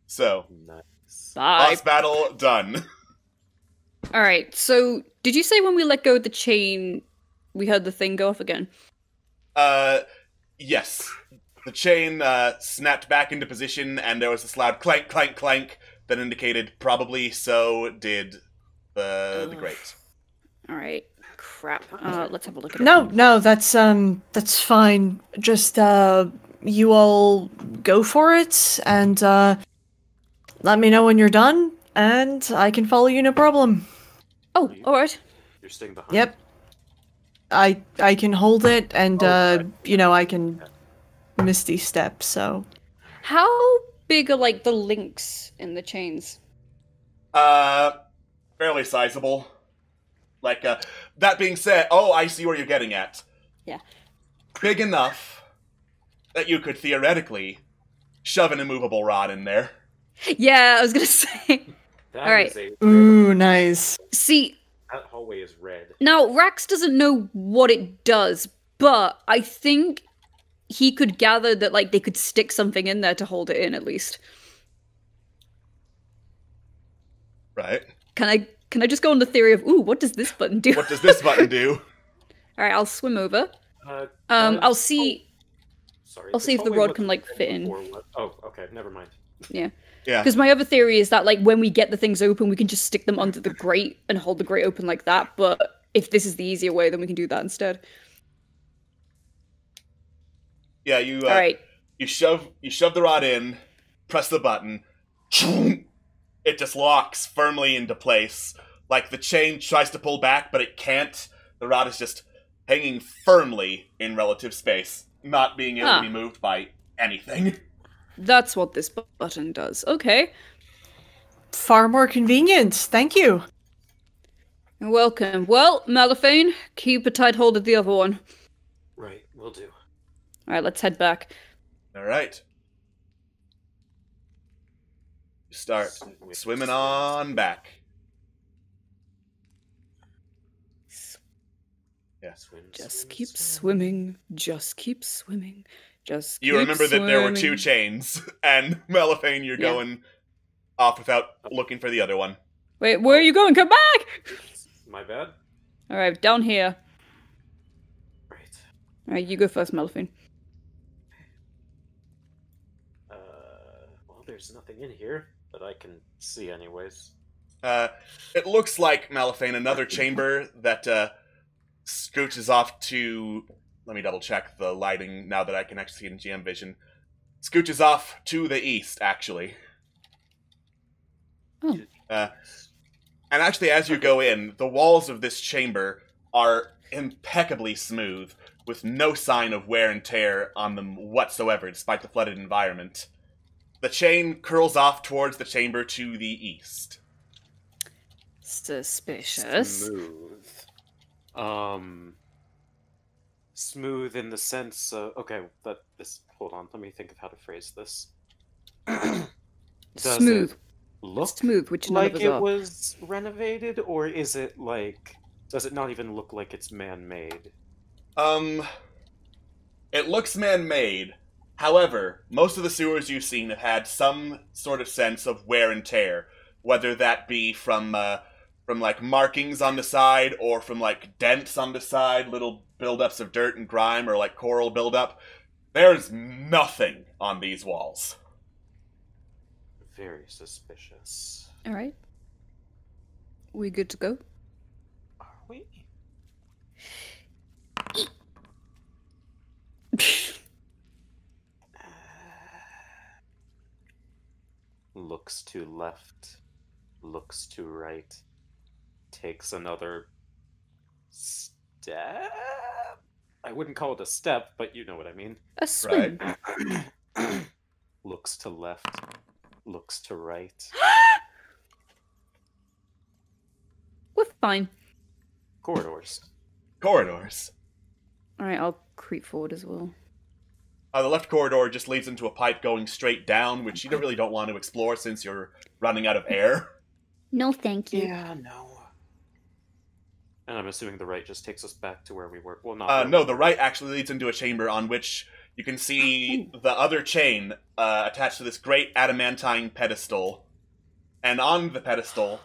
So, Nice. Bye. boss battle done. Alright, so did you say when we let go of the chain, we heard the thing go off again? Yes. The chain snapped back into position, and there was this loud clank, clank, clank that indicated probably so did the grate. Alright, crap. Let's have a look at it. No, that's fine. Just, you all go for it, and, let me know when you're done, and I can follow you, no problem. Oh, alright. You're staying behind. Yep. I can hold it, and, Okay. you know, I can Misty Step, so... How big are, like, the links in the chains? Fairly sizable. Like, that being said, oh, I see where you're getting at. Yeah. Big enough that you could theoretically shove an immovable rod in there. Yeah, I was gonna say. That Alright. is a... Ooh, nice. See, That hallway is red. now, Rax doesn't know what it does, but I think he could gather that, like, they could stick something in there to hold it in, at least. Right. Can I just go on the theory of, ooh, what does this button do? What does this button do? Alright, I'll swim over. I'll I'll see... Sorry. I'll see if the hallway rod can, wasn't like, red fit in. before what- Oh, okay, never mind. Yeah. Yeah. Because my other theory is that, like, when we get the things open, we can just stick them under the grate and hold the grate open like that, but if this is the easier way, then we can do that instead. Yeah, you All right. you shove the rod in, press the button, it just locks firmly into place. Like the chain tries to pull back, but it can't. The rod is just hanging firmly in relative space, not being able to be moved by anything. That's what this button does. Okay. Far more convenient. Thank you. You're welcome. Well, Malifane, keep a tight hold of the other one. Right, will do. All right, let's head back. All right. Start swimming on back. Yeah. Just keep swimming. Just keep swimming. Just keep You remember that there were two swimming. chains, and Malifane, you're going off without looking for the other one. Wait, where are you going? Come back! My bad. All right, down here. Right. All right, you go first, Malifane. Well, there's nothing in here that I can see anyways. It looks like, Malifane, another chamber that scooches off to... Let me double check the lighting now that I can actually see it in GM vision. Scooches off to the east, actually. Oh. And actually, as you go in, the walls of this chamber are impeccably smooth, with no sign of wear and tear on them whatsoever, despite the flooded environment. The chain curls off towards the chamber to the east. Suspicious. Smooth. Smooth in the sense okay, hold on, let me think of how to phrase this. Does Smooth. it look Smooth, which none like of us it are. was renovated, or is it like, does it not even look like it's man-made? It looks man-made. However, most of the sewers you've seen have had some sort of sense of wear and tear, whether that be from like markings on the side, or from like dents on the side, little buildups of dirt and grime, or like coral buildup. There's nothing on these walls. Very suspicious. All right. We good to go? Are we? Looks to left, looks to right, takes another step? I wouldn't call it a step, but you know what I mean. A swim. Looks to left, looks to right. We're fine. Corridors. Corridors. All right, I'll creep forward as well. The left corridor just leads into a pipe going straight down, which you really don't want to explore since you're running out of air. No, thank you. Yeah, no. And I'm assuming the right just takes us back to where we were. Well, not. No, the right actually leads into a chamber on which you can see the other chain attached to this great adamantine pedestal. And on the pedestal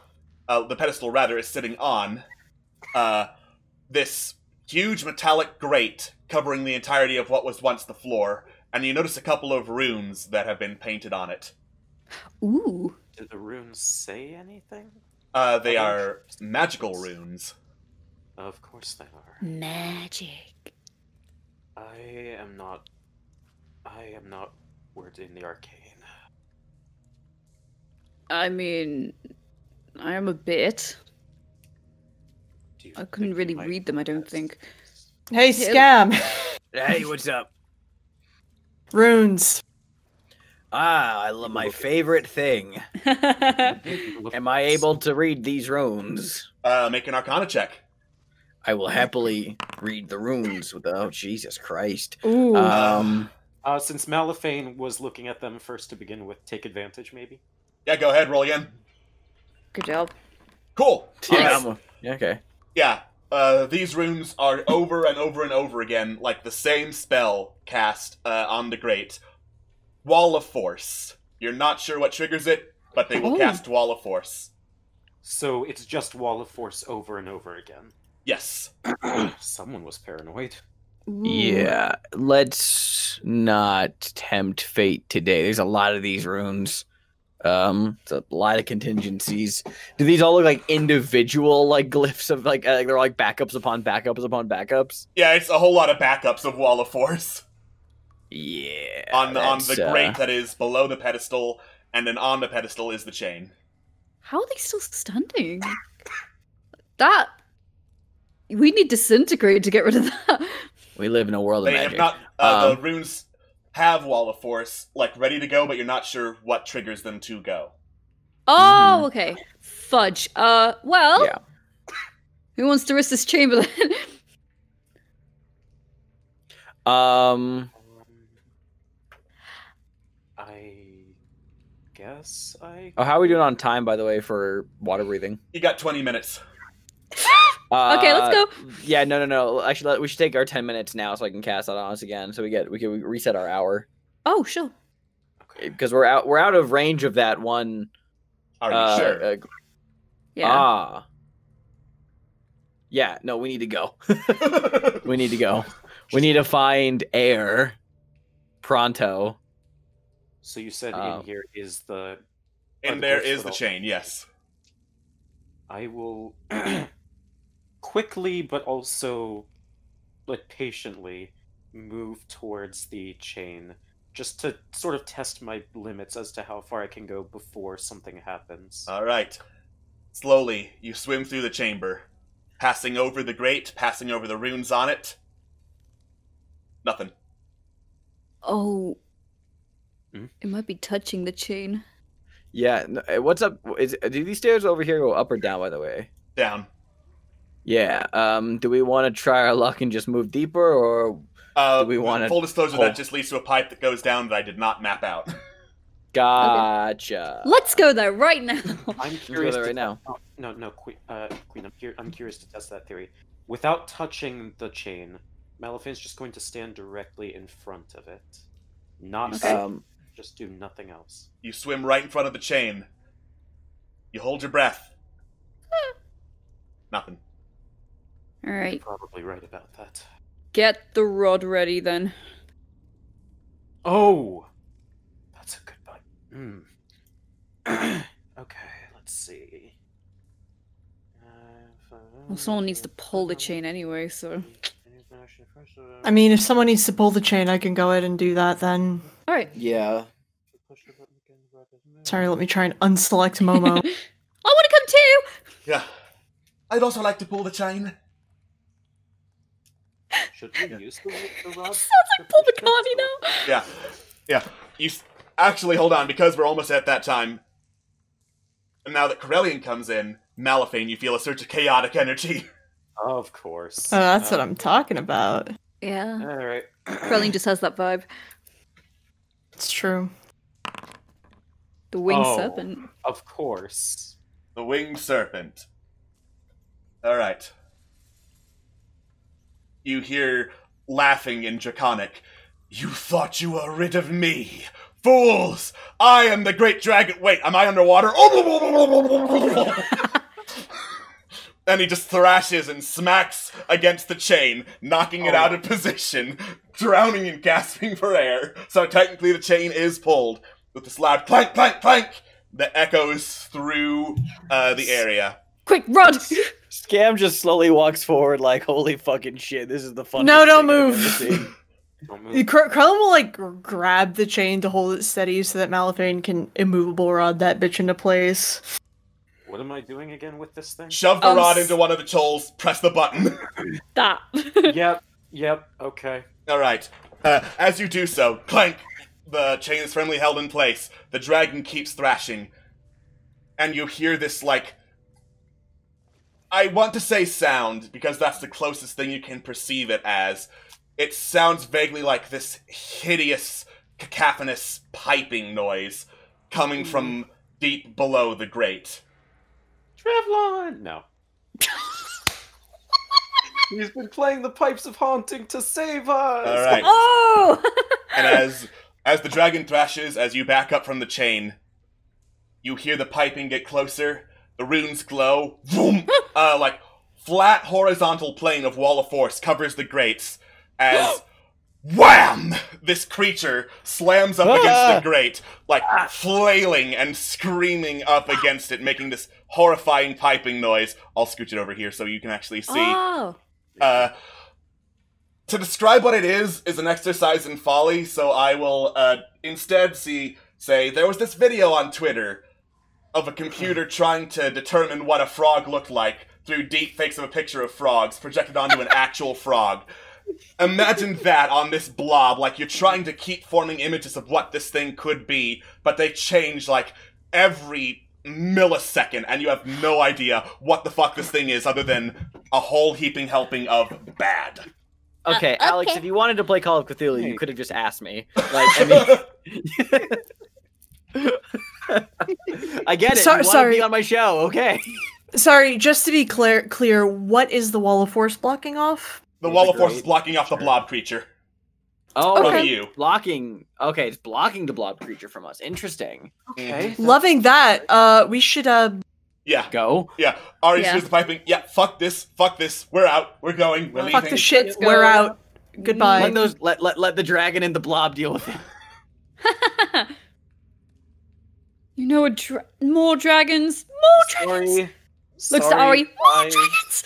is sitting on this huge metallic grate covering the entirety of what was once the floor, and you notice a couple of runes that have been painted on it. Ooh. Do the runes say anything? They are magical runes. Of course they are. Magic. I am not word in the arcane. I mean, I am a bit. I couldn't really read them, I don't think. Hey, Scam! Hey, what's up? Runes. Ah, I love my favorite thing. Am I able to read these runes? Make an Arcana check. I will happily read the runes without Jesus Christ. Ooh. Since Malifane was looking at them first to begin with, take advantage, maybe? Yeah, go ahead, roll again. Good job. Cool. Yeah, okay. Yeah, these runes are over and over and over again, like the same spell cast on the grate. Wall of Force. You're not sure what triggers it, but they will cast Wall of Force. So it's just Wall of Force over and over again. Yes. Someone was paranoid. Ooh. Yeah, let's not tempt fate today. There's a lot of these runes. It's a lot of contingencies. Do these all look like individual like glyphs of like they're like backups upon backups upon backups? Yeah, it's a whole lot of backups of Wall of Force. Yeah. On the that's, grate that is below the pedestal, and then on the pedestal is the chain. How are they still standing? That... We need disintegrate to get rid of that. We live in a world of They magic. have not. The runes have Wall of Force, like, ready to go, but you're not sure what triggers them to go. Oh, okay. Fudge. Well... Yeah. Who wants to risk this chamber then? I guess I... Oh, how are we doing on time, by the way, for water breathing? You got 20 minutes. Okay, let's go. Yeah, no. Actually, we should take our 10 minutes now so I can cast that on us again, so we can reset our hour. Oh, sure. Because we're out of range of that one. Are you sure? Yeah. Yeah, no, we need to go. We need to go. We need to find air. Pronto. So you said in here is the... And there is the chain, yes. I will quickly, but also like patiently, move towards the chain, just to sort of test my limits as to how far I can go before something happens. Alright. Slowly, you swim through the chamber, passing over the grate, passing over the runes on it. Nothing. Oh. Hmm? It might be touching the chain. Yeah, what's up? Do these stairs over here go up or down, by the way? Down. Yeah, do we want to try our luck and just move deeper, or do we want to... Full disclosure, that just leads to a pipe that goes down that I did not map out. Gotcha. Let's go there right now. I'm curious right now. No, Queen. I'm curious to test that theory. Without touching the chain, Malaphane's just going to stand directly in front of it, not just do nothing else. You swim right in front of the chain. You hold your breath. Nothing. All right. You're probably right about that. Get the rod ready then. Oh, that's a good bite. Okay, let's see. Well, someone needs to pull the chain anyway, so... I mean, if someone needs to pull the chain, I can go ahead and do that then. Alright. Yeah. Sorry, let me try and unselect Momo. I want to come too! Yeah. I'd also like to pull the chain. Should we use the rod? Sounds like pull the con, you know? Yeah. Actually, hold on, because we're almost at that time. And now that Corellian comes in, Malaphane, you feel a surge of chaotic energy. Of course. Oh, that's what I'm talking about. Yeah. Alright. Krelling just has that vibe. It's true. The winged serpent. Of course. The winged serpent. Alright. You hear laughing in Draconic. You thought you were rid of me! Fools! I am the great dragon. Wait, am I underwater? And he just thrashes and smacks against the chain, knocking it out of position, drowning and gasping for air. So technically the chain is pulled with this loud clank, clank, clank that echoes through the area. Quick, run! Scam just slowly walks forward like, holy fucking shit, this is the funniest No, don't thing I've move. ever seen. Krellin will, like, grab the chain to hold it steady so that Malaphane can immovable rod that bitch into place. What am I doing again with this thing? Shove the rod into one of the choles, press the button. Stop. Yep, okay. Alright. As you do so, clank! The chain is firmly held in place. The dragon keeps thrashing. And you hear this, like... I want to say sound, because that's the closest thing you can perceive it as. It sounds vaguely like this hideous, cacophonous piping noise coming from deep below the grate. Trevlon! No. He's been playing the pipes of haunting to save us! Alright. Oh! And as the dragon thrashes, as you back up from the chain, you hear the piping get closer, the runes glow, boom! Like, flat horizontal plane of wall of force covers the grates, as wham! This creature slams up against the grate, like flailing and screaming up against it, making this horrifying piping noise. I'll scooch it over here so you can actually see. Oh. To describe what it is an exercise in folly, so I will instead say there was this video on Twitter of a computer trying to determine what a frog looked like through deepfakes of a picture of frogs projected onto an actual frog. Imagine that on this blob, like you're trying to keep forming images of what this thing could be, but they change like every millisecond, and you have no idea what the fuck this thing is other than a whole heaping helping of bad. Okay, Alex, if you wanted to play Call of Cthulhu, you could have just asked me. Like, I mean, I get it. You want to be on my show, okay? Sorry, just to be clear, what is the wall of force blocking off? The wall of force is blocking off the blob creature. Oh, Okay. You. blocking. Okay, it's blocking the blob creature from us. Interesting. Okay. Loving that. We should Yeah. Go. Yeah. Ari Yeah. hears the piping. Yeah, fuck this. We're out. We're going. We're leaving. fuck the shit. Let's We're go. out. Goodbye. Let the dragon and the blob deal with it. You know what? More dragons. More dragons. Looks to Ari. More dragons.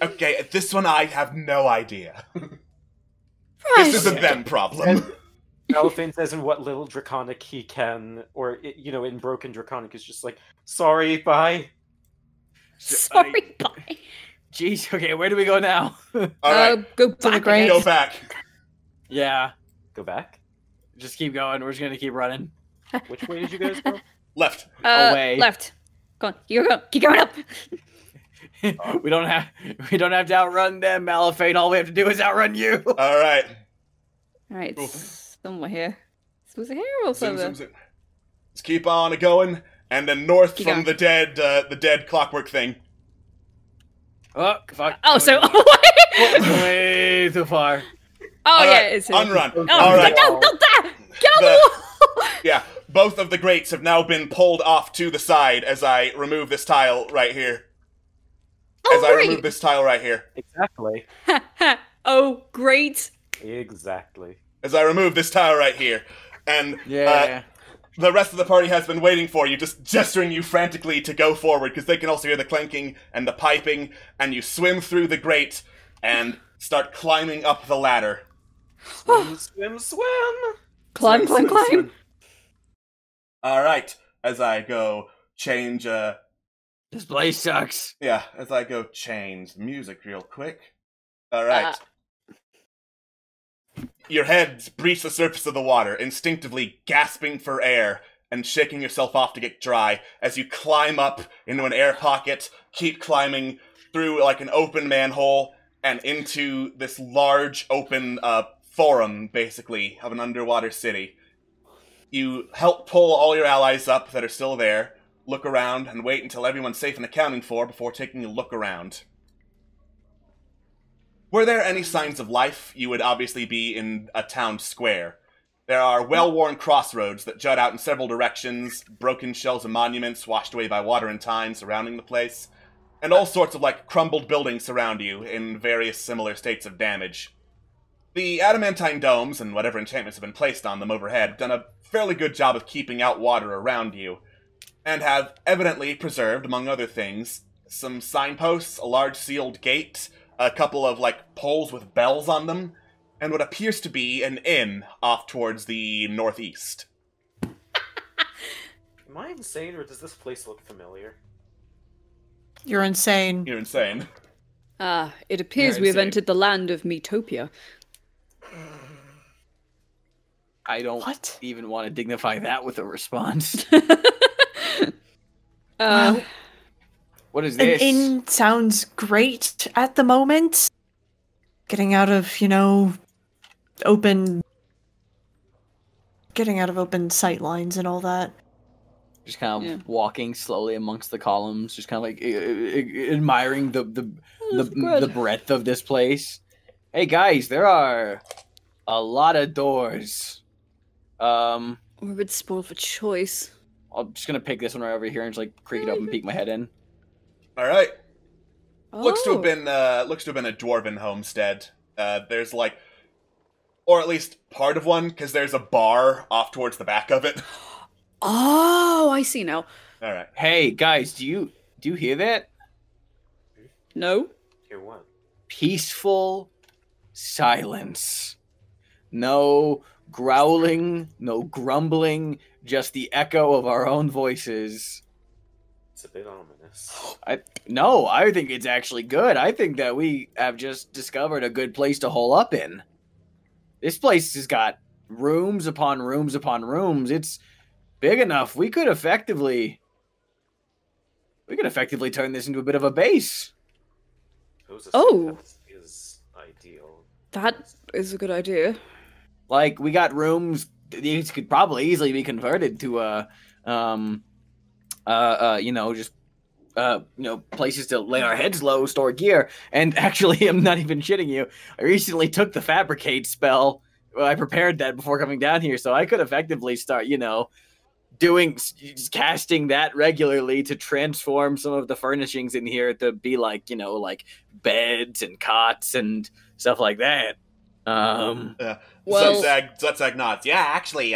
Okay, this one I have no idea. Right. This is a them problem. Elephant says in what little draconic he can, or in broken draconic is just like, sorry, bye. Sorry, bye. Jeez. Okay, where do we go now? Alright, Go To the back. grave. go back. Yeah. Go back. Just keep going. We're just gonna keep running. Which way did you guys go? Left. Away. Left. Go on. You go. Keep going up. we don't have to outrun them, Malphite. All we have to do is outrun you. Alright. All right. Oof. Somewhere here. Was it here or Zoom, somewhere? zoom, zoom. Let's keep on going, and then north Keep from going. the dead clockwork thing. Oh, fuck. Oh, so Way too far. Oh yeah, Alright, it's here. unrun. Oh, Alright. no, don't die! Get on the wall! Yeah, both of the grates have now been pulled off to the side as I remove this tile right here. Oh, As I great. remove this tile right here. Exactly. Oh, great. Exactly. As I remove this tile right here. And Yeah. the rest of the party has been waiting for you, just gesturing you frantically to go forward, because they can also hear the clanking and the piping, and you swim through the grate and start climbing up the ladder. Swim, swim, swim! Climb, climb, climb. Alright, as I go change, This place sucks. yeah, as I go change music real quick. Alright. Your heads breach the surface of the water, instinctively gasping for air and shaking yourself off to get dry as you climb up into an air pocket, keep climbing through like an open manhole and into this large open forum, basically, of an underwater city. You help pull all your allies up that are still there, look around, and wait until everyone's safe and accounted for before taking a look around. Were there any signs of life, you would obviously be in a town square. There are well-worn crossroads that jut out in several directions, broken shells of monuments washed away by water and time surrounding the place, and all sorts of, crumbled buildings surround you in various similar states of damage. The adamantine domes, and whatever enchantments have been placed on them overhead, have done a fairly good job of keeping out water around you, and have evidently preserved, among other things, some signposts, a large sealed gate, a couple of, poles with bells on them, and what appears to be an inn off towards the northeast. Am I insane, or does this place look familiar? You're insane. You're insane. It appears You're we have insane. entered the land of Metopia. I don't What? even want to dignify that with a response. Well, What is an this? inn sounds great at the moment. Getting out of, open sight lines and all that. Just kind of Yeah. walking slowly amongst the columns, just kind of admiring That's the good. breadth of this place. Hey guys, there are a lot of doors. We're a bit spoiled for choice. I'm just gonna pick this one right over here and just creak it up and peek my head in. Alright. Oh. Looks to have been a dwarven homestead. There's or at least part of one, because there's a bar off towards the back of it. Oh, I see now. Alright. Hey guys, do you hear that? No? Hear what? Peaceful, silence. No growling, no grumbling, just the echo of our own voices. It's a bit ominous. I think it's actually good. I think that we have just discovered a good place to hole up in. This place has got rooms upon rooms upon rooms. It's big enough. We could effectively turn this into a bit of a base. Oh. Is ideal. That is a good idea. Like, we got rooms. These could probably easily be converted to places to lay our heads low, store gear. And actually, I'm not even shitting you. I recently took the fabricate spell. Well, I prepared that before coming down here, so I could effectively start, casting that regularly to transform some of the furnishings in here to be like beds and cots and stuff like that. Zutzag nods. Yeah, actually,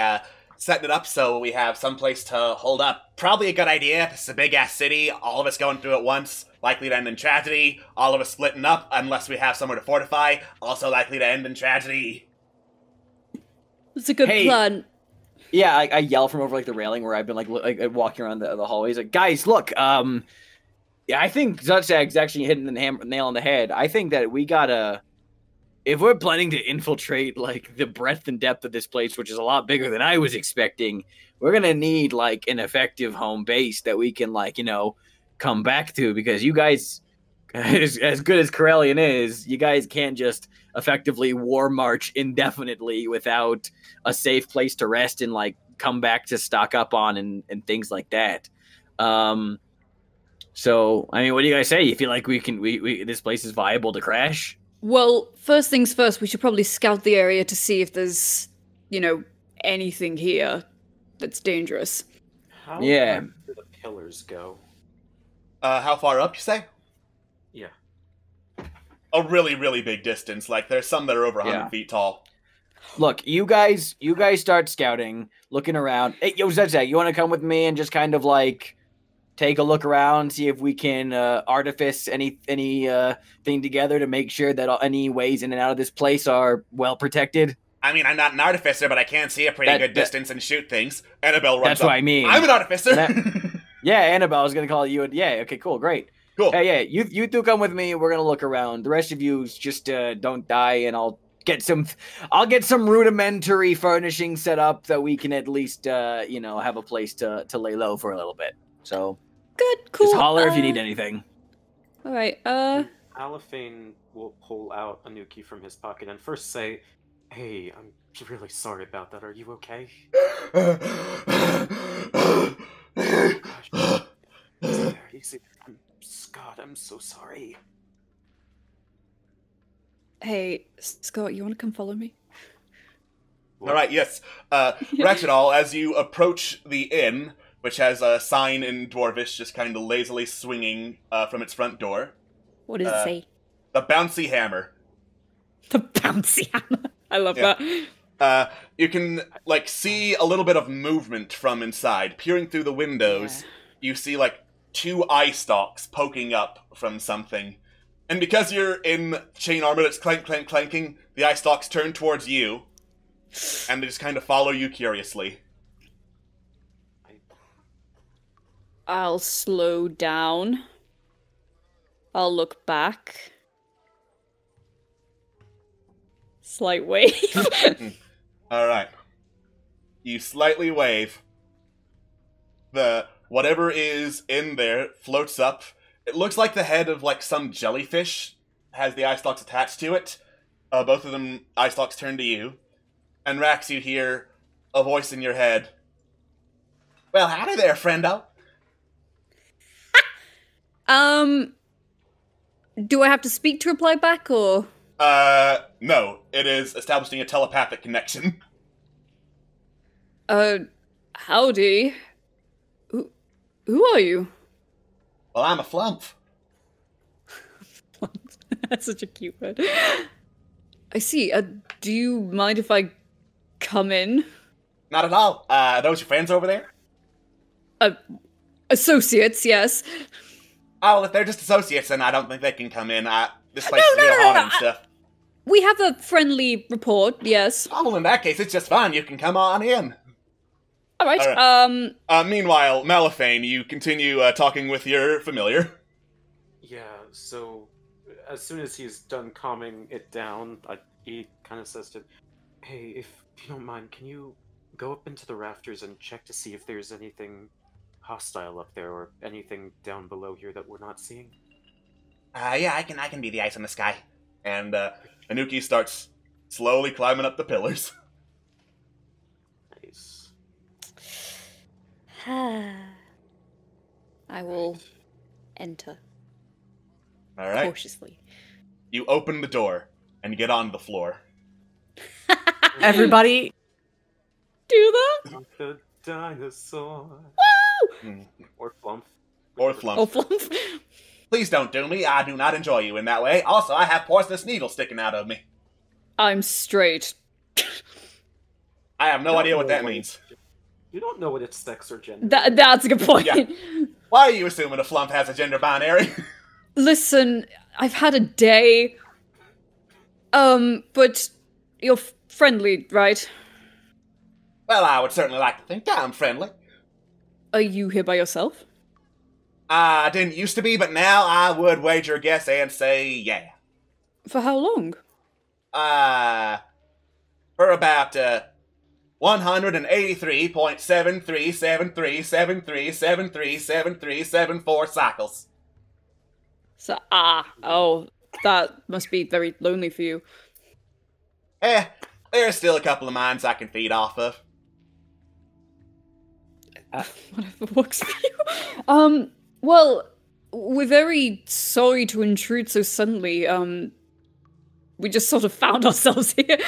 setting it up so we have someplace to hold up. Probably a good idea. This is a big-ass city. All of us going through it once. Likely to end in tragedy. All of us splitting up unless we have somewhere to fortify. Also likely to end in tragedy. It's a good plan. Yeah, I yell from over the railing where I've been walking around the hallways. Like, guys, look. Yeah, I think Zutzag's actually hitting the nail on the head. I think that we gotta, if we're planning to infiltrate the breadth and depth of this place, which is a lot bigger than I was expecting, we're gonna need an effective home base that we can come back to, because you guys, as good as Corellian is, you guys can't just effectively war march indefinitely without a safe place to rest and come back to stock up on and things like that. So I mean, what do you guys say? You feel like we this place is viable to crash? Well, first things first, we should probably scout the area to see if there's anything here that's dangerous. How do the pillars go? How far up, you say? Yeah. A really, really big distance. There's some that are over 100 feet tall. Look, you guys start scouting, looking around. Hey, yo, Zedzak, you want to come with me and just kind of take a look around, see if we can artifice any thing together to make sure that any ways in and out of this place are well protected? I mean, I'm not an artificer, but I can see a pretty good distance and shoot things. Annabelle runs up. That's what I mean. I'm an artificer! Yeah, Annabelle, I was going to call you. Yeah, okay, cool, great. Cool. Hey, yeah, you two come with me. We're going to look around. The rest of you just don't die, and I'll get some rudimentary furnishing set up that we can at least, have a place to lay low for a little bit. So, good, cool. Just holler if you need anything. All right. Aliphane will pull out a new key from his pocket and first say, "Hey, I'm really sorry about that. Are you okay?" Gosh. Easy. Scott, I'm so sorry. Hey, Scott, you want to come follow me? All right, yes. Ratchetall, as you approach the inn, which has a sign in Dwarvish just kind of lazily swinging from its front door. What does it say? The Bouncy Hammer. The Bouncy Hammer. I love that. You can, see a little bit of movement from inside. Peering through the windows, you see, two eye stalks poking up from something. And because you're in chain armor that's clank, clank, clanking, the eye stalks turn towards you, and they just kind of follow you curiously. I'll slow down. I'll look back. Slight wave. Alright. You slightly wave. Whatever is in there floats up. It looks like the head of, some jellyfish has the eye stalks attached to it. Both of them eye stalks turn to you. And Rax, you hear a voice in your head. Well, howdy there, friendo. Do I have to speak to reply back, or? No. It is establishing a telepathic connection. Howdy. Who are you? Well, I'm a flump. That's such a cute word. I see. Do you mind if I come in? Not at all. Are those your friends over there? Associates, yes. Oh, well, if they're just associates, then I don't think they can come in. This place is real hot and stuff. We have a friendly report, yes. Oh, well, in that case, it's just fine. You can come on in. Alright, Meanwhile, Malifane, you continue talking with your familiar. Yeah, so as soon as he's done calming it down, he kind of says to, hey, if you don't mind, can you go up into the rafters and check to see if there's anything hostile up there or anything down below here that we're not seeing? Yeah, I can be the ice in the sky. And Anuki starts slowly climbing up the pillars. Nice. I will enter All right. cautiously. You open the door and get on the floor. Everybody, Do that? Like the dinosaur. Mm. Or Flump. Or Flump. Oh, flump. Please don't do me. I do not enjoy you in that way. Also, I have poisonous needles sticking out of me. I'm straight. I have no idea what that means. You don't know what its sex or gender. That's a good point. Yeah. Why are you assuming a Flump has a gender binary? Listen, I've had a day. But you're friendly, right? Well, I would certainly like to think I'm friendly. Are you here by yourself? I didn't used to be, but now I would wager a guess and say yeah. For how long? For about 183.737373737374 cycles. So, that must be very lonely for you. There's still a couple of minds I can feed off of. Whatever works for you. Well, we're very sorry to intrude so suddenly. We just sort of found ourselves here.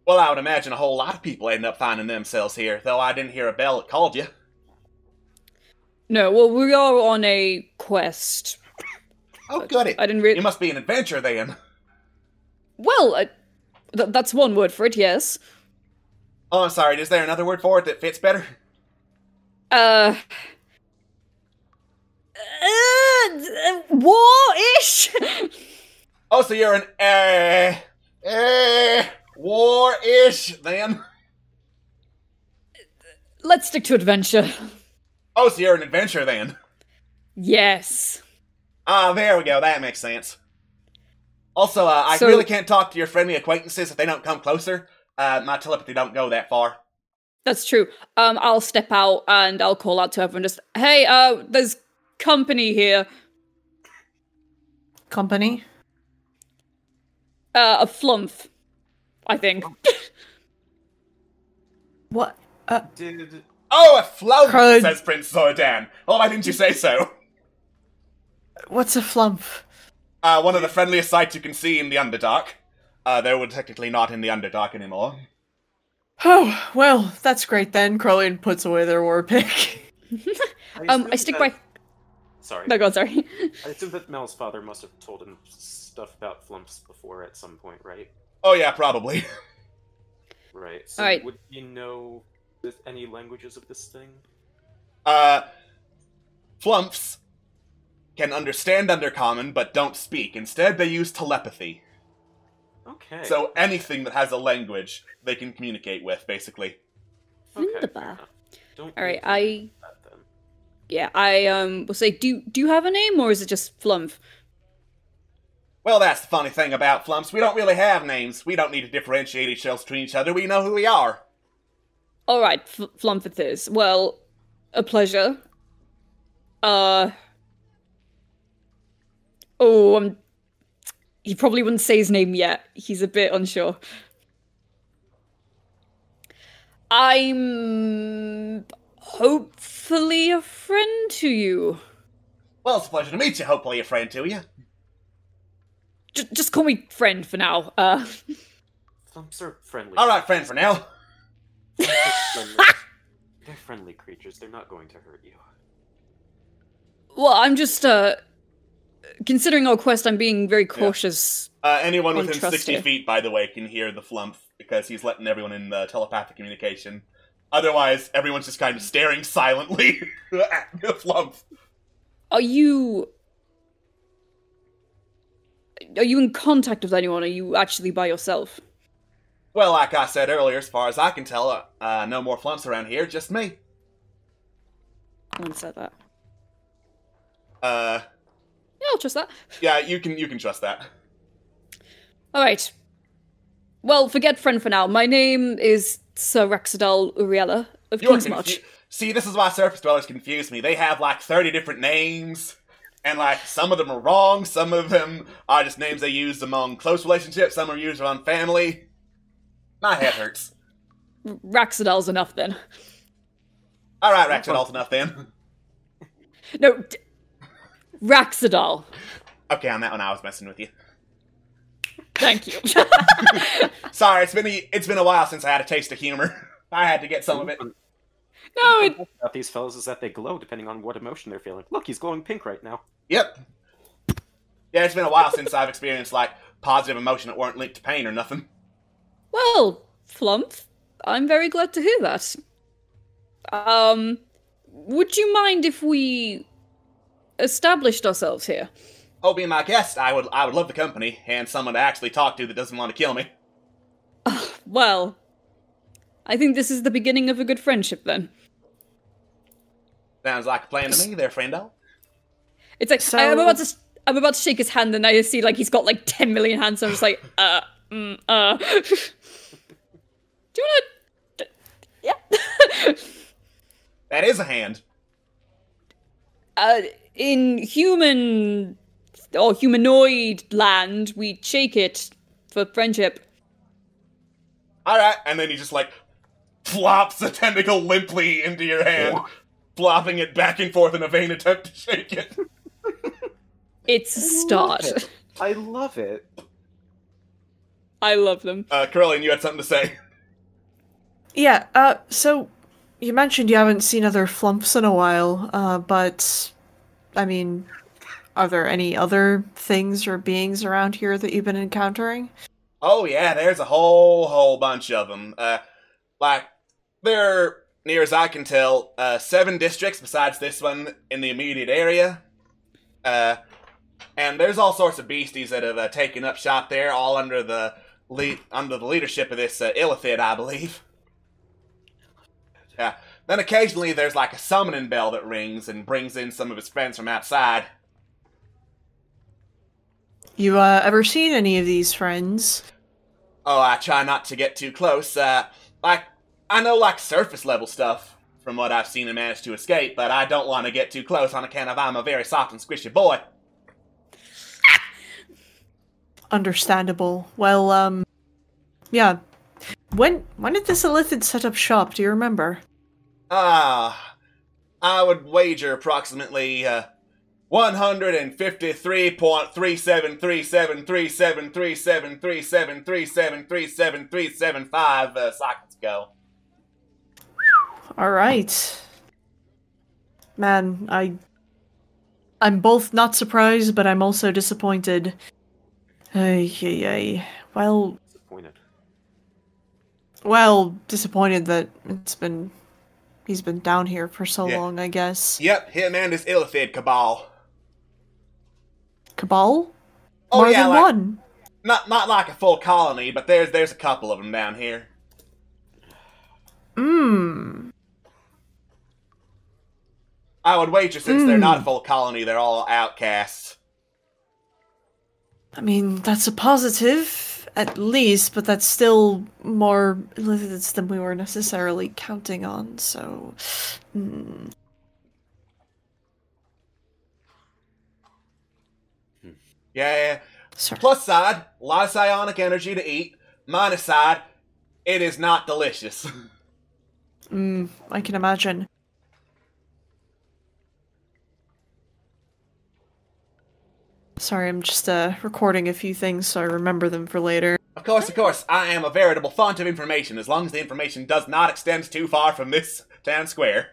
Well, I would imagine a whole lot of people end up finding themselves here, though I didn't hear a bell that called you. No, well, we are on a quest. Oh, goody. I didn't really. You must be an adventurer then. Well, that's one word for it, yes. Oh, I'm sorry. Is there another word for it that fits better? War-ish? Oh, so you're an war-ish then? Let's stick to adventure. Oh, so you're an adventurer then? Yes. Ah, there we go. That makes sense. Also, I So- really can't talk to your friendly acquaintances if they don't come closer. My telepathy don't go that far. That's true. I'll step out and I'll call out to everyone just, hey, there's company here. company. A flump, I think. What? Did Oh, a flump, Crud. says Prince Zordan. Well, why didn't you say so? What's a flump? One of the friendliest sights you can see in the Underdark. They're technically not in the Underdark anymore. Oh, well, that's great then. Crowley puts away their war pick. I stick by. Sorry. No, go on, sorry. I assume that Mel's father must have told him stuff about flumps before at some point, right? Oh yeah, probably. Right. So Alright. would you know any languages of this thing? Flumps can understand Undercommon, but don't speak. Instead, they use telepathy. Okay. So anything that has a language, they can communicate with, basically. okay, fair Wunderbar. enough. Don't Alright, need to I- do that, then. Yeah, I will say, do you have a name or is it just flump? Well, that's the funny thing about Flumps. We don't really have names. We don't need to differentiate ourselves between each other. We know who we are. Alright, flump it is. Well, a pleasure. He probably wouldn't say his name yet. He's a bit unsure. I'm hopefully a friend to you. Well, it's a pleasure to meet you. Hopefully a friend to you. Just call me friend for now. Flumps are friendly. All right, friend for now. Flumps are friendly. They're friendly creatures. They're not going to hurt you. Well, I'm just, considering our quest, I'm being very cautious. Anyone On within trust 60 here. feet, by the way, can hear the Flump, because he's letting everyone in the telepathic communication. Otherwise, everyone's just kind of staring silently at the Flump. Are you... Are you in contact with anyone? Are you actually by yourself? Well, like I said earlier, as far as I can tell, no more flumps around here, just me. No one said that. Yeah, I'll trust that. Yeah, you can trust that. Alright. Well, forget friend for now. My name is Sir Rexidal Uriella of Kingsmarch. See, this is why surface dwellers confuse me. They have like 30 different names, and like some of them are wrong, some of them are just names they use among close relationships, some are used around family. My head hurts. Raxidal's enough then. Alright, Raxidal's enough then. No, Raxidal. Okay, on that one I was messing with you. Thank you. Sorry, it's been a while since I had a taste of humor. I had to get some of it. No, it... about these fellas is that they glow depending on what emotion they're feeling. Look, he's glowing pink right now. Yep. Yeah, it's been a while since I've experienced, like, positive emotion that weren't linked to pain or nothing. Well, Flump, I'm very glad to hear that. Would you mind if we established ourselves here? Oh, being my guest, I would love the company, and someone to actually talk to that doesn't want to kill me. Well, I think this is the beginning of a good friendship, then. Sounds like a plan to me there, friendo. It's like, So- I'm about to shake his hand, and I see, like, he's got, like, 10 million hands, so I'm just like, Do you wanna... Yeah. That is a hand. In human... or humanoid land, we shake it for friendship. Alright, and then he just, like, flops a tentacle limply into your hand, flopping it back and forth in a vain attempt to shake it. It's a start. I love it. I love them. Caroline, you had something to say. Yeah, so you mentioned you haven't seen other flumps in a while, but I mean, are there any other things or beings around here that you've been encountering? Oh yeah, there's a whole bunch of them. Like, there are, near as I can tell, 7 districts besides this one in the immediate area. And there's all sorts of beasties that have taken up shop there, all under the leadership of this Illithid, I believe. Yeah. Then occasionally there's like a summoning bell that rings and brings in some of his friends from outside. You, ever seen any of these friends? Oh, I try not to get too close. Like, I know, like, surface level stuff from what I've seen and managed to escape, but I don't want to get too close on account of I'm a very soft and squishy boy. Understandable. Well, yeah. When did this Illithid set up shop, do you remember? I would wager approximately, 153.3737373737373737 seconds ago. Alright. Man, I'm both not surprised, but I'm also disappointed. Ay. Well, disappointed that he's been down here for so Yeah. long, I guess. Yep, him and his Illithid cabal. Cabal? Oh, More yeah, than like, one. Not like a full colony, but there's a couple of them down here. I would wager since they're not a full colony, they're all outcasts. I mean, that's a positive, at least, but that's still more Illithids than we were necessarily counting on, so... Yeah. Sorry. Plus side, a lot of psionic energy to eat. Minus side, it is not delicious. I can imagine. Sorry, I'm just recording a few things so I remember them for later. Of course, I am a veritable font of information, as long as the information does not extend too far from this town square.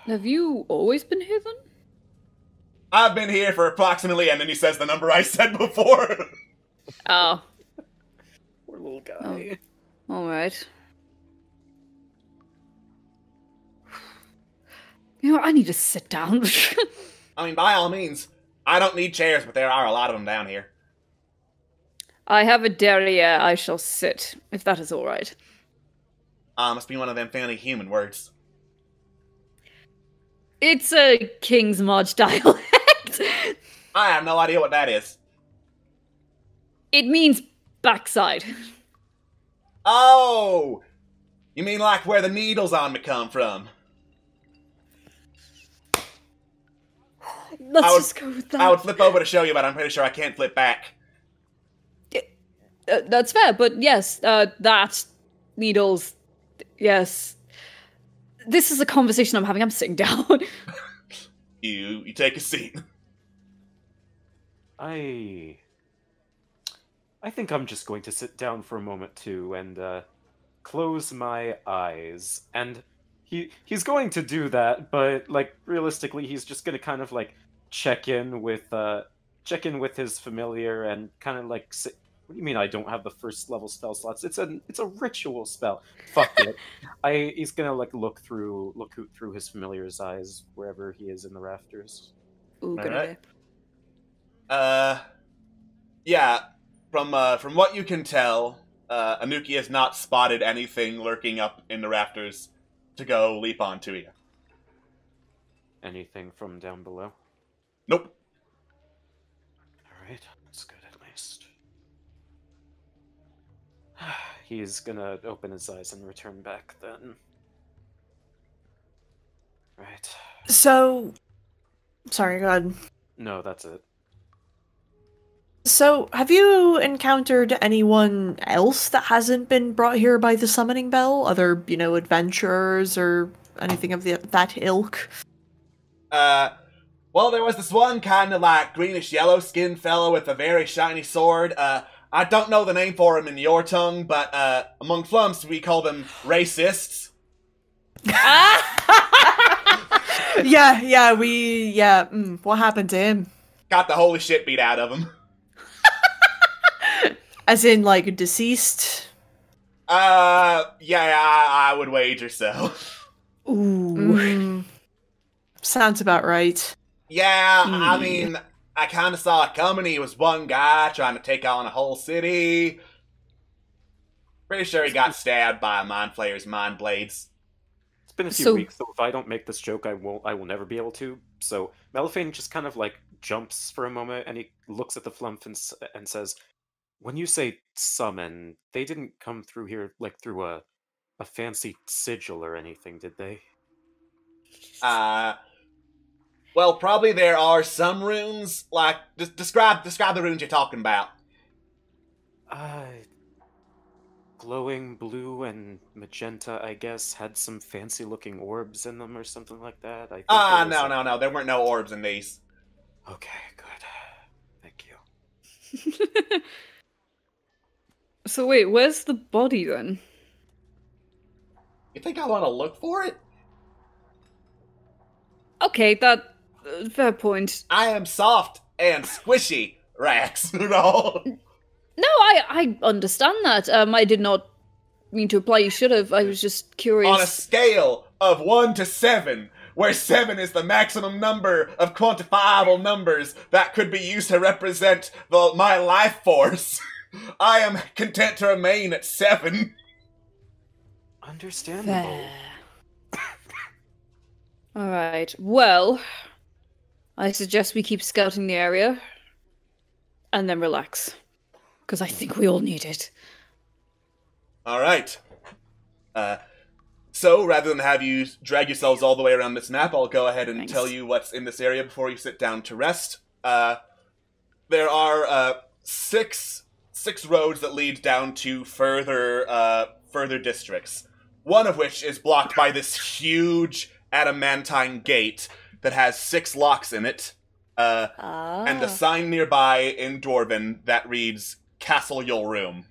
Have you always been here, then? I've been here for approximately, and then he says the number I said before. Oh. Poor little guy. Alright. You know, I need to sit down. I mean, by all means. I don't need chairs, but there are a lot of them down here. I have a derriere. I shall sit, if that is all right. Must be one of them fairly human words. It's a King's March dialect. I have no idea what that is. It means backside. Oh! You mean like where the needles on me come from? Let's just go with that. I would flip over to show you, but I'm pretty sure I can't flip back. That's fair, but yes, that, needles, yes. This is a conversation I'm having. I'm sitting down. You take a seat. I think I'm just going to sit down for a moment too and close my eyes. And he's going to do that, but like realistically, he's just going to kind of like check in with his familiar and kind of like sit. What do you mean I don't have the first level spell slots? It's a ritual spell. Fuck it. He's gonna like look through his familiar's eyes wherever he is in the rafters. Ooh, good Alright. idea. Yeah. From what you can tell, Anuki has not spotted anything lurking up in the rafters to go leap onto you. Anything from down below? Nope. Alright, that's good at least. He's gonna open his eyes and return back then. Right. So, sorry, go ahead. No, that's it. So, have you encountered anyone else that hasn't been brought here by the summoning bell? Other, adventurers or anything of that ilk? Well, there was this one kind of like greenish-yellow skinned fellow with a very shiny sword. I don't know the name for him in your tongue, but among Flumps we call them racists. What happened to him? Got the holy shit beat out of him. As in, like, deceased? I would wager so. Ooh. Sounds about right. Yeah, I mean, I kind of saw it coming. He was one guy trying to take on a whole city. Pretty sure he got stabbed by a mind flayer's mind blades. It's been a few weeks, so if I don't make this joke, I will never be able to. So Melifane just kind of like jumps for a moment, and he looks at the Flump and says, "When you say summon, they didn't come through here like through a fancy sigil or anything, did they?" Well, probably there are some runes. Like, describe the runes you're talking about. Glowing blue and magenta, I guess, had some fancy-looking orbs in them or something like that. I think no. There weren't no orbs in these. Okay, good. Thank you. So wait, where's the body then? You think I want to look for it? Okay, that fair point. I am soft and squishy, Rax. No, I understand that. I did not mean to imply you should have. I was just curious. On a scale of 1 to 7, where 7 is the maximum number of quantifiable numbers that could be used to represent my life force, I am content to remain at 7. Understandable. Alright, well, I suggest we keep scouting the area, and then relax. Because I think we all need it. Alright. So, rather than have you drag yourselves all the way around this map, I'll go ahead and tell you what's in this area before you sit down to rest. There are 6 roads that lead down to further districts. One of which is blocked by this huge adamantine gate that has 6 locks in it, and a sign nearby in Dwarven that reads Castle Yohlrum.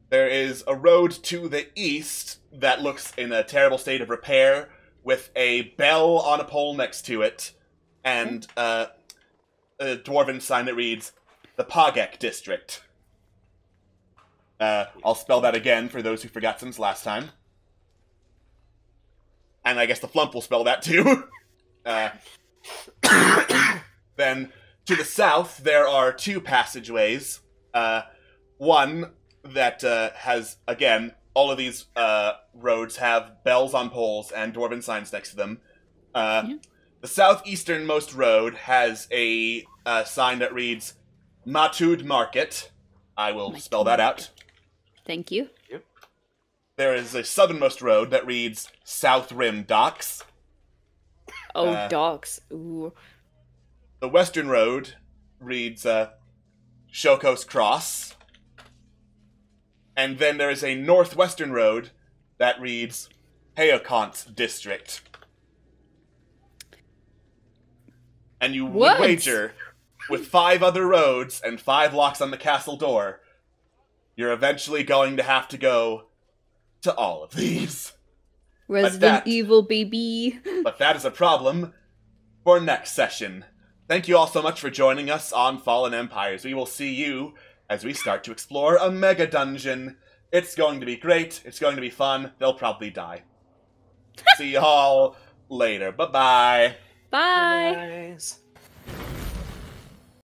There is a road to the east that looks in a terrible state of repair, with a bell on a pole next to it, and a Dwarven sign that reads the Pogek District. I'll spell that again for those who forgot since last time. and I guess the flump will spell that too. Then to the south, there are 2 passageways. One that has, again, all of these roads have bells on poles and dwarven signs next to them. The southeasternmost road has a sign that reads Matud Market. I will spell that out. Thank you. There is a southernmost road that reads South Rim Docks. Oh, docks. Ooh. The western road reads Shokos Cross. And then there is a northwestern road that reads Heokont District. And you would wager, with 5 other roads and 5 locks on the castle door, you're eventually going to have to go to all of these. Resident Evil, baby. But that is a problem for next session. Thank you all so much for joining us on Fallen Empires. We will see you as we start to explore a mega dungeon. It's going to be great. It's going to be fun. They'll probably die. See y'all later. Bye-bye. Bye. Guys.